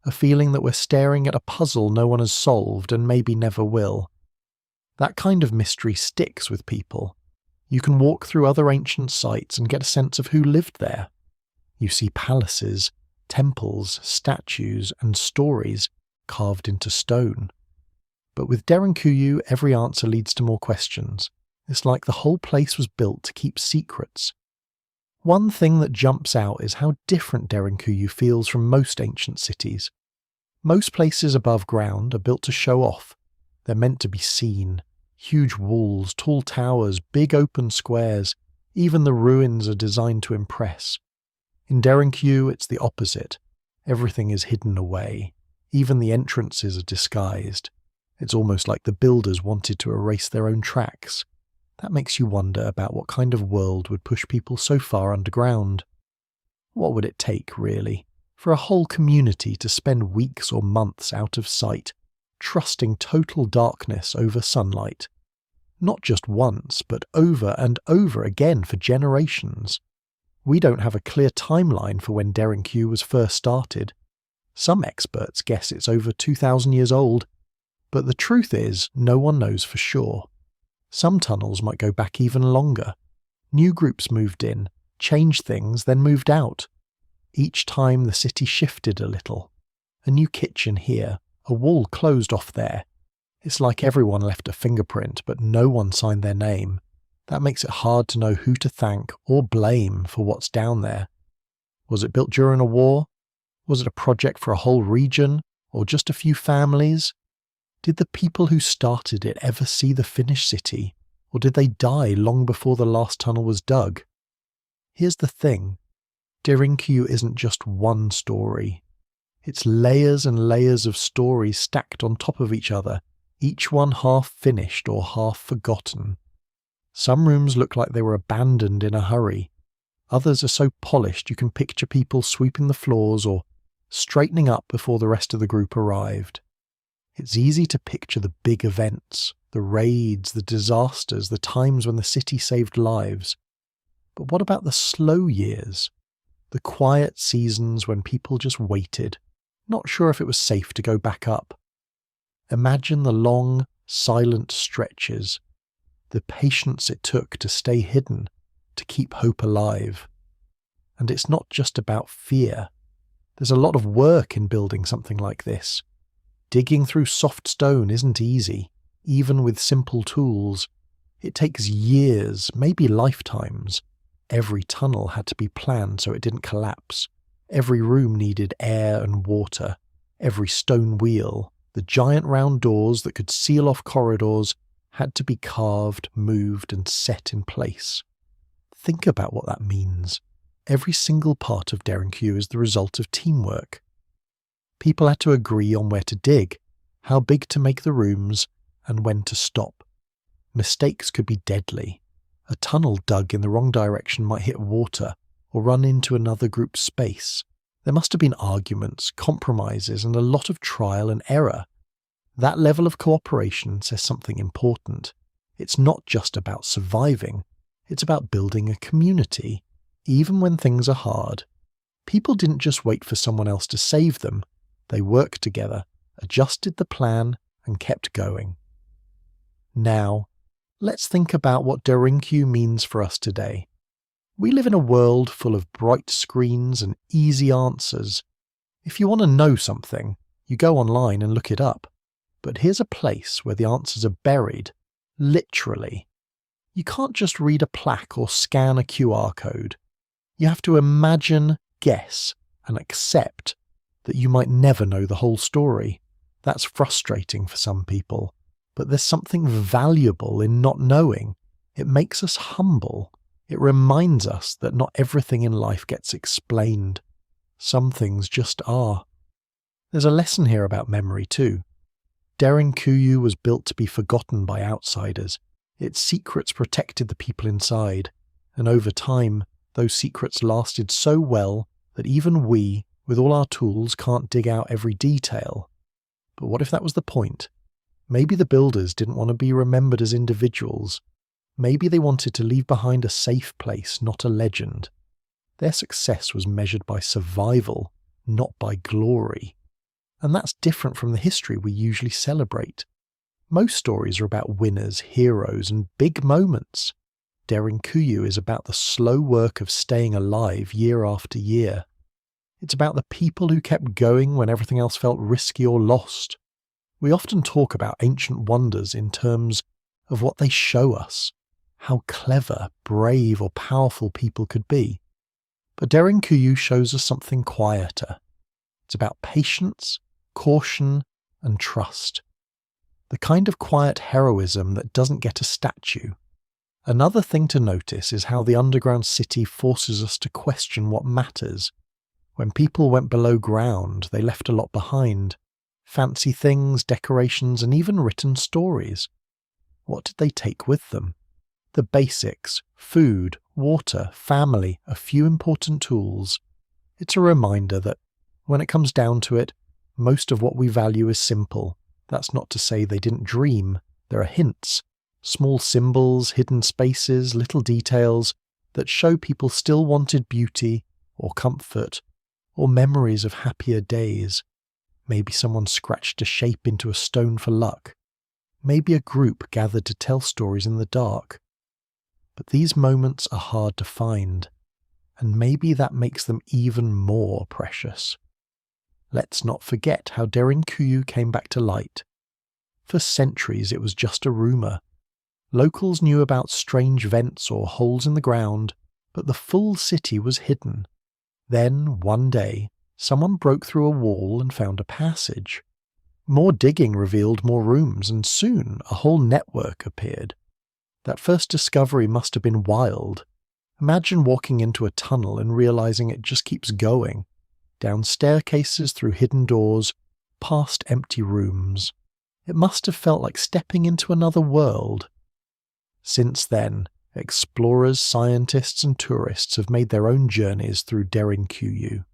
a feeling that we're staring at a puzzle no one has solved and maybe never will. That kind of mystery sticks with people. You can walk through other ancient sites and get a sense of who lived there. You see palaces, temples, statues, and stories carved into stone. But with Derinkuyu, every answer leads to more questions. It's like the whole place was built to keep secrets. One thing that jumps out is how different Derinkuyu feels from most ancient cities. Most places above ground are built to show off. They're meant to be seen. Huge walls, tall towers, big open squares, even the ruins are designed to impress. In Derinkuyu, it's the opposite. Everything is hidden away. Even the entrances are disguised. It's almost like the builders wanted to erase their own tracks. That makes you wonder about what kind of world would push people so far underground. What would it take, really, for a whole community to spend weeks or months out of sight, trusting total darkness over sunlight? Not just once, but over and over again for generations. We don't have a clear timeline for when Derinkuyu was first started. Some experts guess it's over 2,000 years old, but the truth is no one knows for sure. Some tunnels might go back even longer. New groups moved in, changed things, then moved out. Each time the city shifted a little. A new kitchen here, a wall closed off there. It's like everyone left a fingerprint, but no one signed their name. That makes it hard to know who to thank or blame for what's down there. Was it built during a war? Was it a project for a whole region, or just a few families? Did the people who started it ever see the finished city, or did they die long before the last tunnel was dug? Here's the thing. Derinkuyu isn't just one story. It's layers and layers of stories stacked on top of each other, each one half finished or half forgotten. Some rooms look like they were abandoned in a hurry. Others are so polished you can picture people sweeping the floors or straightening up before the rest of the group arrived. It's easy to picture the big events, the raids, the disasters, the times when the city saved lives. But what about the slow years? The quiet seasons when people just waited, not sure if it was safe to go back up. Imagine the long, silent stretches, the patience it took to stay hidden, to keep hope alive. And it's not just about fear. There's a lot of work in building something like this. Digging through soft stone isn't easy, even with simple tools. It takes years, maybe lifetimes. Every tunnel had to be planned so it didn't collapse. Every room needed air and water. Every stone wheel, the giant round doors that could seal off corridors, had to be carved, moved, and set in place. Think about what that means. Every single part of Derinkuyu is the result of teamwork. People had to agree on where to dig, how big to make the rooms, and when to stop. Mistakes could be deadly. A tunnel dug in the wrong direction might hit water or run into another group's space. There must have been arguments, compromises, and a lot of trial and error. That level of cooperation says something important. It's not just about surviving. It's about building a community, even when things are hard. People didn't just wait for someone else to save them. They worked together, adjusted the plan, and kept going. Now, let's think about what Derinkuyu means for us today. We live in a world full of bright screens and easy answers. If you want to know something, you go online and look it up. But here's a place where the answers are buried, literally. You can't just read a plaque or scan a QR code. You have to imagine, guess, and accept that you might never know the whole story. That's frustrating for some people. But there's something valuable in not knowing. It makes us humble. It reminds us that not everything in life gets explained. Some things just are. There's a lesson here about memory too. Derinkuyu was built to be forgotten by outsiders. Its secrets protected the people inside, and over time, those secrets lasted so well that even we, with all our tools, can't dig out every detail. But what if that was the point? Maybe the builders didn't want to be remembered as individuals. Maybe they wanted to leave behind a safe place, not a legend. Their success was measured by survival, not by glory. And that's different from the history we usually celebrate. Most stories are about winners, heroes, and big moments. Derinkuyu is about the slow work of staying alive year after year. It's about the people who kept going when everything else felt risky or lost. We often talk about ancient wonders in terms of what they show us, how clever, brave, or powerful people could be. But Derinkuyu shows us something quieter. It's about patience, caution, and trust. The kind of quiet heroism that doesn't get a statue. Another thing to notice is how the underground city forces us to question what matters. When people went below ground, they left a lot behind. Fancy things, decorations, and even written stories. What did they take with them? The basics: food, water, family, a few important tools. It's a reminder that, when it comes down to it, most of what we value is simple. That's not to say they didn't dream. There are hints, small symbols, hidden spaces, little details that show people still wanted beauty, or comfort, or memories of happier days. Maybe someone scratched a shape into a stone for luck. Maybe a group gathered to tell stories in the dark. But these moments are hard to find, and maybe that makes them even more precious. Let's not forget how Derinkuyu came back to light. For centuries it was just a rumour. Locals knew about strange vents or holes in the ground, but the full city was hidden. Then, one day, someone broke through a wall and found a passage. More digging revealed more rooms, and soon a whole network appeared. That first discovery must have been wild. Imagine walking into a tunnel and realizing it just keeps going, down staircases, through hidden doors, past empty rooms. It must have felt like stepping into another world. Since then, Explorers, scientists and tourists have made their own journeys through Derinkuyu.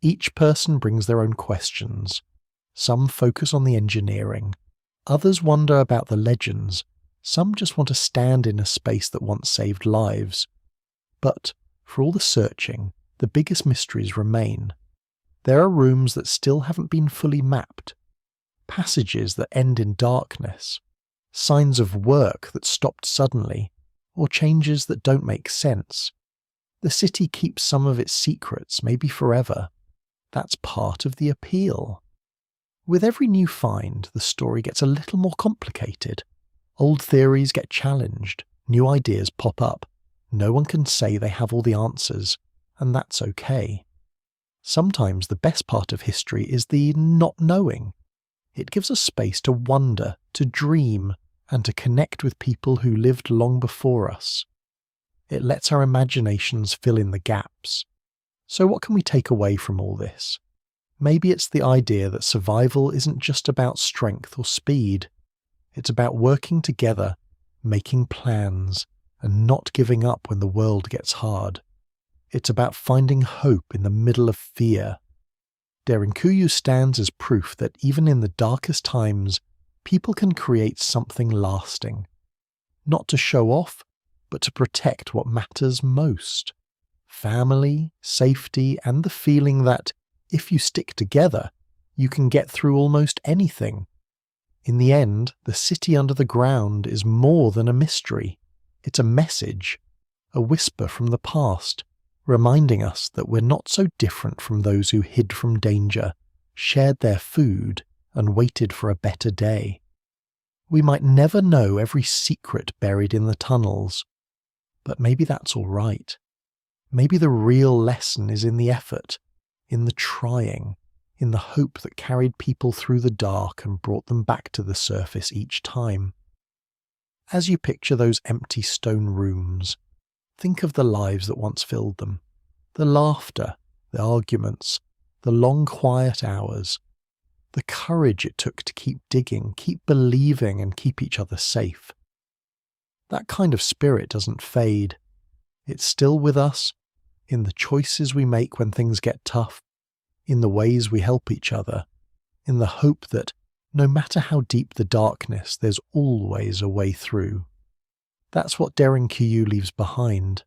Each person brings their own questions. Some focus on the engineering. Others wonder about the legends. Some just want to stand in a space that once saved lives. But, for all the searching, the biggest mysteries remain. There are rooms that still haven't been fully mapped. Passages that end in darkness. Signs of work that stopped suddenly, or changes that don't make sense. The city keeps some of its secrets, maybe forever. That's part of the appeal. With every new find, the story gets a little more complicated. Old theories get challenged, new ideas pop up. No one can say they have all the answers, and that's okay. Sometimes the best part of history is the not knowing. It gives us space to wonder, to dream, and to connect with people who lived long before us. It lets our imaginations fill in the gaps. So what can we take away from all this? Maybe it's the idea that survival isn't just about strength or speed. It's about working together, making plans, and not giving up when the world gets hard. It's about finding hope in the middle of fear. Derinkuyu stands as proof that even in the darkest times, people can create something lasting. Not to show off, but to protect what matters most. Family, safety, and the feeling that, if you stick together, you can get through almost anything. In the end, the city under the ground is more than a mystery. It's a message, a whisper from the past, reminding us that we're not so different from those who hid from danger, shared their food, and waited for a better day. We might never know every secret buried in the tunnels, but maybe that's all right. Maybe the real lesson is in the effort, in the trying, in the hope that carried people through the dark and brought them back to the surface each time. As you picture those empty stone rooms, think of the lives that once filled them, the laughter, the arguments, the long quiet hours, the courage it took to keep digging, keep believing, and keep each other safe. That kind of spirit doesn't fade. It's still with us, in the choices we make when things get tough, in the ways we help each other, in the hope that, no matter how deep the darkness, there's always a way through. That's what Derinkuyu leaves behind.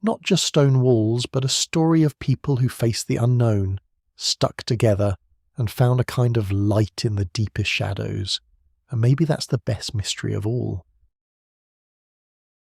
Not just stone walls, but a story of people who faced the unknown, stuck together, and found a kind of light in the deepest shadows. And maybe that's the best mystery of all.